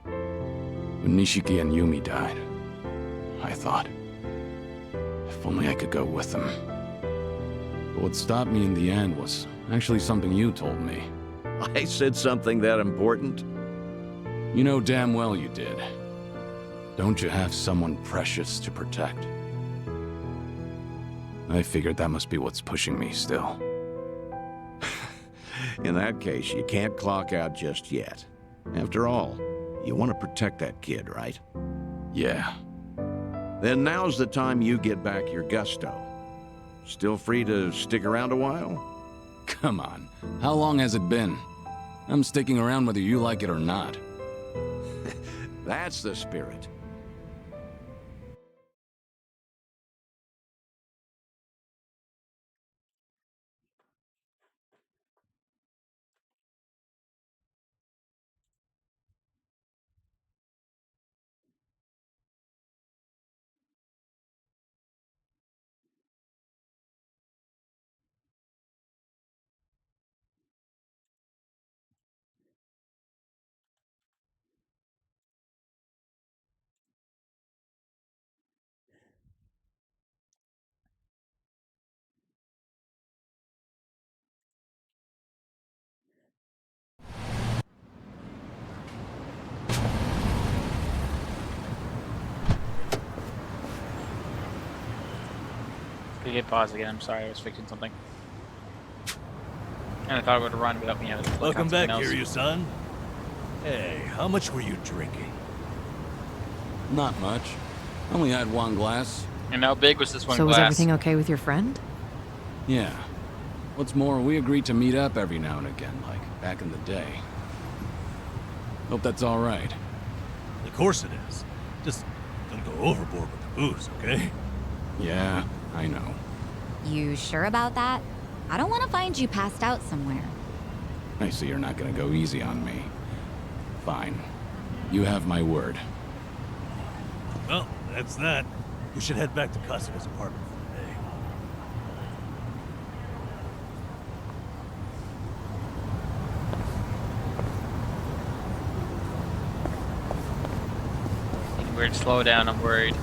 When Nishiki and Yumi died, I thought, if only I could go with them. But what stopped me in the end was actually something you told me. I said something that important? You know damn well you did. Don't you have someone precious to protect? I figured that must be what's pushing me still. In that case, you can't clock out just yet. After all, you want to protect that kid, right? Yeah. Then now's the time you get back your gusto. Still free to stick around a while? Come on. How long has it been? I'm sticking around whether you like it or not. That's the spirit. Could you hit pause again? I'm sorry, I was fixing something. And I thought it would run without me having to click Welcome on back, something else. Kiryu-san. Hey, how much were you drinking? Not much. Only had one glass. And how big was this one So glass? was everything okay with your friend? Yeah. What's more, we agreed to meet up every now and again, like back in the day. Hope that's all right. Of course it is. Just don't go overboard with the booze, okay? Yeah, I know. You sure about that? I don't want to find you passed out somewhere. I see you're not gonna go easy on me. Fine. You have my word. Well, that's that. We should head back to Kasuga's apartment for the day. Weird, slow down, I'm worried.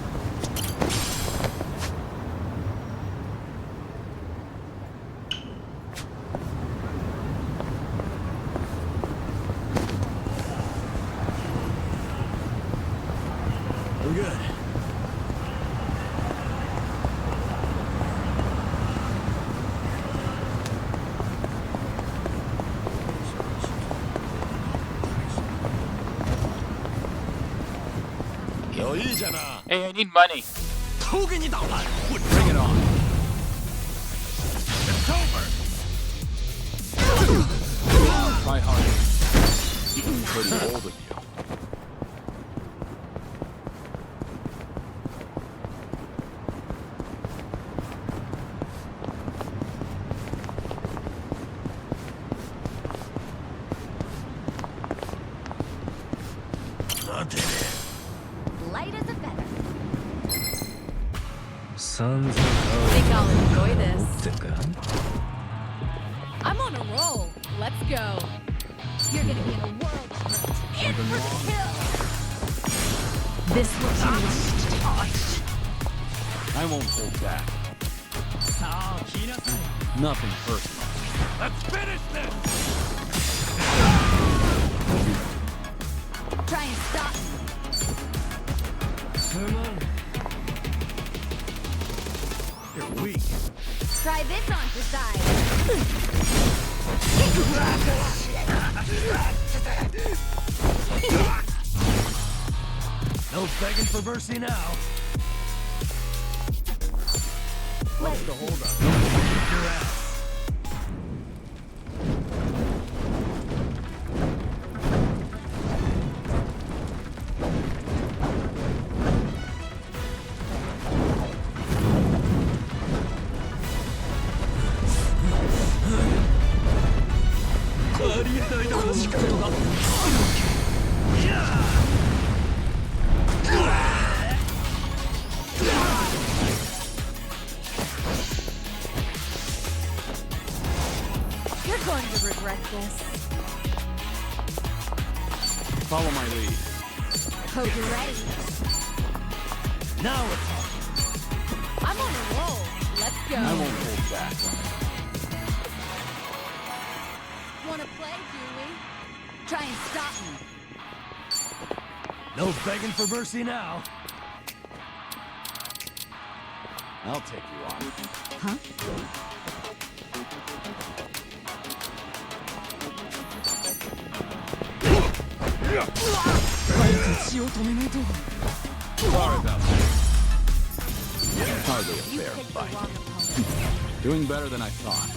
We're good. Hey, I need money. Bring it on. It's over! Try harder. Pretty old of you. Light as a feather. I think I'll enjoy this. I'm on a roll. Let's go. You're gonna be in a world of hurt. In for the kill. This looks I won't hold back. Nothing personal. Let's finish this! Try and stop me. You're weak. Try this on for size. No begging for mercy now. What's the hold up? Kick your ass. You're going to regret this. Follow my lead. Hope you're ready. Now we're talking. I'm on a roll. Let's go. I won't hold back. Wanna play, do we? Try and stop me. No begging for mercy now. I'll take you on. Huh? Sorry about that. Hardly a fair fight. Doing better than I thought.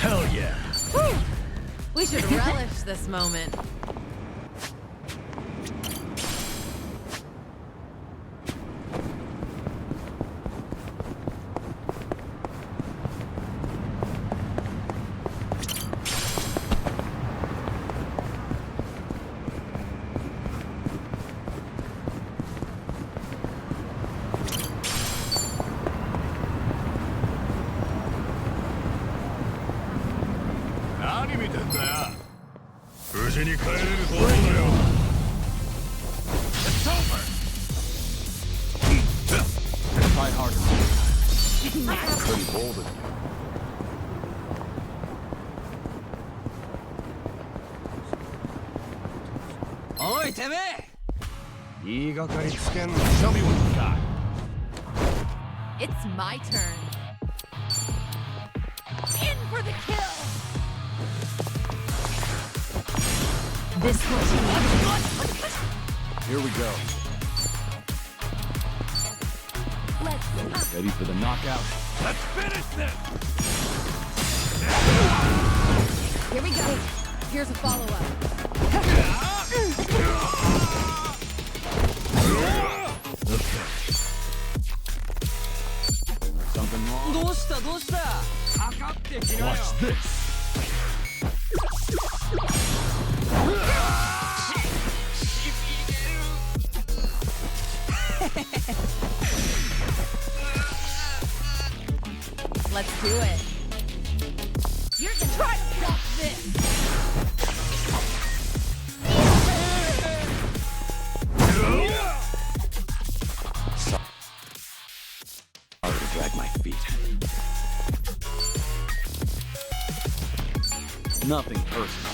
Hell yeah. We should relish this moment. It's over. Try harder. Pretty bold of you. Oi, teme! Show me what you got. It's my turn. This looks Here we go. Ready for the knockout? Let's finish this! Here we go. Here's a follow-up. Something wrong? Watch this! Let's do it. You're gonna try to stop this. Sorry to drag my feet. Nothing personal.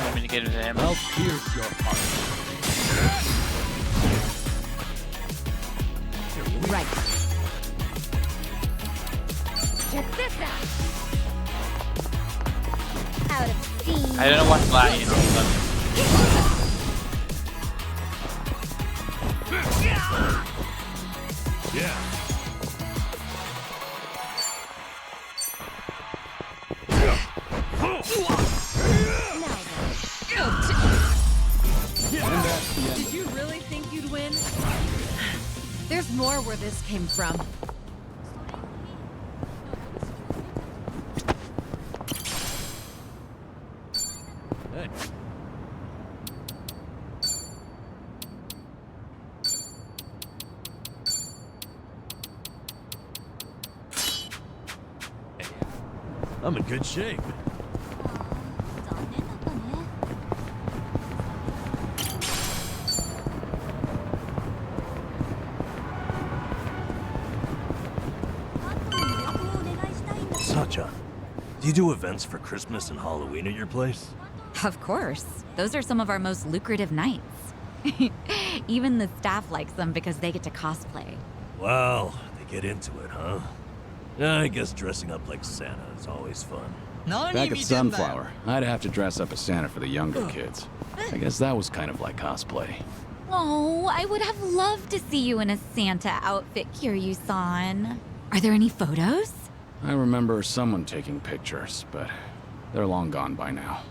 Want me to get into him? I'll pierce your heart. Right. Check this out. Out of steam. I don't know what's lying. Yeah. Did you really think you'd win? There's more where this came from. Hey. I'm in good shape. Sacha, do you do events for Christmas and Halloween at your place? Of course. Those are some of our most lucrative nights. Even the staff likes them because they get to cosplay. Well, they get into it, huh? I guess dressing up like Santa is always fun. Back at Sunflower, I'd have to dress up as Santa for the younger kids. I guess that was kind of like cosplay. Oh, I would have loved to see you in a Santa outfit, Kiryu-san. Are there any photos? I remember someone taking pictures, but they're long gone by now.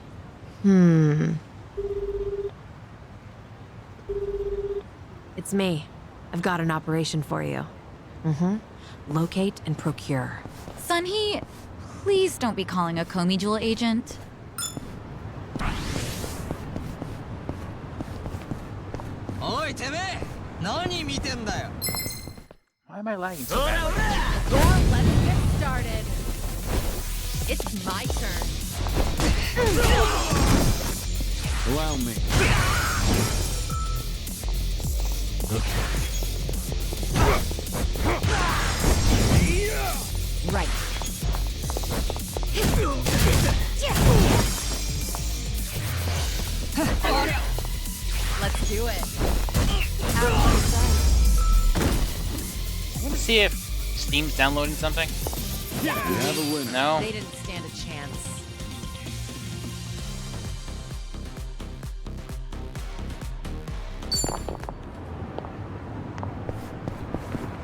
It's me. I've got an operation for you. Locate and procure. Sunhee, please don't be calling a Komi Jewel agent. Why am I lagging so bad? Well, let's get started. It's my turn. Allow me. Right. Let's do it. I want to see if Steam's downloading something. We have a winner. No. They didn't stand a chance.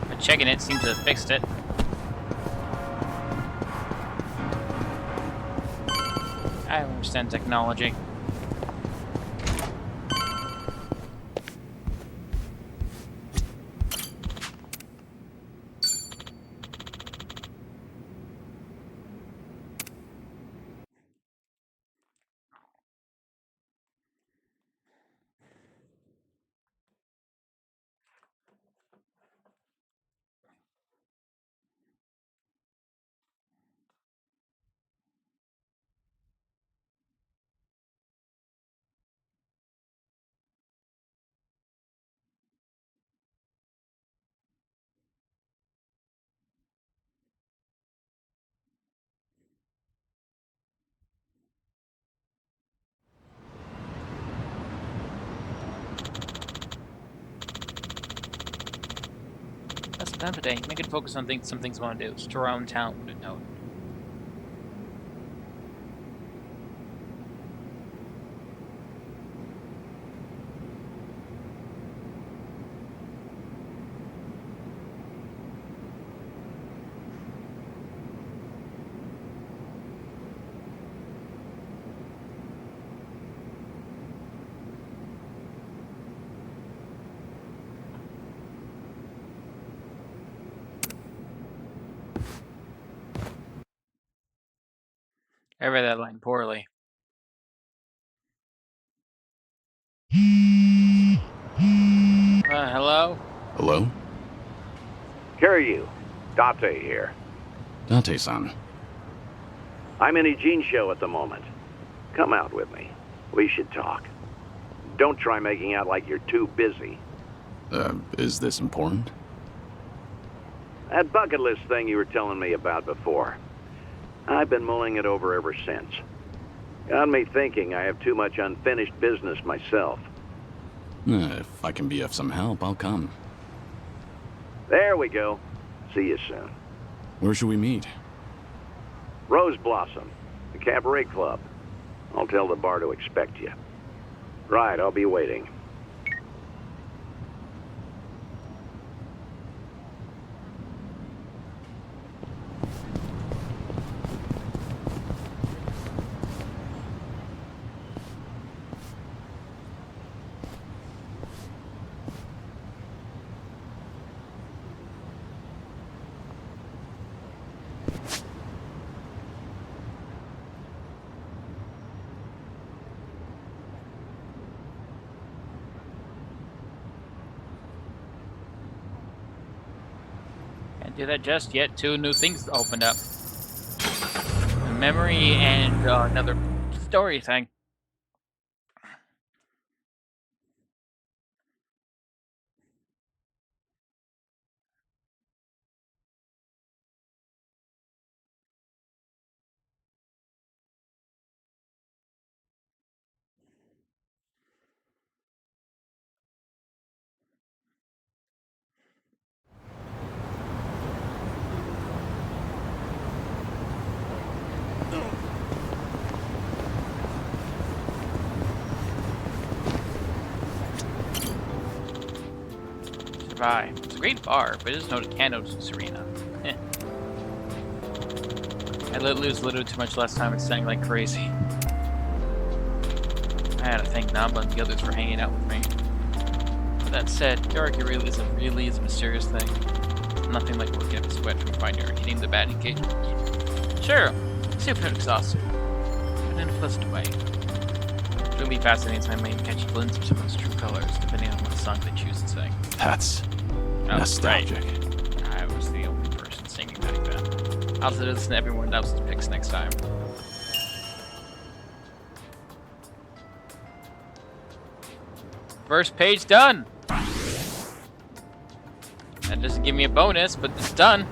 But checking it seems to have fixed it. I don't understand technology. That's done today. Make it focus on some things I want to do. Just around town would note. I read that line poorly. Hello? Hello? Kiryu, Date here. Date-san. I'm in a Gene show at the moment. Come out with me. We should talk. Don't try making out like you're too busy. Is this important? That bucket list thing you were telling me about before. I've been mulling it over ever since. Got me thinking I have too much unfinished business myself. If I can be of some help, I'll come. There we go. See you soon. Where should we meet? Rose Blossom, the cabaret club. I'll tell the bar to expect you. Right, I'll be waiting. Can't do that just yet. 2 new things opened up. A memory and another story thing. Survive. It's a great bar, but it is noted Cano's Serena. I let lose a little too much last time and sang like crazy. I had to thank Namba and the others for hanging out with me. With that said, karaoke really is a mysterious thing. It's nothing like working up a sweat from finding or hitting the bad engagements. Sure, super exhausting, but in a pleasant way. It's really fascinating time I even catch a glimpse of someone's true colors, depending on what song they choose to sing. That's nostalgic. Right. I was the only person singing back then. I'll listen to everyone else's picks next time. First page done! That doesn't give me a bonus, but it's done.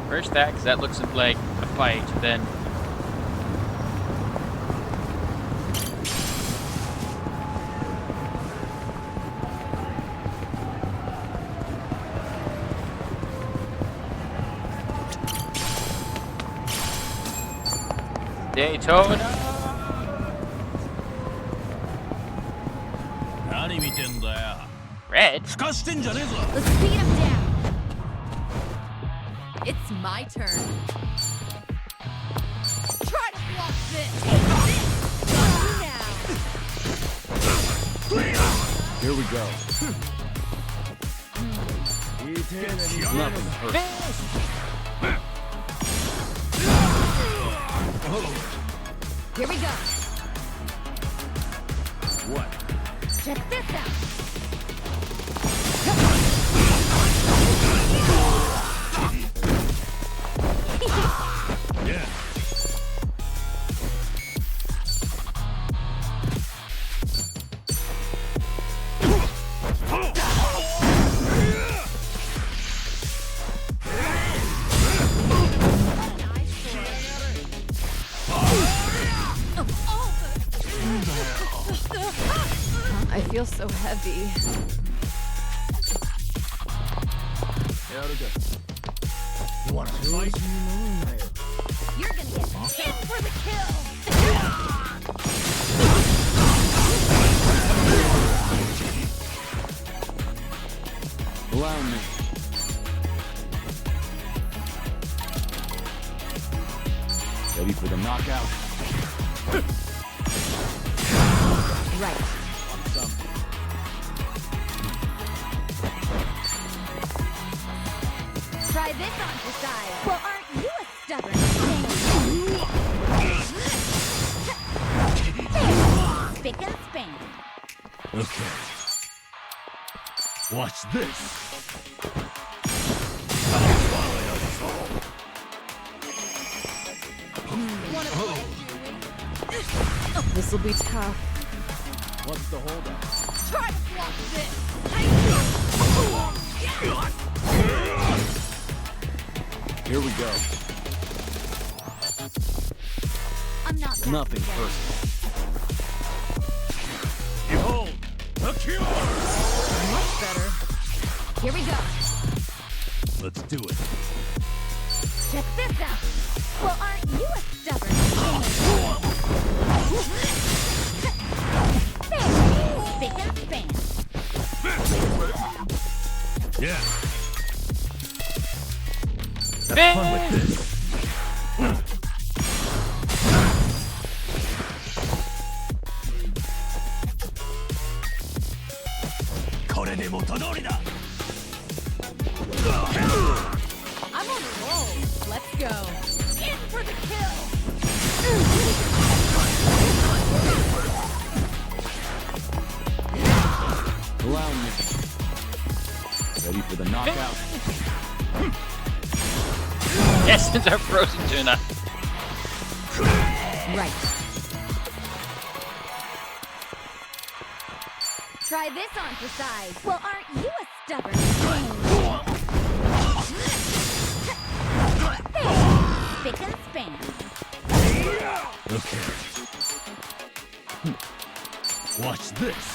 First that, because that looks like a fight, then... Daytona! Red? Let's speed him down. It's my turn. Try to block this. Take this. Now. Here we go. Nothing hurts. Here we go. What? Check this out. Yeah. I feel so heavy. You wanna fight? You're gonna get hit for the kill! Allow me. Ready for the knockout? Right. Try this on for size. Well, aren't you a stubborn thing? Spick and span. Okay. Watch this. This'll be tough. What's the holdup? Try to block this. Here we go. I'm not that Nothing personal. Behold, the cure! Much better. Here we go. Let's do it. Check this out. Well, aren't you a stubborn thing? Spick and span. Yeah. Have fun with this. これで元通りだ。I'm on a roll. Let's go. In for the kill. Allow me. Ready for the knockout? Yes, it's our frozen tuna. Right. Try this on for size. Well, aren't you a stubborn thing? Spick and span. Okay. Watch this.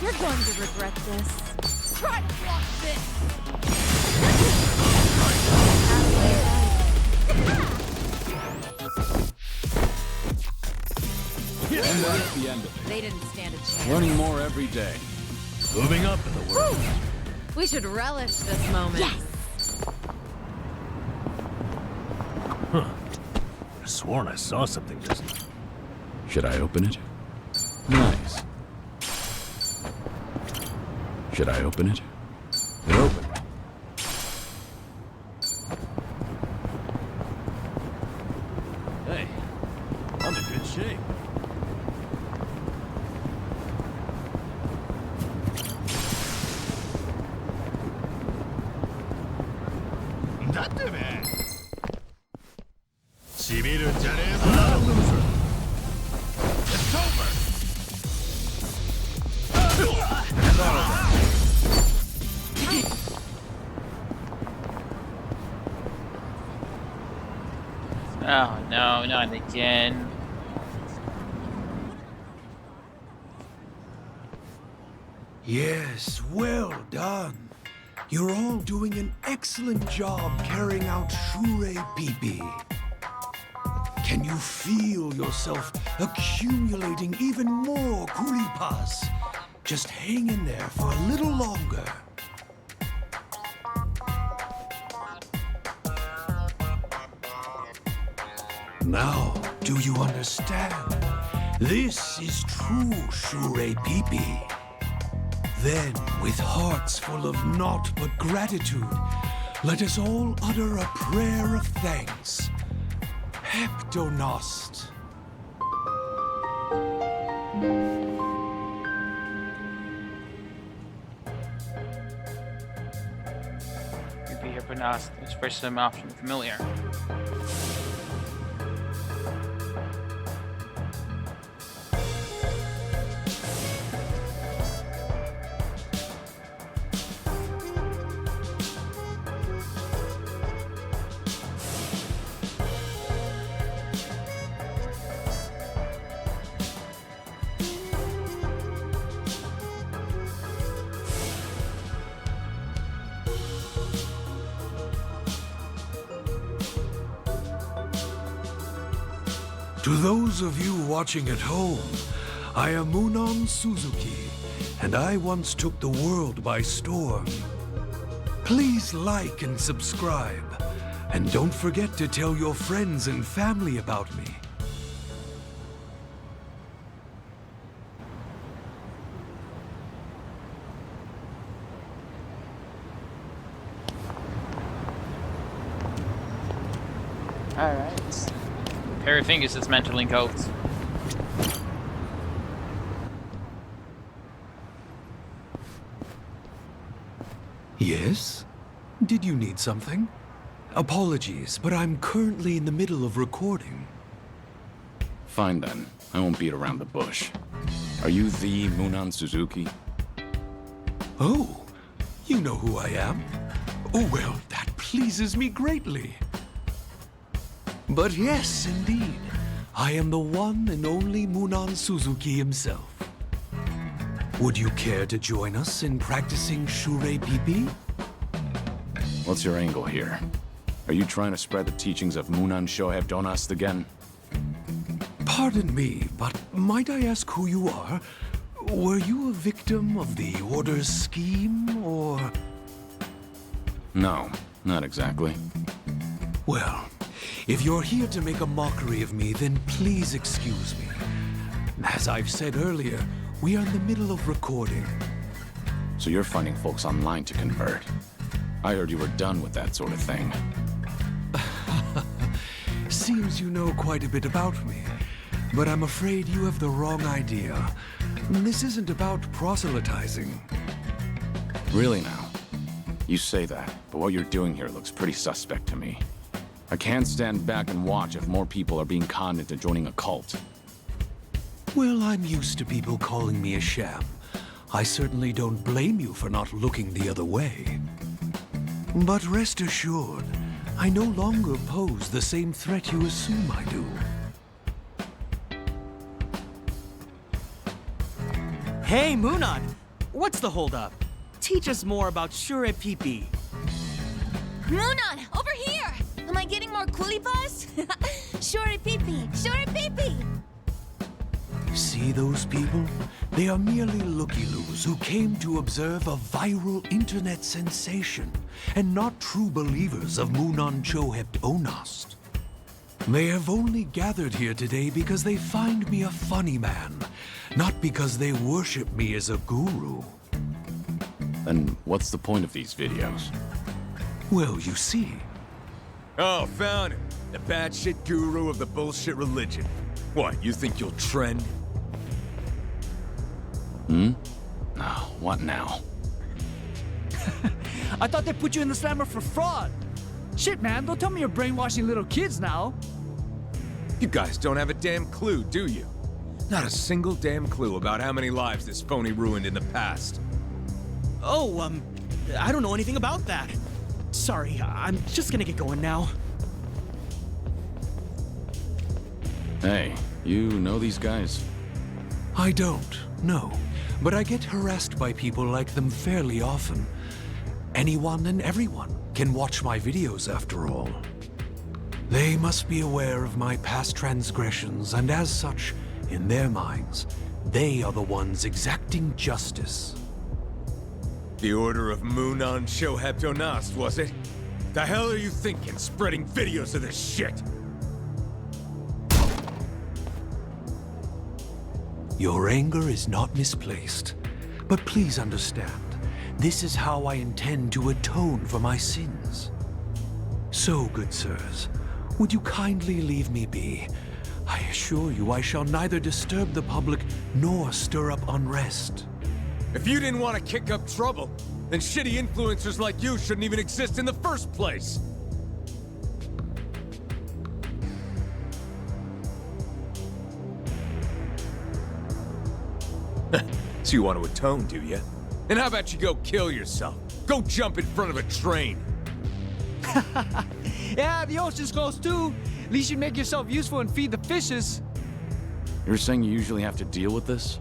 You're going to regret this. Try to block this. And that's the end of it. They didn't stand a chance. Learning more every day. Moving up in the world. We should relish this moment. Yes. Huh. I sworn I saw something just. Should I open it? Nice. Should I open it? It opened. Hey, I'm in good shape. It's over! Oh no, not again. Yes, well done. You're all doing an excellent job carrying out Shure Pipi. Can you feel yourself accumulating even more kulipas? Just hang in there for a little longer. Now, do you understand? This is true Shure Pipi. Then, with hearts full of naught but gratitude, let us all utter a prayer of thanks. Heptonost. You'd be here, but not. It's for some option familiar. To those of you watching at home, I am Munon Suzuki, and I once took the world by storm. Please like and subscribe, and don't forget to tell your friends and family about me. Alright. Pair of fingers is meant to link out. Yes? Did you need something? Apologies, but I'm currently in the middle of recording. Fine then. I won't beat around the bush. Are you the Munon Suzuki? Oh, you know who I am? Oh, well, that pleases me greatly. But yes, indeed. I am the one and only Munon Suzuki himself. Would you care to join us in practicing Shure Pipi? What's your angle here? Are you trying to spread the teachings of Munon Shoheb Donast again? Pardon me, but might I ask who you are? Were you a victim of the Order's scheme, or...? No, not exactly. Well, if you're here to make a mockery of me, then please excuse me. As I've said earlier, we are in the middle of recording. So you're finding folks online to convert. I heard you were done with that sort of thing. Seems you know quite a bit about me, but I'm afraid you have the wrong idea. This isn't about proselytizing. Really now? You say that, but what you're doing here looks pretty suspect to me. I can't stand back and watch if more people are being conned into joining a cult. Well, I'm used to people calling me a sham. I certainly don't blame you for not looking the other way. But rest assured, I no longer pose the same threat you assume I do. Hey, Munon! What's the holdup? Teach us more about Shure Pipi. Munon, over here! Am I getting more kulipas? Shure Pipi! Shure Pipi! See those people? They are merely looky-loos who came to observe a viral internet sensation, and not true believers of Munon Shoheb Donast. They have only gathered here today because they find me a funny man, not because they worship me as a guru. Then what's the point of these videos? Well, you see... Oh, found it. The batshit guru of the bullshit religion. What, you think you'll trend? Hmm? Oh, what now? I thought they put you in the slammer for fraud. Shit, man, don't tell me you're brainwashing little kids now. You guys don't have a damn clue, do you? Not a single damn clue about how many lives this phony ruined in the past. Oh, I don't know anything about that. Sorry, I'm just gonna get going now. Hey, you know these guys? I don't, no. But I get harassed by people like them fairly often. Anyone and everyone can watch my videos after all. They must be aware of my past transgressions, and as such, in their minds, they are the ones exacting justice. The Order of Munon Shoheb Donast, was it? The hell are you thinking, spreading videos of this shit? Your anger is not misplaced, but please understand, this is how I intend to atone for my sins. So, good sirs, would you kindly leave me be? I assure you I shall neither disturb the public nor stir up unrest. If you didn't want to kick up trouble, then shitty influencers like you shouldn't even exist in the first place. So you want to atone, do you? And how about you go kill yourself? Go jump in front of a train. Yeah, the ocean's close too. At least you make yourself useful and feed the fishes. You're saying you usually have to deal with this?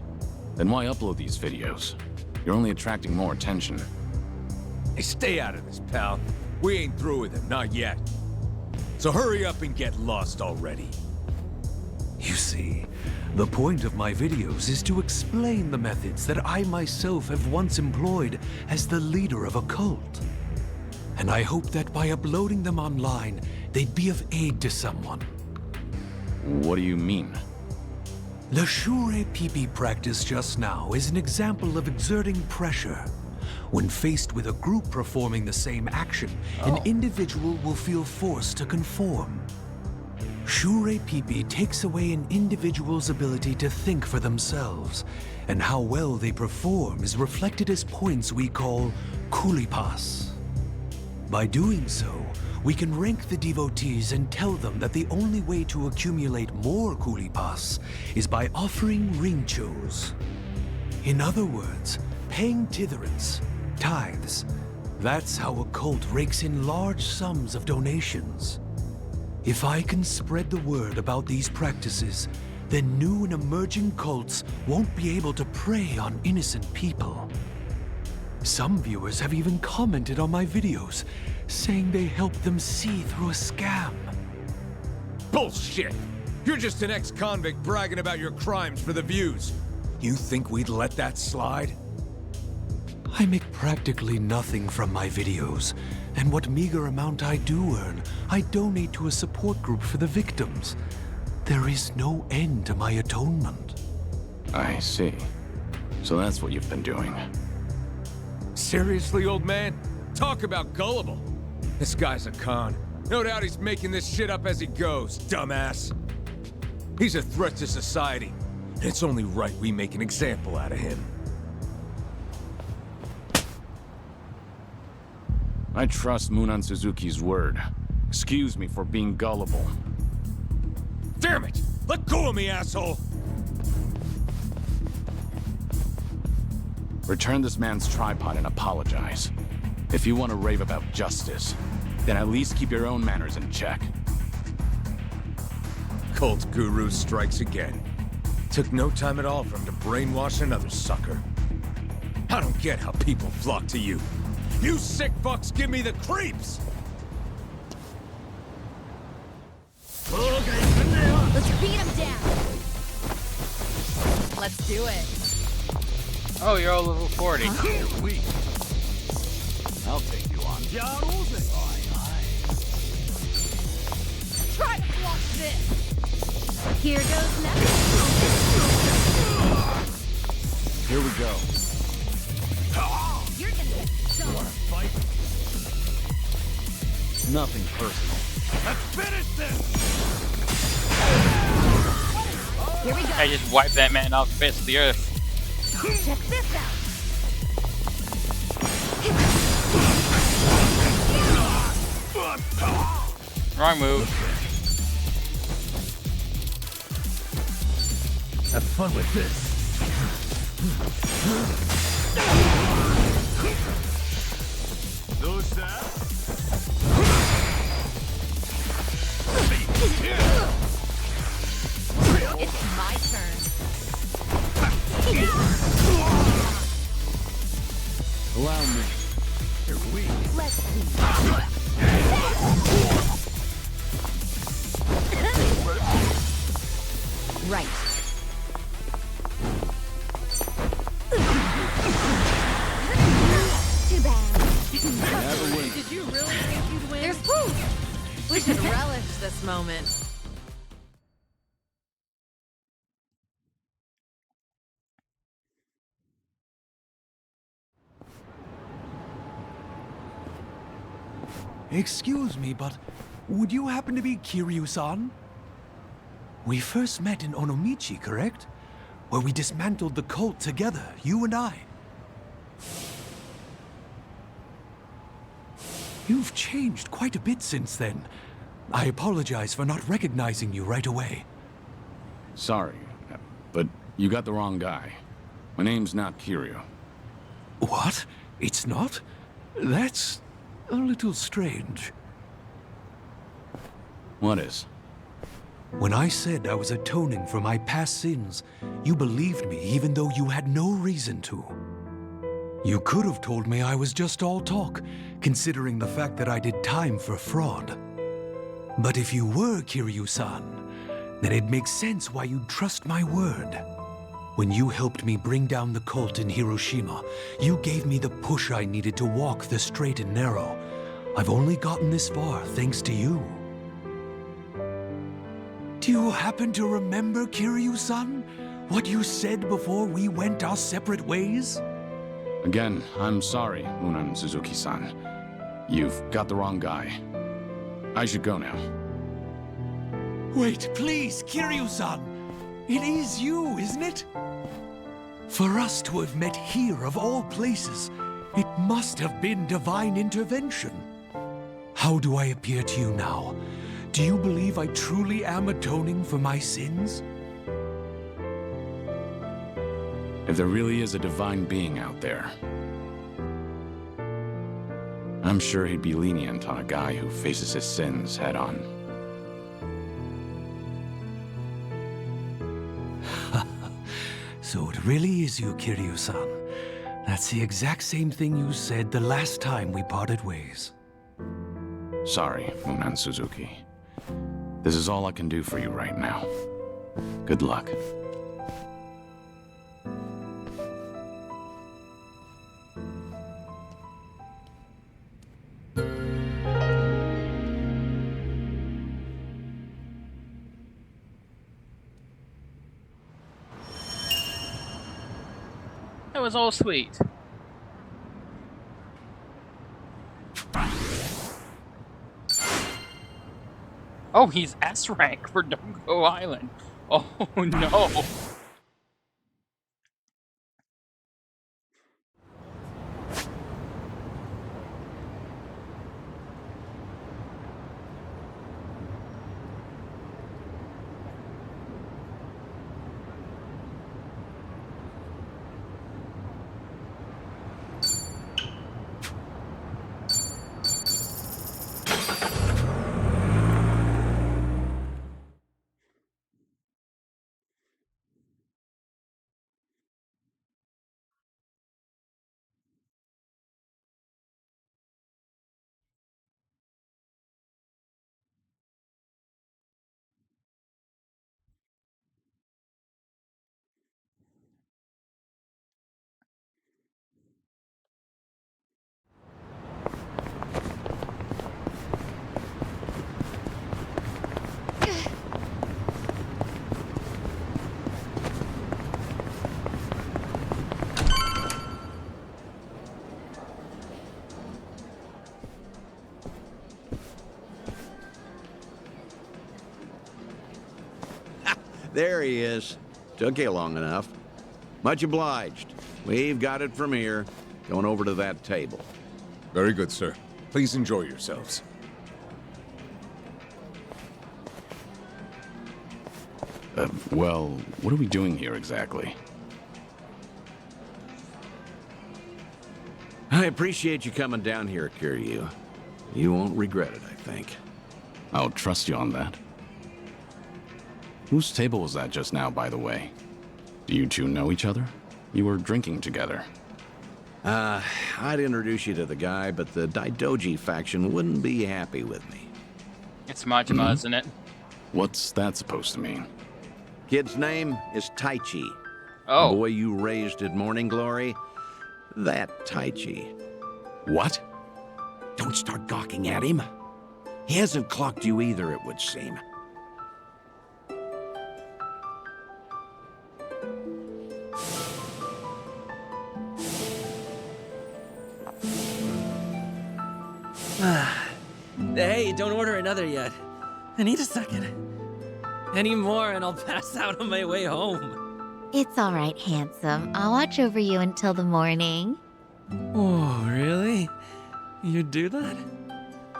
Then why upload these videos? You're only attracting more attention. Hey, stay out of this, pal. We ain't through with him, not yet. So hurry up and get lost already. The point of my videos is to explain the methods that I myself have once employed as the leader of a cult. And I hope that by uploading them online, they'd be of aid to someone. What do you mean? The Shure Pipi practice just now is an example of exerting pressure. When faced with a group performing the same action, an individual will feel forced to conform. Shure Pipi takes away an individual's ability to think for themselves, and how well they perform is reflected as points we call kulipas. By doing so, we can rank the devotees and tell them that the only way to accumulate more kulipas is by offering rinchos. In other words, paying titherants, tithes. That's how a cult rakes in large sums of donations. If I can spread the word about these practices, then new and emerging cults won't be able to prey on innocent people. Some viewers have even commented on my videos, saying they helped them see through a scam. Bullshit! You're just an ex-convict bragging about your crimes for the views. You think we'd let that slide? I make practically nothing from my videos, and what meager amount I do earn, I donate to a support group for the victims. There is no end to my atonement. I see. So that's what you've been doing. Seriously, old man? Talk about gullible. This guy's a con. No doubt he's making this shit up as he goes, dumbass. He's a threat to society, and it's only right we make an example out of him. I trust Munan Suzuki's word. Excuse me for being gullible. Damn it! Let go of me, asshole! Return this man's tripod and apologize. If you want to rave about justice, then at least keep your own manners in check. Cult guru strikes again. Took no time at all for him to brainwash another sucker. I don't get how people flock to you. You sick fucks give me the creeps! Let's beat him down. Let's do it. Oh, you're all level 40. Huh? Weak. I'll take you on. Try to block this. Here goes nothing. Here we go. You're gonna get stoned. Wanna fight? Nothing personal. Let's finish this! Here we go. I just wiped that man off the face of the earth. Check this out. Wrong move. Have fun with this. It's my turn. Allow me. You're weak. Let's see. Right. Too bad. Did you really think you'd win? There's proof. We should relish this moment. Excuse me, but would you happen to be Kiryu-san? We first met in Onomichi, correct? Where we dismantled the cult together, you and I. You've changed quite a bit since then. I apologize for not recognizing you right away. Sorry, but you got the wrong guy. My name's not Kiryu. What? It's not? That's a little strange. What is? When I said I was atoning for my past sins, you believed me even though you had no reason to. You could have told me I was just all talk, considering the fact that I did time for fraud. But if you were Kiryu-san, then it makes sense why you'd trust my word. When you helped me bring down the cult in Hiroshima, you gave me the push I needed to walk the straight and narrow. I've only gotten this far thanks to you. Do you happen to remember, Kiryu-san? What you said before we went our separate ways? Again, I'm sorry, Munan Suzuki-san. You've got the wrong guy. I should go now. Wait, please, Kiryu-san! It is you, isn't it? For us to have met here of all places, it must have been divine intervention. How do I appear to you now? Do you believe I truly am atoning for my sins? If there really is a divine being out there, I'm sure he'd be lenient on a guy who faces his sins head on. So it really is you, Kiryu-san. That's the exact same thing you said the last time we parted ways. Sorry, Munan Suzuki. This is all I can do for you right now. Good luck. That was all sweet. Oh, he's S rank for Dongo Island. Oh no. There he is. Took you long enough. Much obliged. We've got it from here. Going over to that table. Very good, sir. Please enjoy yourselves. Well, what are we doing here exactly? I appreciate you coming down here, Kiryu. You won't regret it, I think. I'll trust you on that. Whose table was that just now, by the way? Do you two know each other? You were drinking together. I'd introduce you to the guy, but the Daidoji faction wouldn't be happy with me. It's Majima, isn't it? What's that supposed to mean? Kid's name is Taichi. Oh. The boy you raised at Morning Glory, that Taichi. What? Don't start gawking at him. He hasn't clocked you either, it would seem. Hey, don't order another yet. I need a second. Any more and I'll pass out on my way home. It's all right, handsome. I'll watch over you until the morning. Oh, really? You'd do that?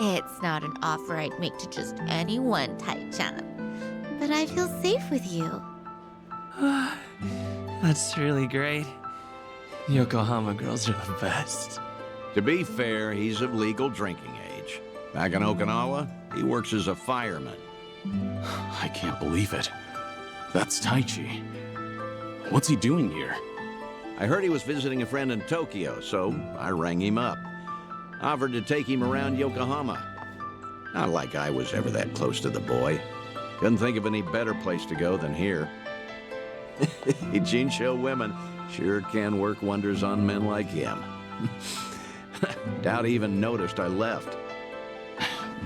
It's not an offer I'd make to just anyone, Tai-chan. But I feel safe with you. That's really great. Yokohama girls are the best. To be fair, he's of legal drinking age. Back in Okinawa, he works as a fireman. I can't believe it. That's Taichi. What's he doing here? I heard he was visiting a friend in Tokyo, so I rang him up. Offered to take him around Yokohama. Not like I was ever that close to the boy. Couldn't think of any better place to go than here. Jinsho women sure can work wonders on men like him. Doubt he even noticed I left.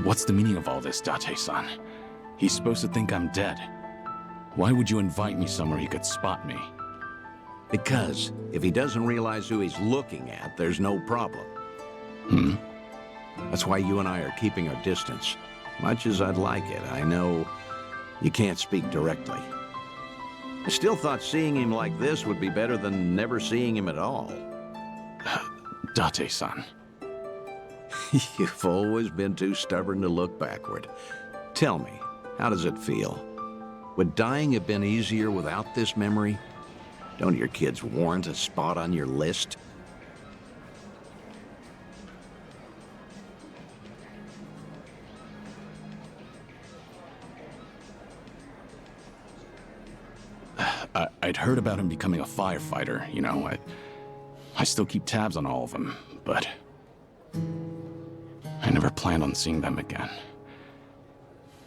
What's the meaning of all this, Date-san? He's supposed to think I'm dead. Why would you invite me somewhere he could spot me? Because if he doesn't realize who he's looking at, there's no problem. That's why you and I are keeping our distance. Much as I'd like it, I know you can't speak directly. I still thought seeing him like this would be better than never seeing him at all. Date-san. You've always been too stubborn to look backward. Tell me, how does it feel? Would dying have been easier without this memory? Don't your kids warrant a spot on your list? I'd heard about him becoming a firefighter, you know. I still keep tabs on all of them, but I never planned on seeing them again.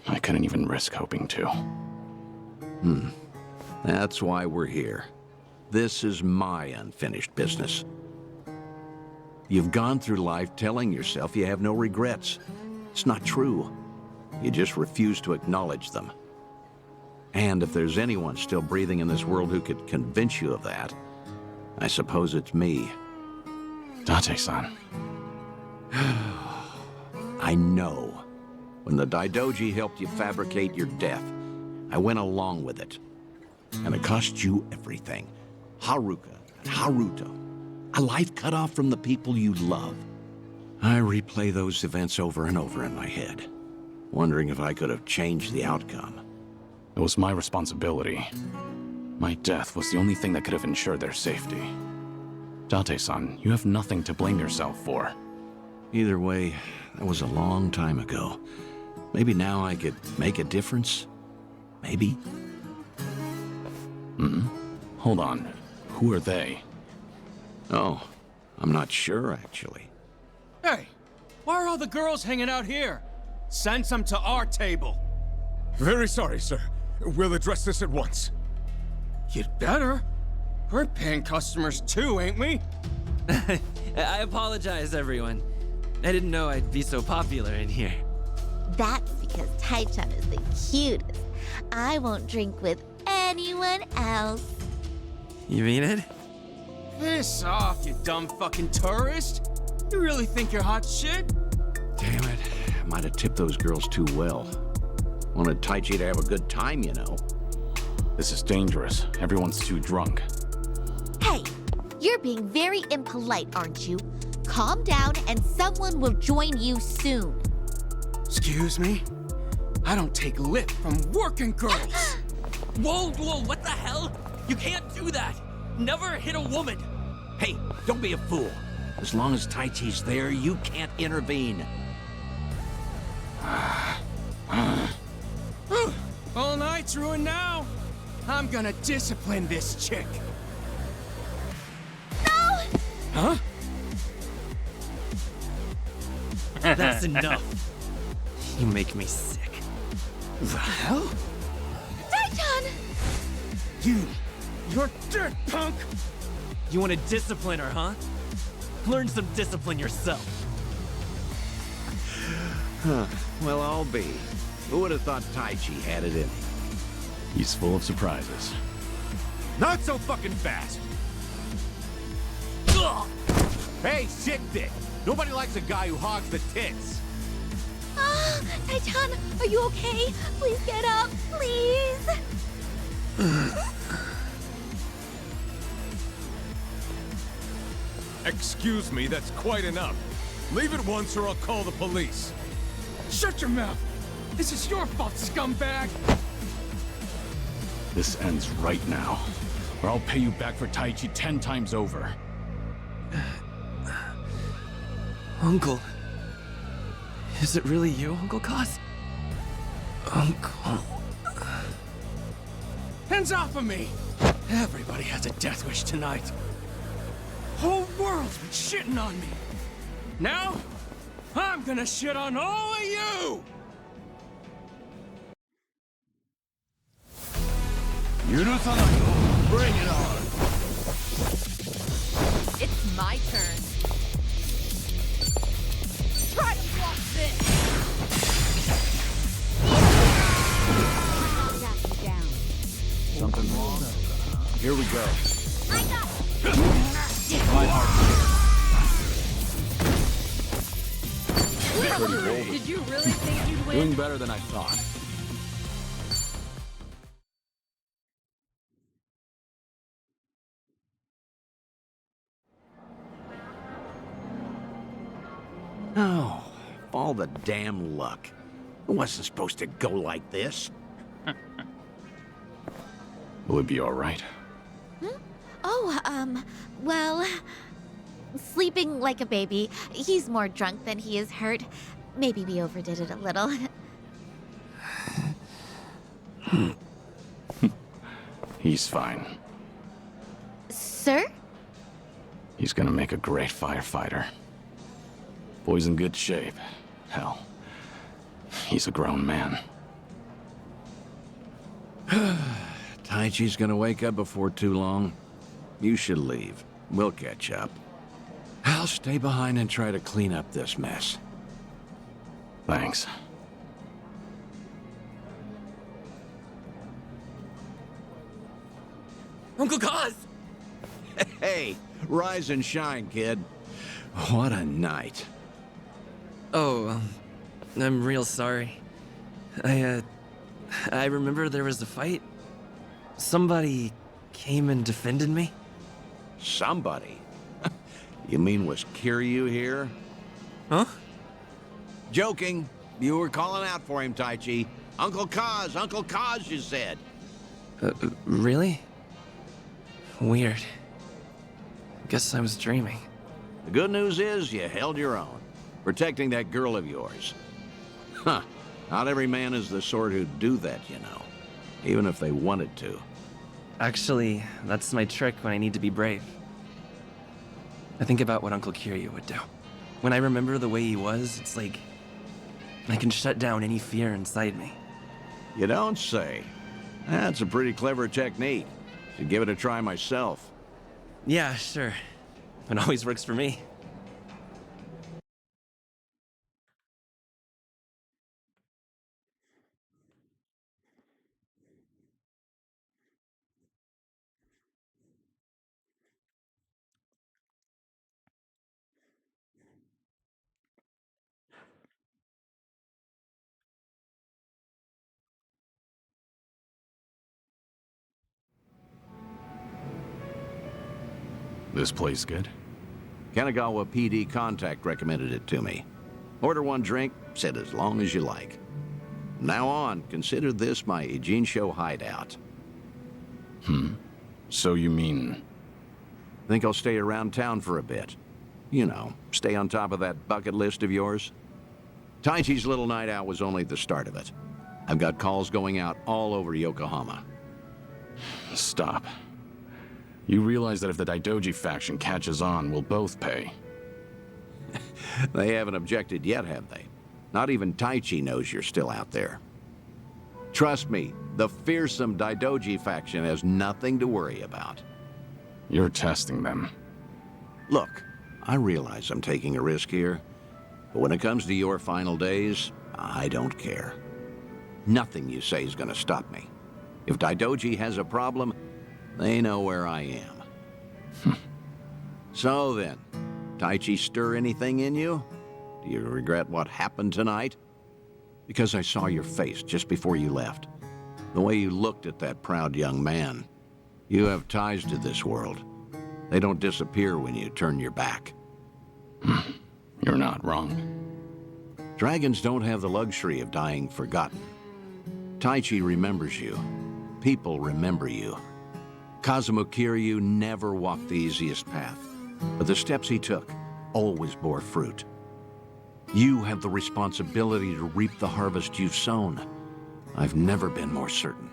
I couldn't even risk hoping to. That's why we're here. This is my unfinished business. You've gone through life telling yourself you have no regrets. It's not true. You just refuse to acknowledge them. And if there's anyone still breathing in this world who could convince you of that, I suppose it's me. Date-san. I know. When the Daidoji helped you fabricate your death, I went along with it. And it cost you everything. Haruka and Haruto. A life cut off from the people you love. I replay those events over and over in my head, wondering if I could have changed the outcome. It was my responsibility. My death was the only thing that could have ensured their safety. Date-san, you have nothing to blame yourself for. Either way, that was a long time ago. Maybe now I could make a difference? Maybe? Hold on. Who are they? Oh, I'm not sure, actually. Hey, why are all the girls hanging out here? Send some to our table. Very sorry, sir. We'll address this at once. You'd better. We're paying customers too, ain't we? I apologize, everyone. I didn't know I'd be so popular in here. That's because Tai-chan is the cutest. I won't drink with anyone else. You mean it? Piss off, you dumb fucking tourist. You really think you're hot shit? Damn it. Might have tipped those girls too well. Wanted Taichi to have a good time, you know. This is dangerous. Everyone's too drunk. Hey, you're being very impolite, aren't you? Calm down and someone will join you soon. Excuse me? I don't take lip from working girls. Whoa, what the hell? You can't do that. Never hit a woman. Hey, don't be a fool. As long as Taichi's there, you can't intervene. All night's ruined now. I'm gonna discipline this chick. No! Huh? That's enough. You make me sick. The hell? Tai-chan! You're dirt, punk! You want to discipline her, huh? Learn some discipline yourself. Well, I'll be. Who would have thought Taichi had it in him? He's full of surprises. Not so fucking fast! Hey, shit dick! Nobody likes a guy who hogs the tits! Ah, Tai-chan, are you okay? Please get up, please! Excuse me, that's quite enough. Leave it once or I'll call the police. Shut your mouth! This is your fault, scumbag! This ends right now, or I'll pay you back for Taichi 10 times over. Uncle. Is it really you, Uncle Cos? Uncle. Hands off of me! Everybody has a death wish tonight. Whole world's been shitting on me. Now, I'm gonna shit on all of you! Bring it on. It's my turn. Try to block this. Something wrong? Here we go. Did you really think you'd win? Doing better than I thought. Oh, all the damn luck. It wasn't supposed to go like this. Will it be all right? Oh, well, sleeping like a baby. He's more drunk than he is hurt. Maybe we overdid it a little. He's fine. Sir? He's gonna make a great firefighter. Boy's in good shape. Hell, he's a grown man. Taichi's gonna wake up before too long. You should leave. We'll catch up. I'll stay behind and try to clean up this mess. Thanks. Uncle Kaz! Hey, rise and shine, kid. What a night. Oh, I'm real sorry. I remember there was a fight. Somebody came and defended me. Somebody? You mean was Kiryu here? Huh? Joking. You were calling out for him, Taichi. Uncle Kaz, you said. Really? Weird. Guess I was dreaming. The good news is you held your own, protecting that girl of yours. Huh. Not every man is the sort who'd do that, you know. Even if they wanted to. Actually, that's my trick when I need to be brave. I think about what Uncle Kiryu would do. When I remember the way he was, it's like I can shut down any fear inside me. You don't say. That's a pretty clever technique. Should give it a try myself. Yeah, sure. It always works for me. This place good? Kanagawa PD contact recommended it to me. Order one drink, sit as long as you like. From now on, consider this my Ijincho hideout. So you mean... Think I'll stay around town for a bit. You know, stay on top of that bucket list of yours. Taichi's little night out was only the start of it. I've got calls going out all over Yokohama. Stop. You realize that if the Daidoji faction catches on, we'll both pay. They haven't objected yet, have they? Not even Taichi knows you're still out there. Trust me, the fearsome Daidoji faction has nothing to worry about. You're testing them. Look, I realize I'm taking a risk here, but when it comes to your final days, I don't care. Nothing you say is gonna stop me. If Daidoji has a problem, they know where I am. So then, Taichi stir anything in you? Do you regret what happened tonight? Because I saw your face just before you left. The way you looked at that proud young man. You have ties to this world. They don't disappear when you turn your back. You're not wrong. Dragons don't have the luxury of dying forgotten. Taichi remembers you. People remember you. Kazuma Kiryu never walked the easiest path, but the steps he took always bore fruit. You have the responsibility to reap the harvest you've sown. I've never been more certain.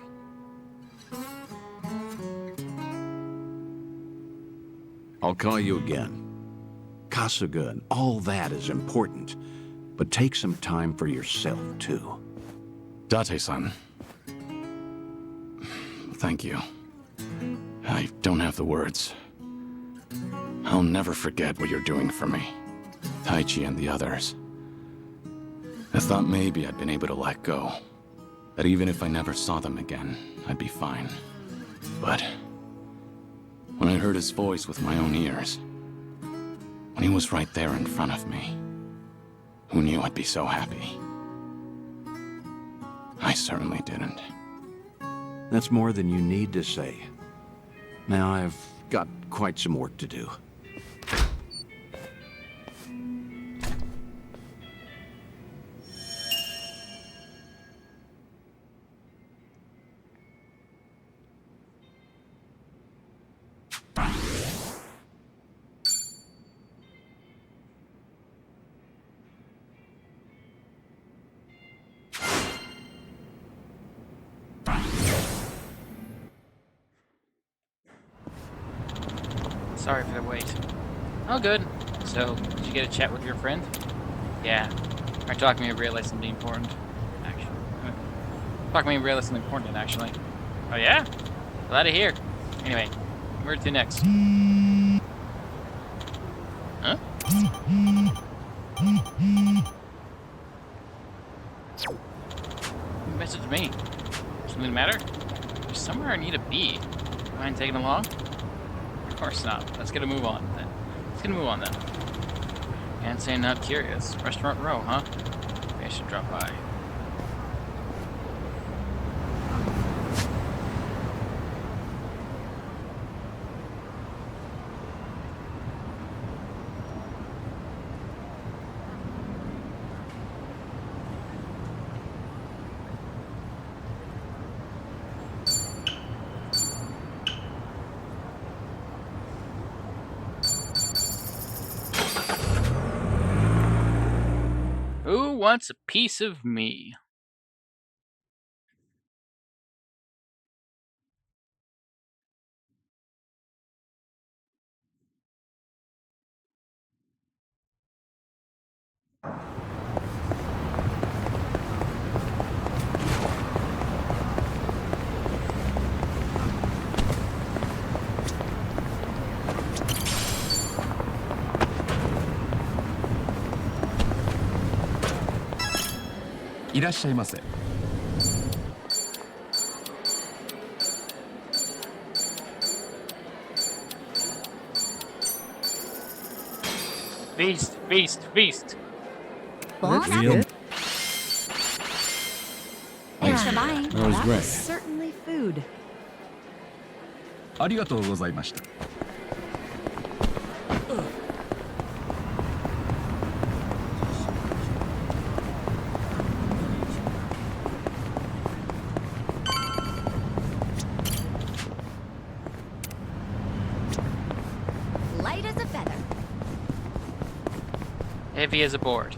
I'll call you again. Kasuga and all that is important, but take some time for yourself, too. Date-san. Thank you. I don't have the words. I'll never forget what you're doing for me. Taichi and the others. I thought maybe I'd been able to let go. That even if I never saw them again, I'd be fine. But when I heard his voice with my own ears, when he was right there in front of me, who knew I'd be so happy? I certainly didn't. That's more than you need to say. Now I've got quite some work to do. Sorry for the wait. Oh, good. So, did you get a chat with your friend? Yeah. Or talk me and realize something important. Actually. Talk me and realize something important, actually. Oh, yeah? Glad to hear. Anyway, where to next? Huh? Message me. Something the matter? There's somewhere I need to be. Mind taking along? Of course not. Let's get a move on then. Can't say not curious. Restaurant Row, huh? Maybe I should drop by. Who wants a piece of me? Feast, feast, feast. Bon That's appetit. good. Thanks for buying. That was That great. was certainly food. ありがとうございました。Light as a feather. Heavy as a board.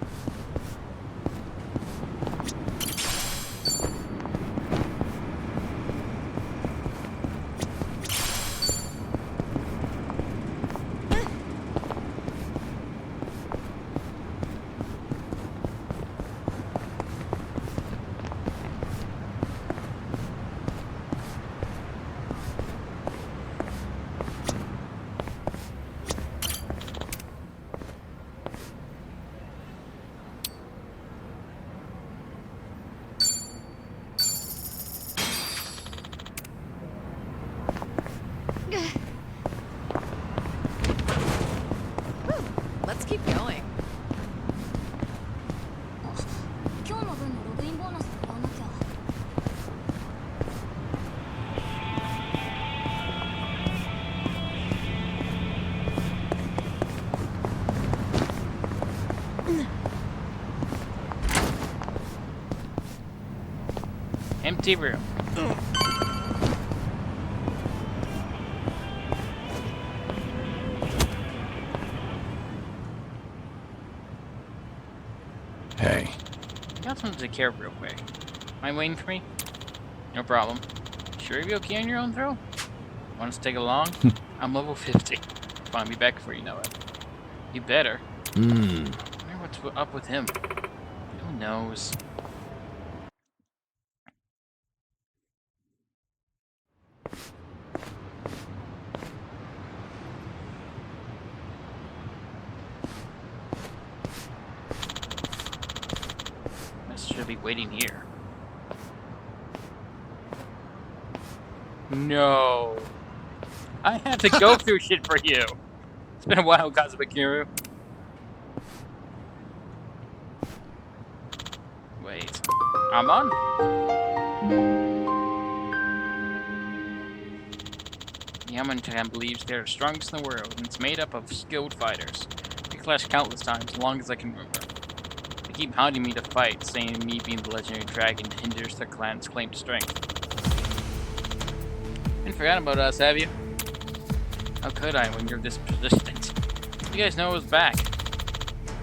Let's keep going. 今日の分のログインボーナスもらわなきゃ。Empty room. Hey. Got something to take care of real quick. Mind waiting for me? No problem. Sure you'll be okay on your own throw? Want us to take it along? I'm level 50. Find me back before you know it. You better. I wonder what's up with him. Who knows? be waiting here. No. I have to go through shit for you. It's been a while, Kazubakiru. Wait. I'm on? Yaman believes they're the strongest in the world, and it's made up of skilled fighters. We clashed countless times, as long as I can remember. They keep hounding me to fight, saying me being the legendary dragon hinders their clan's claim to strength. Been forgotten about us, have you? How could I when you're this persistent? You guys know I was back.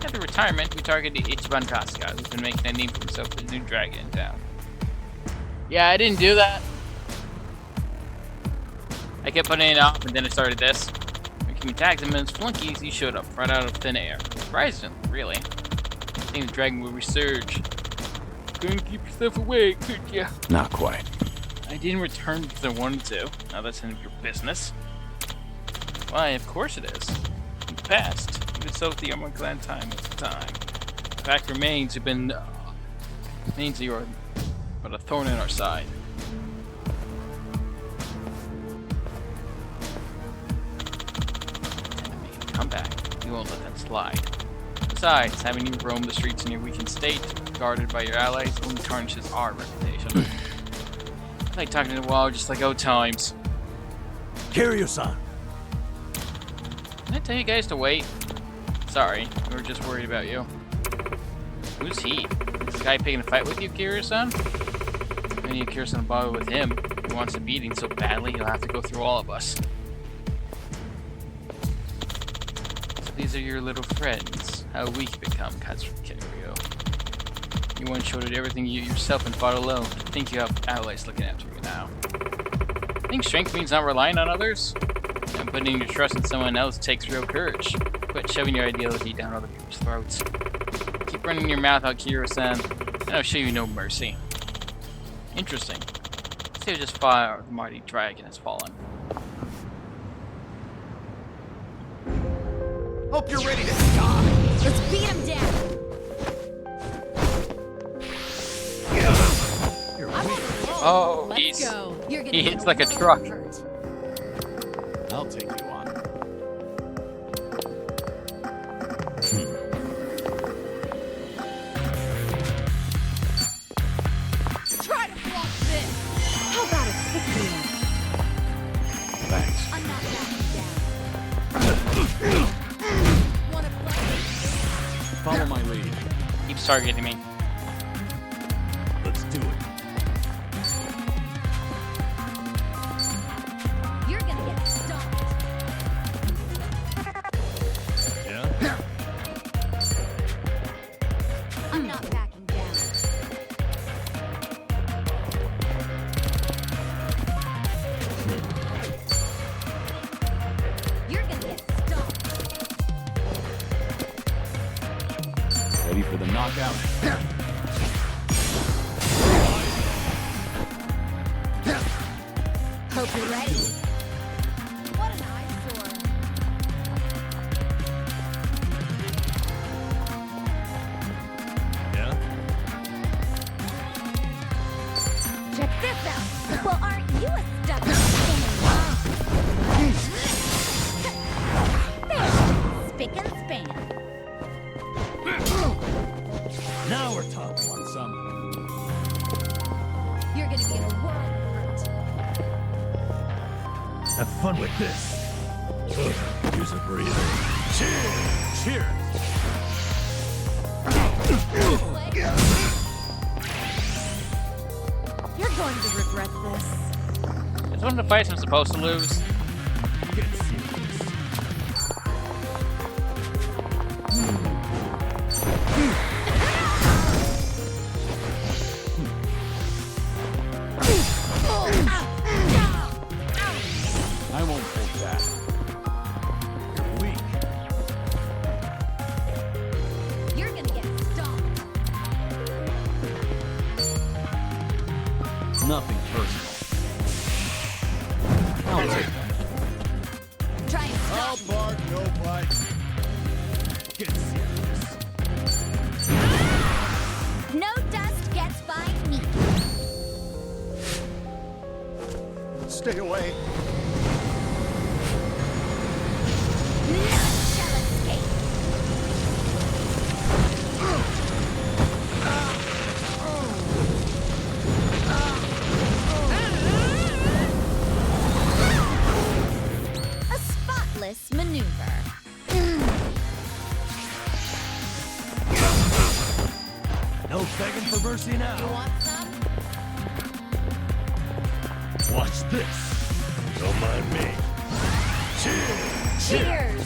After retirement, we targeted Ichiban Kasuga, who's been making a name for himself as the new dragon in town. Yeah, I didn't do that. I kept putting it off, and then I started this. Making tags him and his flunkies, he showed up right out of thin air. Surprisingly, really. I think the dragon will resurge. Couldn't keep yourself away, could ya? Not quite. I didn't return because I wanted to. Now that's none of your business. Why, of course it is. In the past, even so with the Yaman clan time at the time. The fact remains you've been... means you are but a thorn in our side. Come back. We won't let that slide. Besides, having you roam the streets in your weakened state, guarded by your allies, only tarnishes our reputation. I like talking to the wall just like old times. Kiryu-san! Did I tell you guys to wait? Sorry, we were just worried about you. Who's he? Is this guy picking a fight with you, Kiryu-san? I need Kiryu-san to bother with him. He wants a beating so badly, he'll have to go through all of us. These are your little friends. How weak you become, Kazubakiru. You once showed everything you yourself and fought alone. I think you have allies looking after you now. I think strength means not relying on others. And putting your trust in someone else takes real courage. Quit shoving your ideology down other people's throats. Keep running your mouth out, Kiryu-san, and I'll show you no mercy. Interesting. See how just far the mighty dragon has fallen. Hope you're ready to die. Let's beat him down. Oh, Let's go. You're gonna he get hits like a truck. I'll take you on. Try to block this. How about a 60? Thanks. I'm not backing down. Wanna play? Follow my lead. Keeps targeting me. Let's do it. You're gonna get stomped. Yeah? I'm not backing down. You're gonna get stomped. Ready for the knockout? Hope you're ready. What an eyesore. Yeah? Check this out. Well, aren't you a stuck There. Spick and span. Now we're talking. Want some? You're gonna be in a world of hurt. Have fun with this. Ugh, use a breather. Cheers! Cheers! You're going to regret this. Is one of the fights I'm supposed to lose? Get serious. I won't hold that. You're weak. You're gonna get stomped. Nothing personal. I'll take that. away. None shall escape. A spotless maneuver. No begging for mercy now. You want some? Watch this. Don't mind me. Cheers! Cheers!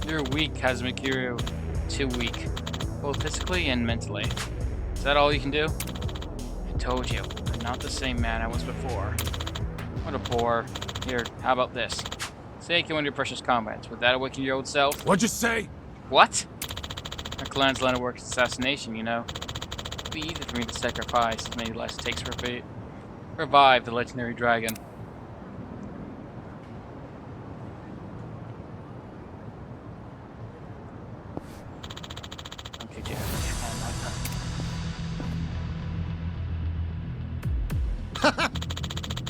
You're weak, Kazumikiryu. Too weak. Both physically and mentally. Is that all you can do? I told you, I'm not the same man I was before. What a bore. Here, how about this? Say I kill one of your precious comrades. Would that awaken your old self? What'd you say? What? Our clan's line of work is assassination, you know. It'd be easy for me to sacrifice as many lives it takes to revive the legendary dragon. Don't you dare put your hand like that.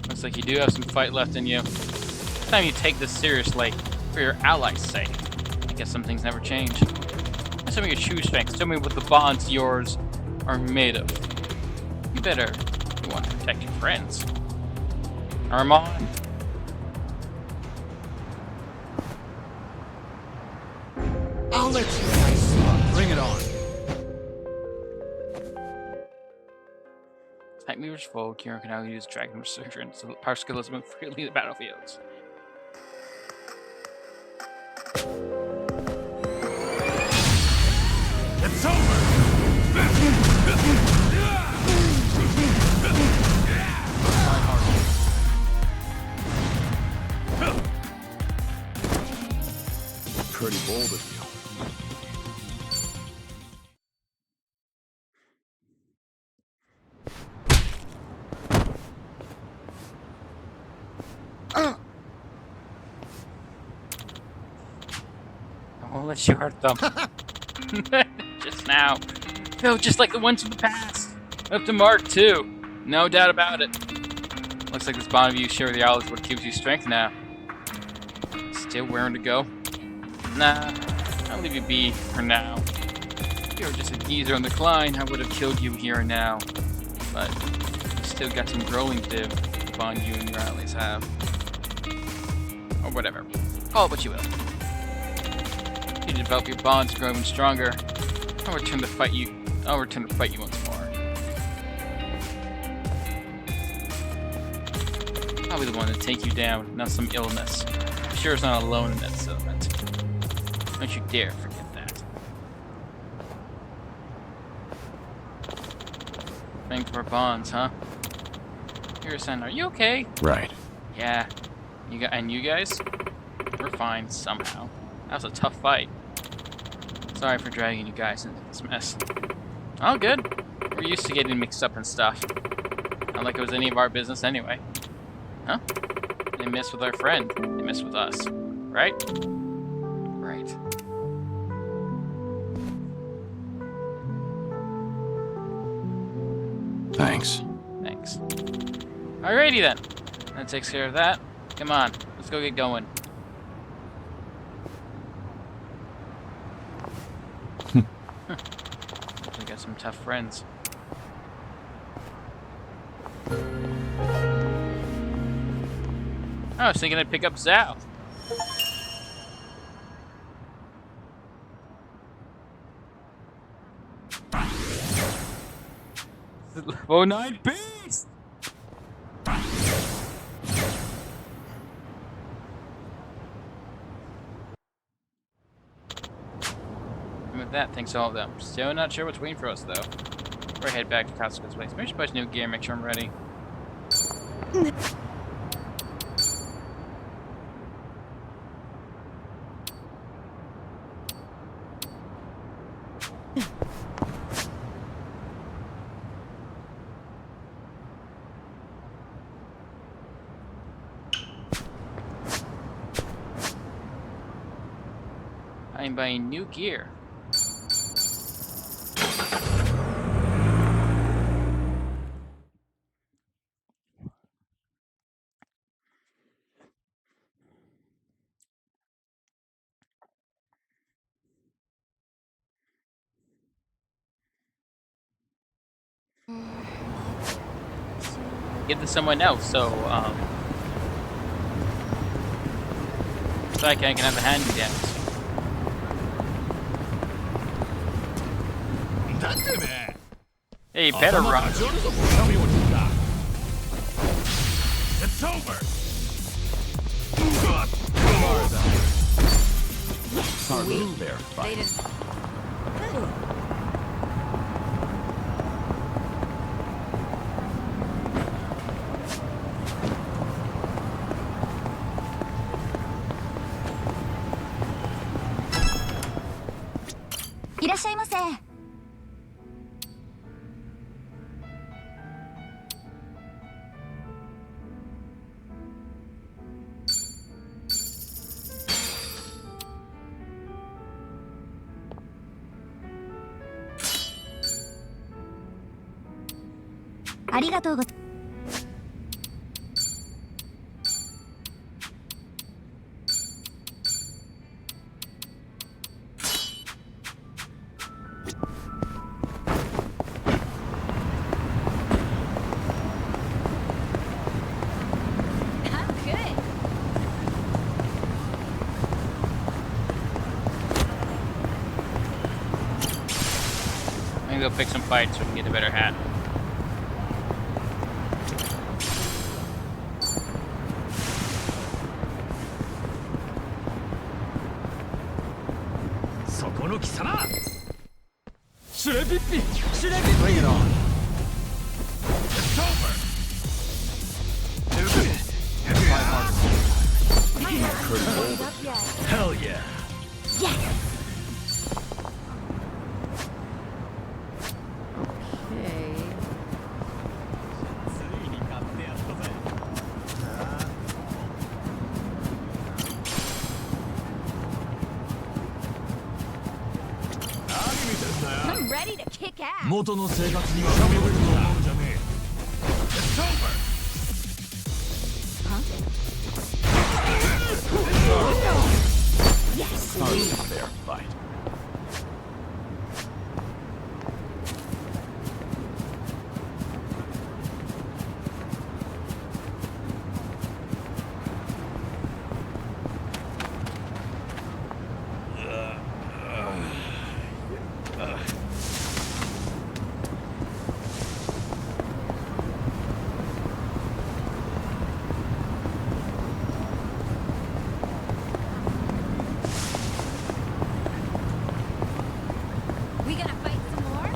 Looks like you do have some fight left in you. It's time you take this seriously, for your allies' sake. I guess some things never change. Tell me your true strengths. Tell me what the bonds yours are made of. You better. You want to protect your friends. Armand. I'll let you nice. Bring it on. Type meters full. Kieran can now use Dragon Resurgence, so power skills move freely in the battlefields. It's over! Pretty bold of you. I won't let you hurt them. Just now. Felt just like the ones from the past. Up to Mark, too. No doubt about it. Looks like this bond of you share the knowledge what gives you strength now. Still raring to go? Nah, I'll leave you be for now. If you were just a geezer on the decline, I would have killed you here and now. But you still got some growing to do, the bond you and your allies have. Or whatever. Call it what you will. You develop your bonds to grow even stronger. I'll return to fight you once more. I'll be the one to take you down, not some illness. I'm sure it's not alone in that settlement. Don't you dare forget that. Thanks for bonds, huh? You're a son. Are you okay? Right. Yeah. You guys? We're fine somehow. That was a tough fight. Sorry for dragging you guys into this mess. All good. We're used to getting mixed up and stuff. Not like it was any of our business anyway. Huh? They messed with our friend. They messed with us. Right? Right. Thanks. Thanks. Alrighty then. That takes care of that. Come on. Let's go get going. We got some tough friends. I was thinking I'd pick up Zao. Level 9 beast! And with that, thanks to all of them. Still not sure what's waiting for us, though. Before I head back to Kasuga's place, maybe I should buy some new gear, make sure I'm ready. I'm buying new gear. Give to someone else, so I can have a hand me dance. Hey, better run. Tell me what you got. It's over. Smart there, fight. I'm gonna go pick some fights so we can get a better hat. Bring it on. It's over. Hell yeah. I'm ready to kick ass. 元の生活には戻れると思うんじゃねえ。It's over. Yes. There, fight. We gonna fight some more?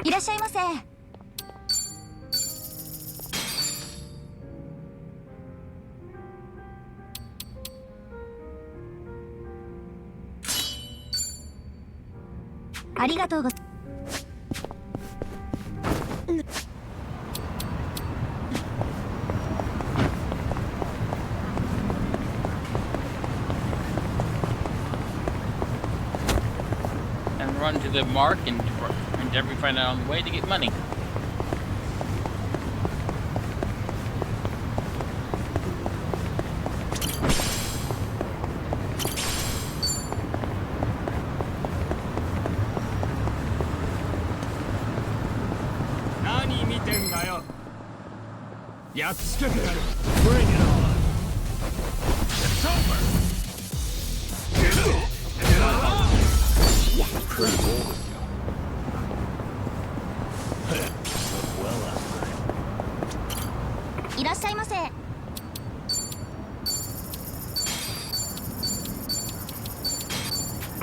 Irashaimase. ありがとうございます。And run to the mark and endeavor to find out on the way to get money. Bring it on. It's over. Pretty cool. Well, いらっしゃいませ。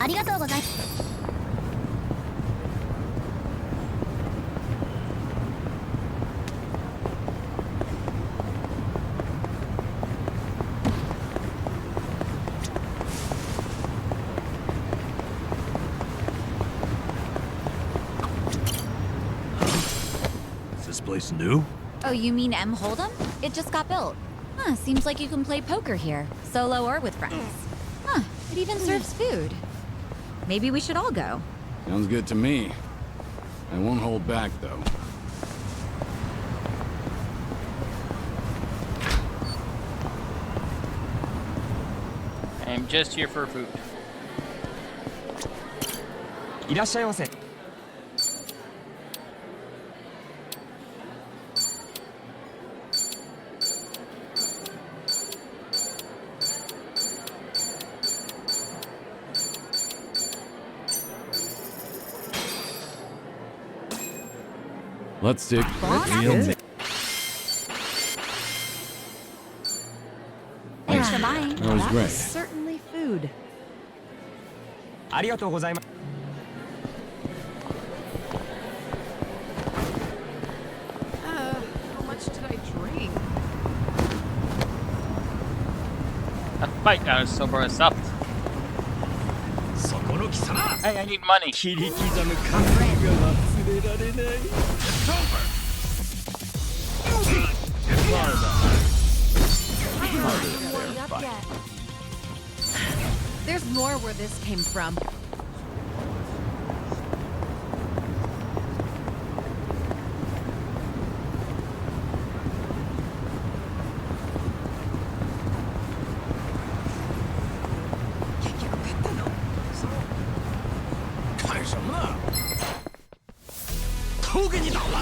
ありがとうございます。is this place new? Oh, you mean M. Hold'em? It just got built. Huh, seems like you can play poker here, solo or with friends. Huh, it even serves food. Maybe we should all go. Sounds good to me. I won't hold back, though. I'm just here for food. いらっしゃいませ。Let's dig. Thanks for buying. That was That great. was certainly food. ありがとうございます。How much did I drink? A fight got us sober us up. Hey, I need money. There's more where this came from.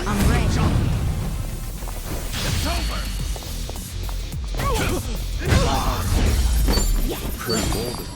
I'm ready. It's over. Pretty bold of you.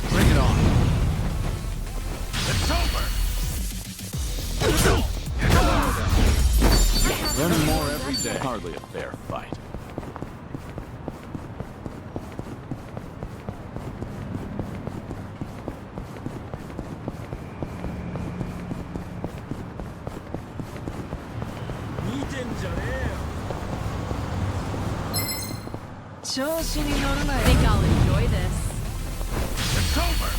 Bring it on. It's over. Learning more every day. Hardly a fair fight. I think I'll enjoy this. It's over.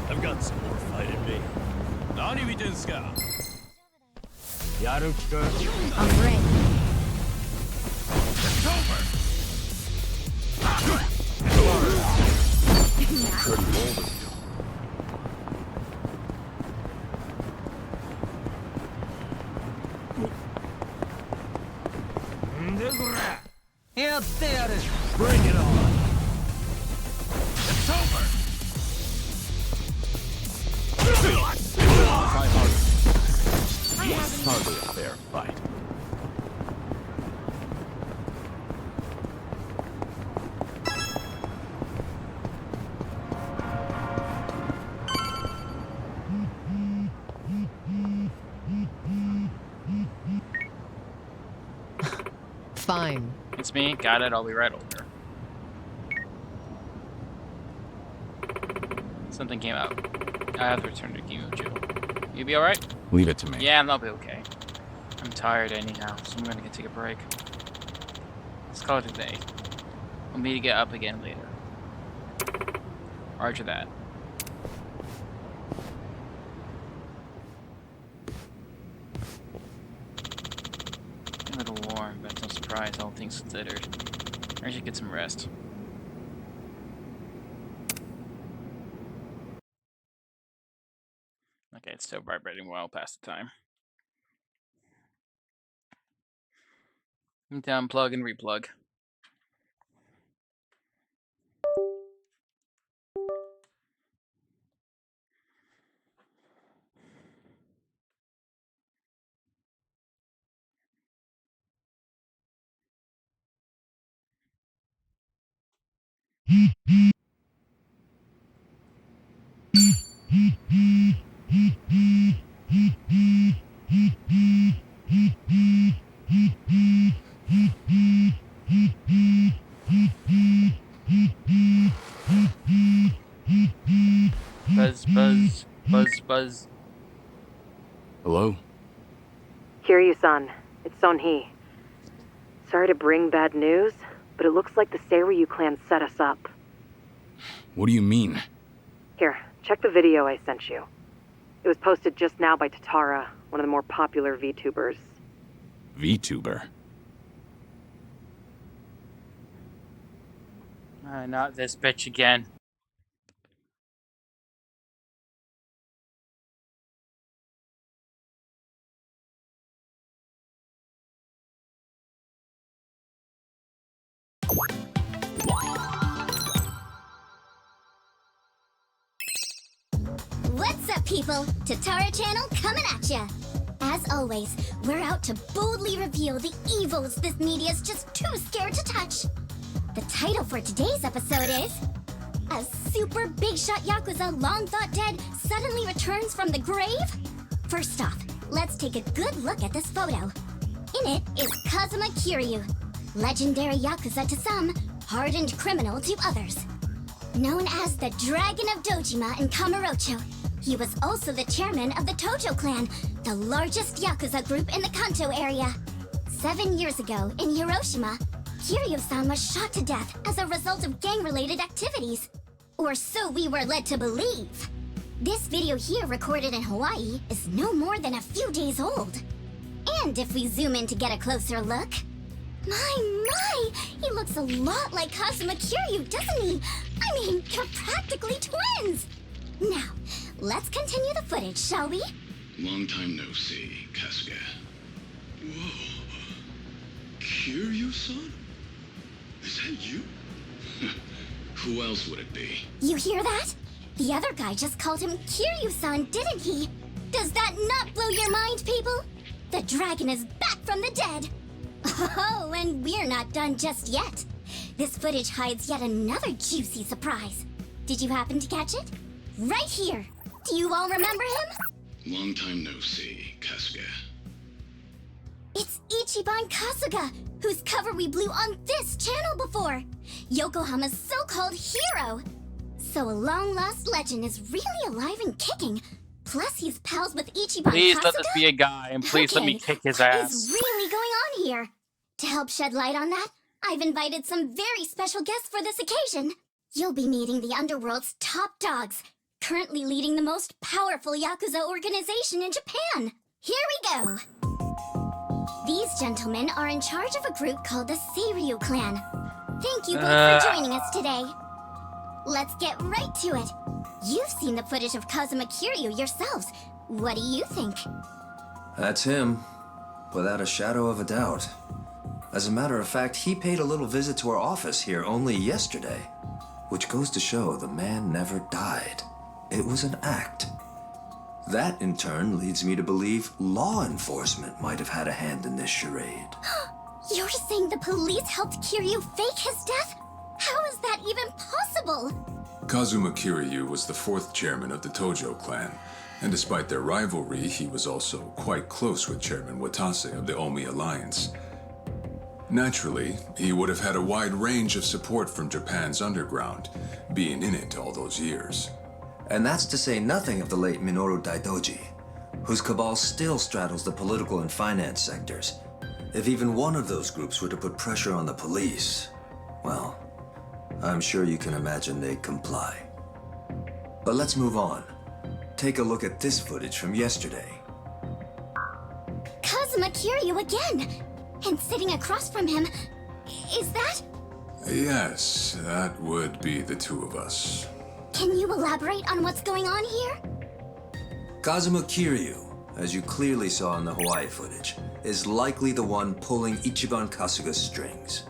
I've got some more fight in me. I'm ready. It's over. Pretty bold of you. Bring it on. It's over. Try harder. Hardly a fair fight. Fine. It's me. Got it. I'll be right over. Something came out. I have to return to Kimucho. You be alright? Leave it to me. Yeah, I'll be okay. I'm tired anyhow, so I'm gonna go take a break. Let's call it a day. We'll meet to get up again later. Roger that. A little warm, but no surprise, all things considered. I should get some rest. Okay, it's still vibrating well past the time. Unplug and replug. Buzz, buzz, buzz, buzz. Hello? Kiryu-san, it's Son-hee. Sorry to bring bad news, but it looks like the Seiryu clan set us up. What do you mean? Here, check the video I sent you. It was posted just now by Tatara, one of the more popular VTubers. VTuber? Not this bitch again. What's up, people? Tatara Channel coming at ya! As always, we're out to boldly reveal the evils this media's just too scared to touch. The title for today's episode is... A super big shot Yakuza long thought dead suddenly returns from the grave? First off, let's take a good look at this photo. In it is Kazuma Kiryu, legendary Yakuza to some, hardened criminal to others. Known as the Dragon of Dojima in Kamurocho, he was also the chairman of the Tojo clan, the largest Yakuza group in the Kanto area. 7 years ago, in Hiroshima, Kiryu-san was shot to death as a result of gang-related activities. Or so we were led to believe. This video here, recorded in Hawaii, is no more than a few days old. And if we zoom in to get a closer look... My! He looks a lot like Kazuma Kiryu, doesn't he? I mean, you're practically twins! Now, let's continue the footage, shall we? Long time no see, Kasuga. Whoa. Kiryu-san? Is that you? Who else would it be? You hear that? The other guy just called him Kiryu-san, didn't he? Does that not blow your mind, people? The dragon is back from the dead! Oh, and we're not done just yet. This footage hides yet another juicy surprise. Did you happen to catch it? Right here! Do you all remember him? Long time no see, Kasuga. It's Ichiban Kasuga, whose cover we blew on this channel before. Yokohama's so-called hero. So a long-lost legend is really alive and kicking. Plus, he's pals with Ichiban Please Kasuga? let this be a guy, and please let me kick his What ass. is really going on here? To help shed light on that, I've invited some very special guests for this occasion. You'll be meeting the Underworld's top dogs, currently leading the most powerful Yakuza organization in Japan. Here we go! These gentlemen are in charge of a group called the Seiryu clan. Thank you both for joining us today. Let's get right to it. You've seen the footage of Kazuma Kiryu yourselves. What do you think? That's him, without a shadow of a doubt. As a matter of fact, he paid a little visit to our office here only yesterday, which goes to show the man never died. It was an act. That, in turn, leads me to believe law enforcement might have had a hand in this charade. You're saying the police helped Kiryu fake his death? How is that even possible? Kazuma Kiryu was the fourth chairman of the Tojo clan, and despite their rivalry, he was also quite close with Chairman Watase of the Omi Alliance. Naturally, he would have had a wide range of support from Japan's underground, being in it all those years. And that's to say nothing of the late Minoru Daidoji, whose cabal still straddles the political and finance sectors. If even one of those groups were to put pressure on the police, well, I'm sure you can imagine they'd comply. But let's move on. Take a look at this footage from yesterday. Kazuma Kiryu again! And sitting across from him, is that? Yes, that would be the two of us. Can you elaborate on what's going on here? Kazuma Kiryu, as you clearly saw in the Hawaii footage, is likely the one pulling Ichiban Kasuga's strings.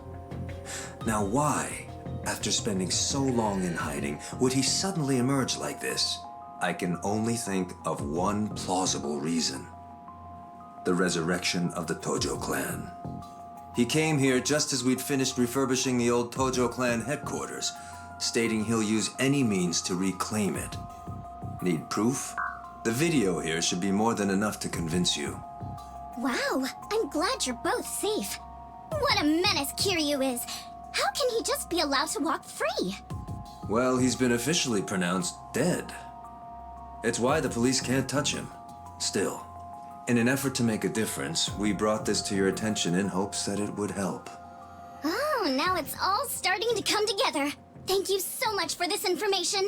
Now why, after spending so long in hiding, would he suddenly emerge like this? I can only think of one plausible reason. The resurrection of the Tojo clan. He came here just as we'd finished refurbishing the old Tojo clan headquarters, stating he'll use any means to reclaim it. Need proof? The video here should be more than enough to convince you. Wow, I'm glad you're both safe. What a menace Kiryu is. How can he just be allowed to walk free? Well, he's been officially pronounced dead. It's why the police can't touch him. Still, in an effort to make a difference, we brought this to your attention in hopes that it would help. Oh, now it's all starting to come together. Thank you so much for this information.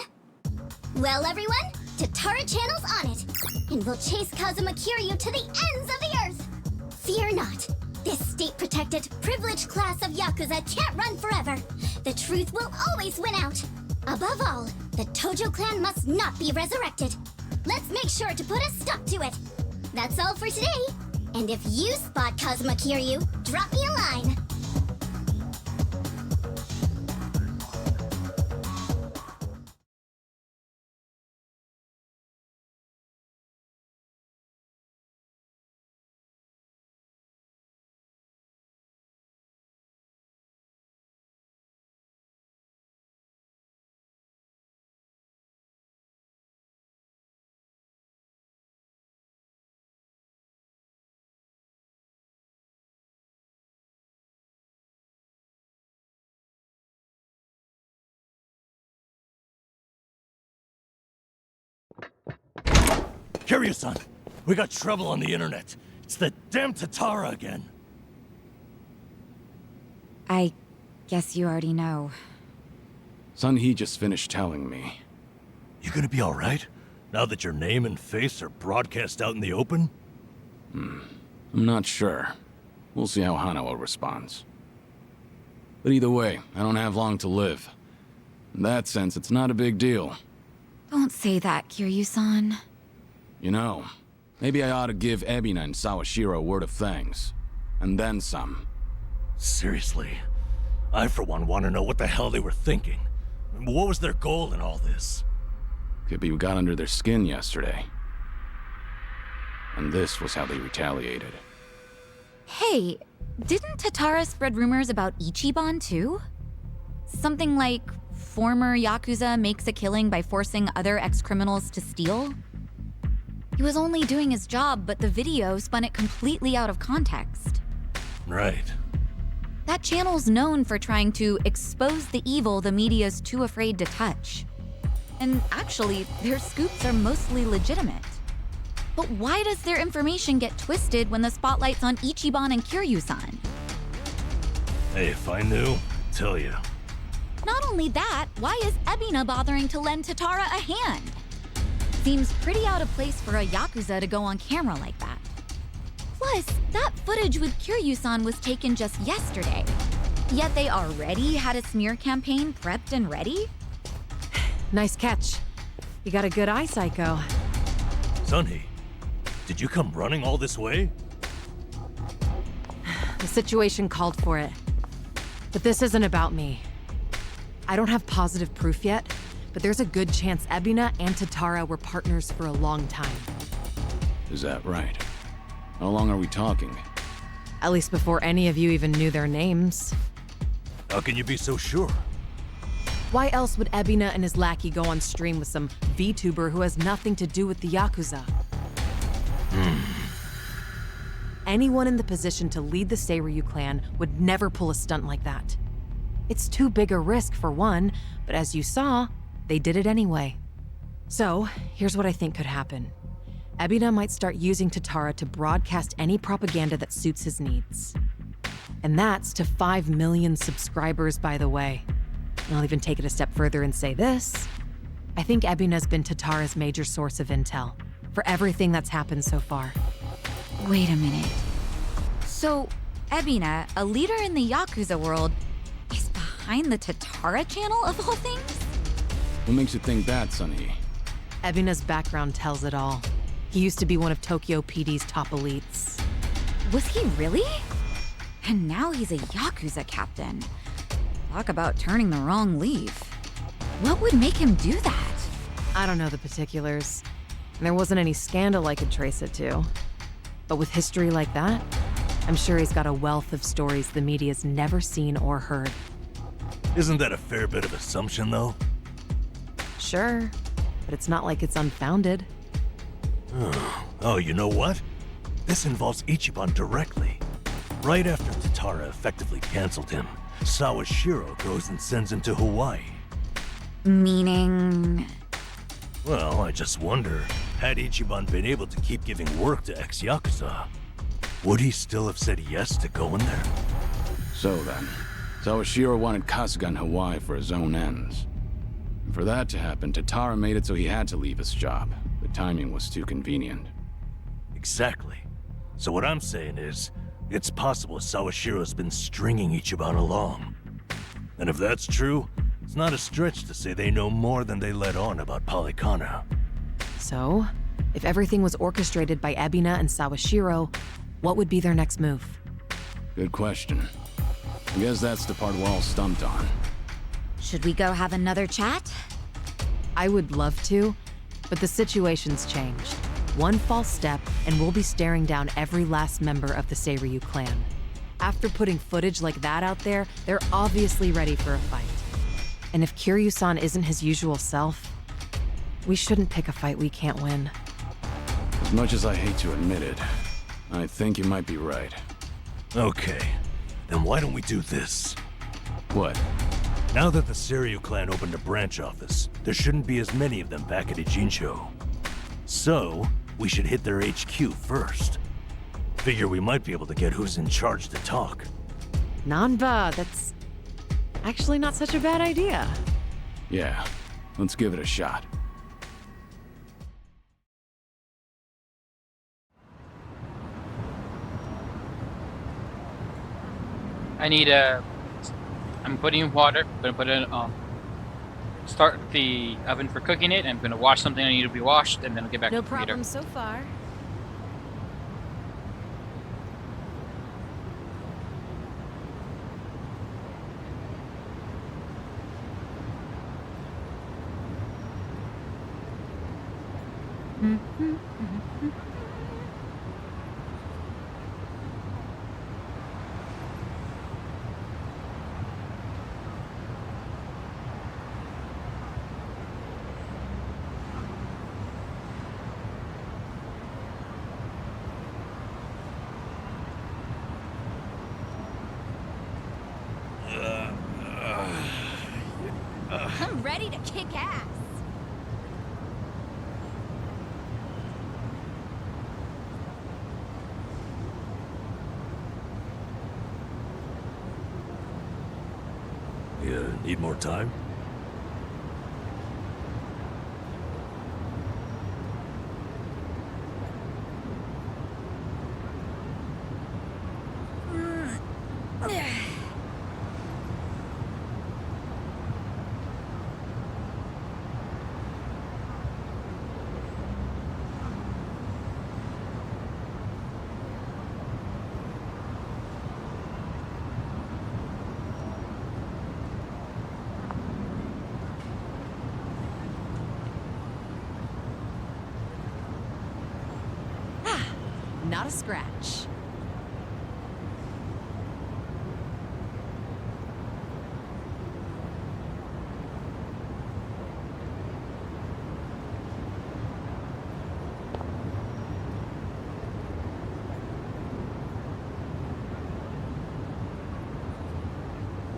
Well, everyone, Tatara Channel's on it, and we'll chase Kazuma Kiryu to the ends of the earth. Fear not. This state-protected, privileged class of Yakuza can't run forever. The truth will always win out. Above all, the Tojo clan must not be resurrected. Let's make sure to put a stop to it. That's all for today. And if you spot Kazuma Kiryu, drop me a line. Kiryu-san, we got trouble on the internet. It's the damn Tatara again. I guess you already know. Sun-hee just finished telling me. You gonna be alright? Now that your name and face are broadcast out in the open? I'm not sure. We'll see how Hanawa responds. But either way, I don't have long to live. In that sense, it's not a big deal. Don't say that, Kiryu-san. You know, maybe I ought to give Ebina and Sawashiro a word of thanks. And then some. Seriously? I, for one, want to know what the hell they were thinking. What was their goal in all this? Could be we got under their skin yesterday. And this was how they retaliated. Hey, didn't Tatara spread rumors about Ichiban too? Something like former Yakuza makes a killing by forcing other ex-criminals to steal? He was only doing his job, but the video spun it completely out of context. Right. That channel's known for trying to expose the evil the media's too afraid to touch. And actually, their scoops are mostly legitimate. But why does their information get twisted when the spotlight's on Ichiban and Kiryu-san? Hey, if I knew, I'd tell you. Not only that, why is Ebina bothering to lend Tatara a hand? Seems pretty out of place for a Yakuza to go on camera like that. Plus, that footage with Kiryu-san was taken just yesterday. Yet they already had a smear campaign prepped and ready? Nice catch. You got a good eye, Psycho. Sun-hee, did you come running all this way? The situation called for it. But this isn't about me. I don't have positive proof yet, but there's a good chance Ebina and Tatara were partners for a long time. Is that right? How long are we talking? At least before any of you even knew their names. How can you be so sure? Why else would Ebina and his lackey go on stream with some VTuber who has nothing to do with the Yakuza? Anyone in the position to lead the Seiryu clan would never pull a stunt like that. It's too big a risk for one, but as you saw, they did it anyway. So, here's what I think could happen. Ebina might start using Tatara to broadcast any propaganda that suits his needs. And that's to 5 million subscribers, by the way. And I'll even take it a step further and say this. I think Ebina's been Tatara's major source of intel for everything that's happened so far. Wait a minute. So, Ebina, a leader in the Yakuza world, is behind the Tatara channel of all things? What makes you think that, Sun-hee? Ebina's background tells it all. He used to be one of Tokyo PD's top elites. Was he really? And now he's a Yakuza captain. Talk about turning the wrong leaf. What would make him do that? I don't know the particulars. There wasn't any scandal I could trace it to. But with history like that, I'm sure he's got a wealth of stories the media's never seen or heard. Isn't that a fair bit of assumption, though? Sure, but it's not like it's unfounded. Oh, you know what? This involves Ichiban directly. Right after Tatara effectively canceled him, Sawashiro goes and sends him to Hawaii. Meaning... Well, I just wonder, had Ichiban been able to keep giving work to ex-Yakuza, would he still have said yes to going there? So then, Sawashiro wanted Kasuga in Hawaii for his own ends. And for that to happen, Tatara made it so he had to leave his job. The timing was too convenient. Exactly. So what I'm saying is, it's possible Sawashiro's been stringing Ichiban along. And if that's true, it's not a stretch to say they know more than they let on about Polycana. So, if everything was orchestrated by Ebina and Sawashiro, what would be their next move? Good question. I guess that's the part we're all stumped on. Should we go have another chat? I would love to, but the situation's changed. One false step, and we'll be staring down every last member of the Seiryu clan. After putting footage like that out there, they're obviously ready for a fight. And if Kiryu-san isn't his usual self, we shouldn't pick a fight we can't win. As much as I hate to admit it, I think you might be right. Okay, then why don't we do this? What? Now that the Seiryu clan opened a branch office, there shouldn't be as many of them back at Ijincho. So, we should hit their HQ first. Figure we might be able to get who's in charge to talk. Nanba, that's actually not such a bad idea. Yeah, let's give it a shot. I need I'm putting in water. I'm gonna put in start the oven for cooking it. I'm gonna wash something I need to be washed, and then I'll get back to No the computer. problem so far. I'm ready to kick ass. You need more time? Not a scratch.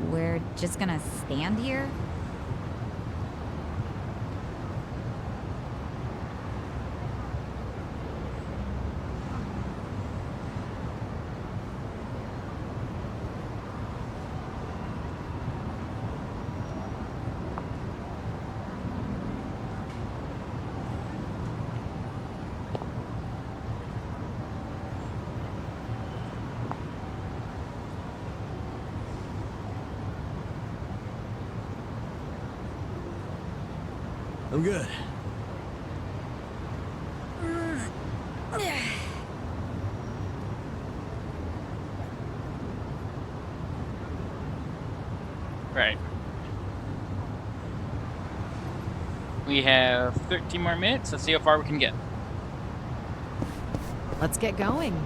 We're just gonna stand here? I'm good. Right. We have 13 more minutes. Let's see how far we can get. Let's get going.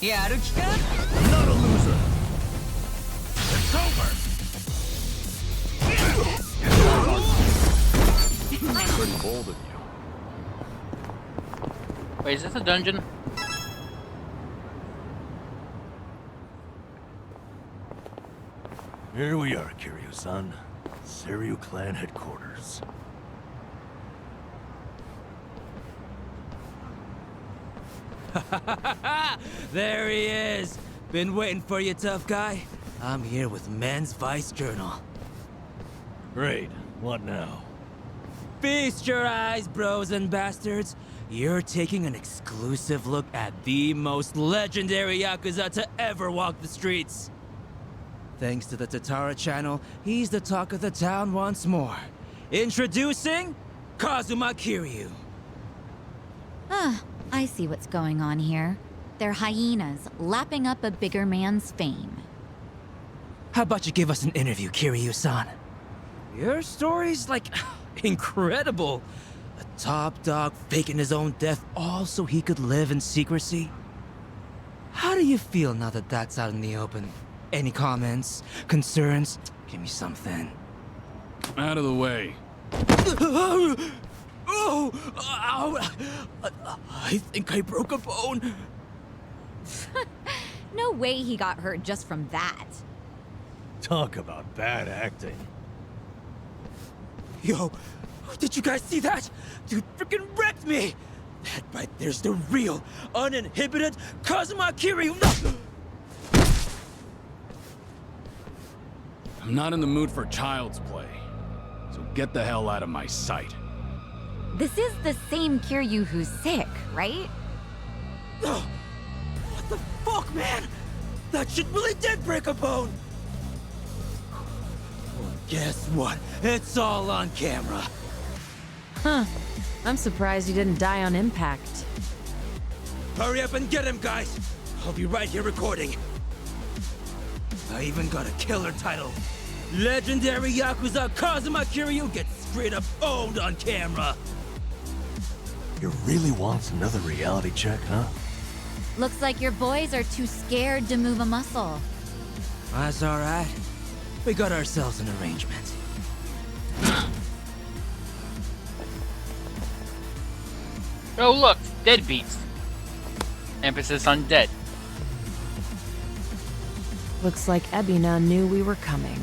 やる気か? Not a loser. It's over. Pretty bold of you. Wait, is this a dungeon? Here we are, Kiryu-san. Seiryu Clan headquarters. There he is! Been waiting for you, tough guy. I'm here with Men's Vice Journal. Great. What now? Feast your eyes, bros and bastards. You're taking an exclusive look at the most legendary Yakuza to ever walk the streets. Thanks to the Tatara channel, he's the talk of the town once more. Introducing Kazuma Kiryu. Ah, I see what's going on here. They're hyenas, lapping up a bigger man's fame. How about you give us an interview, Kiryu-san? Your story's, like, incredible. A top dog faking his own death all so he could live in secrecy. How do you feel now that that's out in the open? Any comments? Concerns? Give me something. Out of the way. Oh! Ow! I think I broke a bone. No way he got hurt just from that. Talk about bad acting. Yo, did you guys see that? Dude freaking wrecked me! That right there's the real, uninhibited Kazuma Kiryu! I'm not in the mood for child's play. So get the hell out of my sight. This is the same Kiryu who's sick, right? What the fuck, man? That shit really did break a bone! Well, guess what? It's all on camera. Huh. I'm surprised you didn't die on impact. Hurry up and get him, guys! I'll be right here recording. I even got a killer title. Legendary Yakuza Kazuma Kiryu gets straight up owned on camera. You really want another reality check, huh? Looks like your boys are too scared to move a muscle. That's alright. We got ourselves an arrangement. Oh look, deadbeats. Emphasis on dead. Looks like Ebina knew we were coming.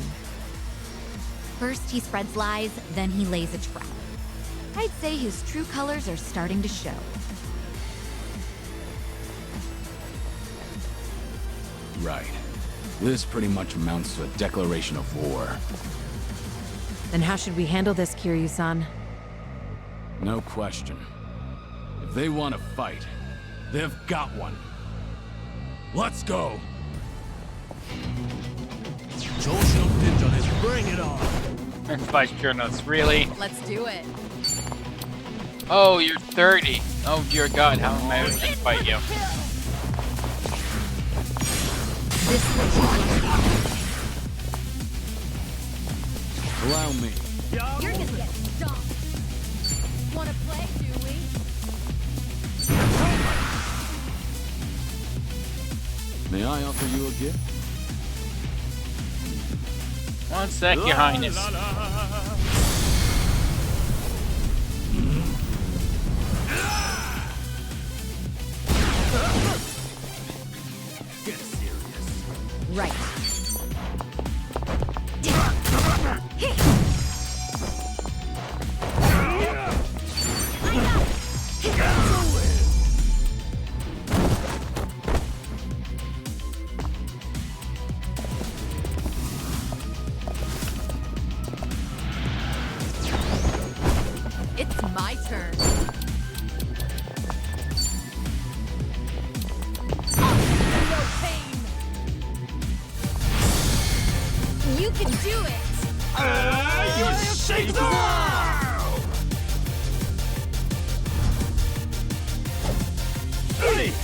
First he spreads lies, then he lays a trap. I'd say his true colors are starting to show. Right. This pretty much amounts to a declaration of war. Then how should we handle this, Kiryu-san? No question. If they want to fight, they've got one. Let's go! Bring it on! Vice journalist, really? Let's do it. Oh, you're 30. Oh dear God, how am I going to fight you? Allow me. You're gonna get stomped. Wanna play, do we? May I offer you a gift? One sec, Your Highness. Get serious. Right. It's my turn. No pain. You can do it. You're safe now! Brilliant.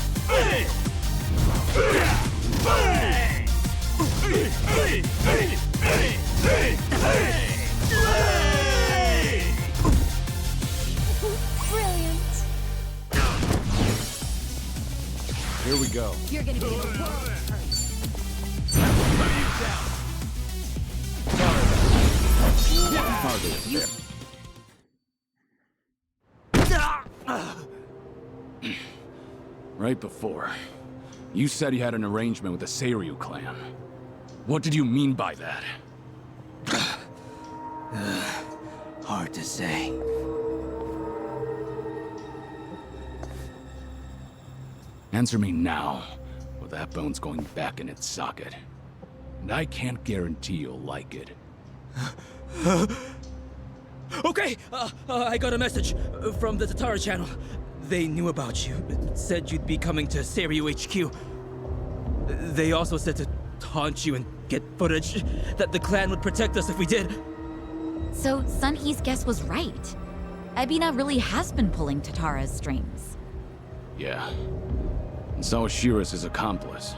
Here we go. You're gonna be in a world of hurt. Hardly a bit. Right before, you said he had an arrangement with the Seiryu clan. What did you mean by that? Hard to say. Answer me now, or that bone's going back in its socket. And I can't guarantee you'll like it. Okay, I got a message from the Tatara channel. They knew about you. Said you'd be coming to Seiryu HQ. They also said to taunt you and get footage, that the clan would protect us if we did. So Sunhee's guess was right. Ebina really has been pulling Tatara's strings. Yeah. And so is Shira's his accomplice.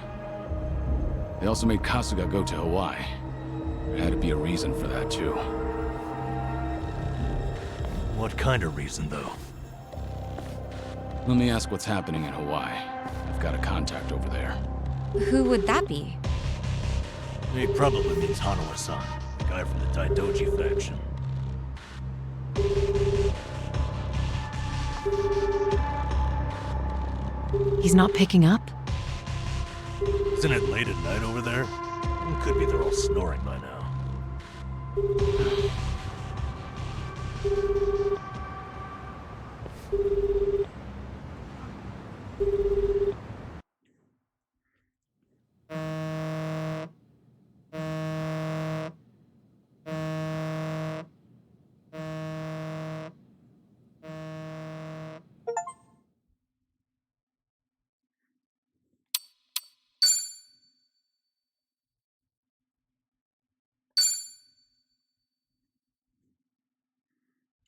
They also made Kasuga go to Hawaii. There had to be a reason for that, too. What kind of reason, though? Let me ask what's happening in Hawaii. I've got a contact over there. Who would that be? He probably means Hanawa-san, the guy from the Daidoji faction. He's not picking up? Isn't it late at night over there? It could be they're all snoring by now.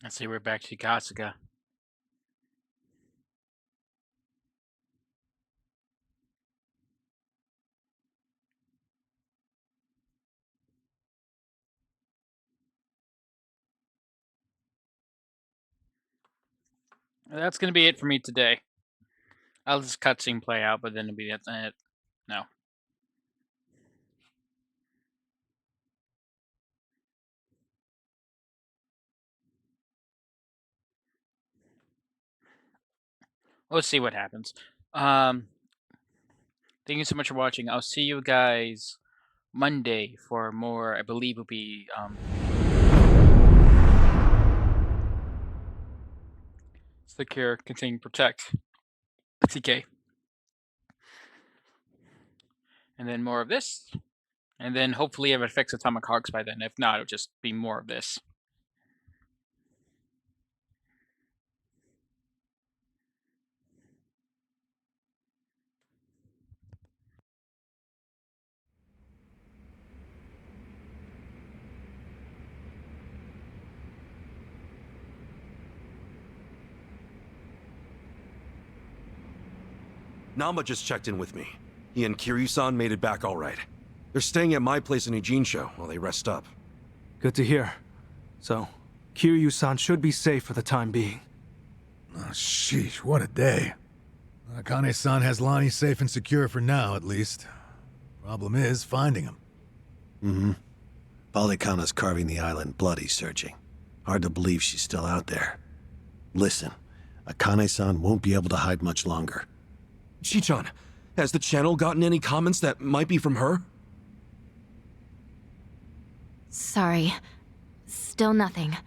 Let's see, we're back to Kasuga. That's gonna be it for me today. I'll just cutscene play out, but then it'll be it. No. Let's see what happens. Thank you so much for watching. I'll see you guys Monday for more. I believe will be Secure, Contain, Protect, TK, and then more of this, and then hopefully if it affects Atomic Hearts by then. If not, it'll just be more of this. Namba just checked in with me. He and Kiryu-san made it back all right. They're staying at my place in Ijincho while they rest up. Good to hear. So, Kiryu-san should be safe for the time being. Oh, sheesh, what a day. Akane-san has Lonnie safe and secure for now, at least. Problem is, finding him. Mm-hmm. Polycana's carving the island bloody searching. Hard to believe she's still out there. Listen, Akane-san won't be able to hide much longer. Chichan, has the channel gotten any comments that might be from her? Sorry. Still nothing.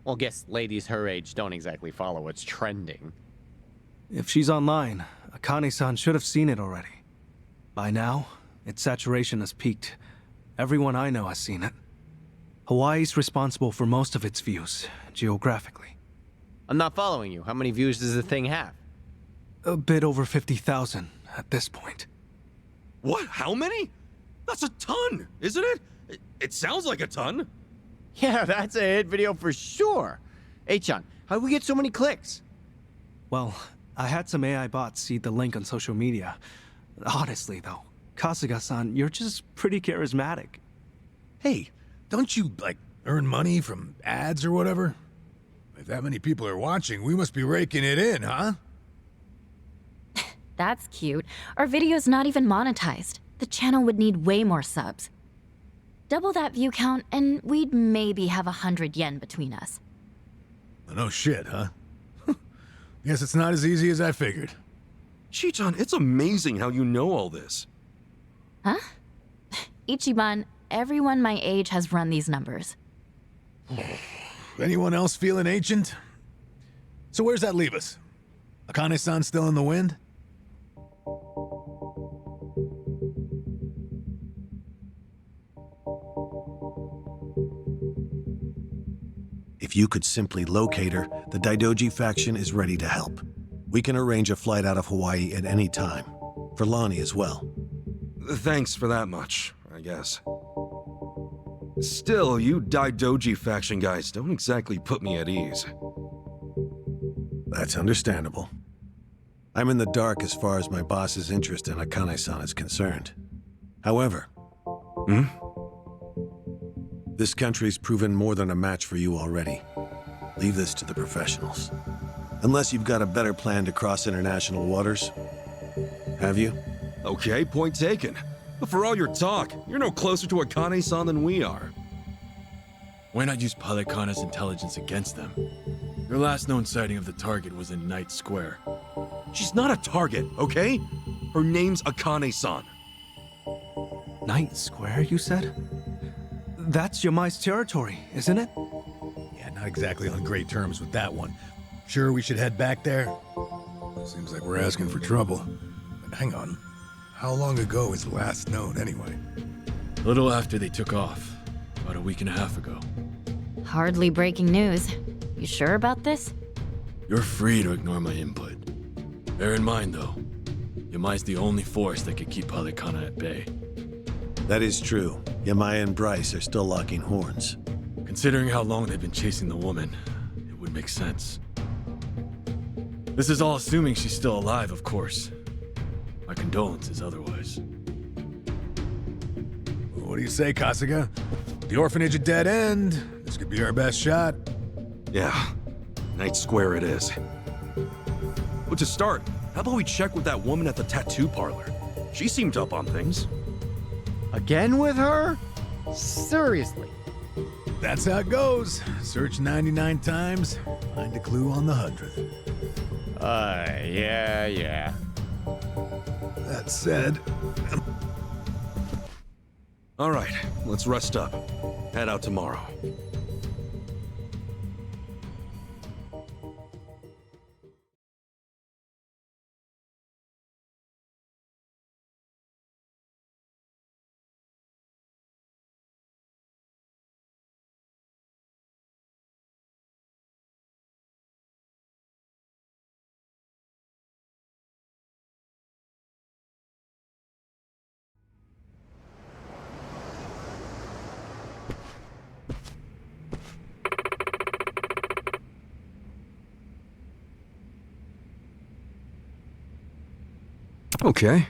Well, guess ladies her age don't exactly follow what's trending. If she's online, Akane-san should have seen it already. By now, its saturation has peaked. Everyone I know has seen it. Hawaii's responsible for most of its views, geographically. I'm not following you. How many views does the thing have? A bit over 50,000 at this point. What? How many? That's a ton, isn't it? It sounds like a ton. Yeah, that's a hit video for sure. Hey-chan, how'd we get so many clicks? Well, I had some AI bots seed the link on social media. Honestly, though, Kasuga-san, you're just pretty charismatic. Hey, don't you, like, earn money from ads or whatever? If that many people are watching, we must be raking it in, huh? That's cute. Our video's not even monetized. The channel would need way more subs. Double that view count, and we'd maybe have 100 yen between us. No shit, huh? Guess it's not as easy as I figured. Shiichan, it's amazing how you know all this. Huh? Ichiban, everyone my age has run these numbers. Anyone else feeling ancient? So where's that leave us? Akane-san still in the wind? If you could simply locate her, the Daidoji faction is ready to help. We can arrange a flight out of Hawaii at any time. For Lonnie as well. Thanks for that much, I guess. Still, you Daidoji faction guys don't exactly put me at ease. That's understandable. I'm in the dark as far as my boss's interest in Akane-san is concerned. However... This country's proven more than a match for you already. Leave this to the professionals. Unless you've got a better plan to cross international waters. Have you? Okay, point taken. But for all your talk, you're no closer to Akane-san than we are. Why not use Palekana's intelligence against them? Their last known sighting of the target was in Night Square. She's not a target, okay? Her name's Akane-san. Night Square, you said? That's Yamai's territory, isn't it? Yeah, not exactly on great terms with that one. Sure we should head back there? Seems like we're asking for trouble. But hang on. How long ago is last known, anyway? A little after they took off. About a week and a half ago. Hardly breaking news. You sure about this? You're free to ignore my input. Bear in mind, though, Yamai's the only force that could keep Palekana at bay. That is true. Yamai and Bryce are still locking horns. Considering how long they've been chasing the woman, it would make sense. This is all assuming she's still alive, of course. My condolences otherwise. What do you say, Kasuga? The orphanage a dead end. This could be our best shot. Yeah, Night Square it is. But to start, how about we check with that woman at the tattoo parlor? She seemed up on things. Again with her? Seriously. That's how it goes. Search 99 times, find a clue on the 100th. Yeah. That said... All right, let's rest up. Head out tomorrow. Okay.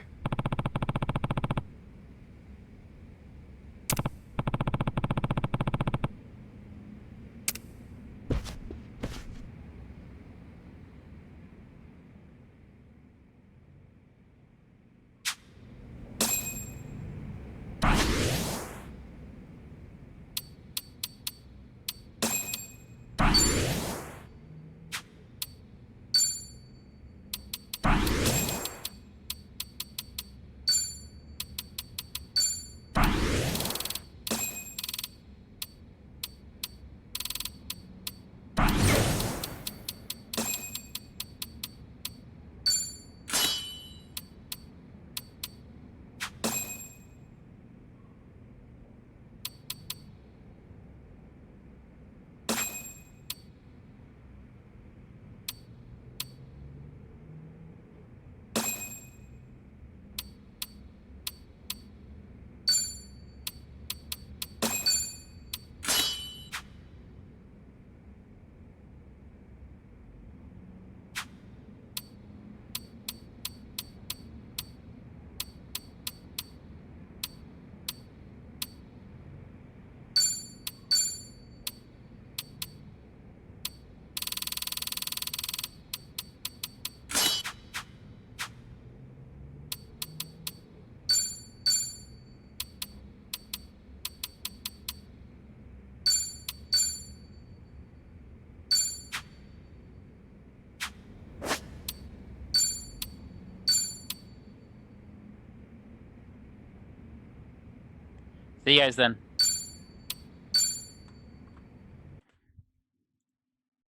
See you guys then.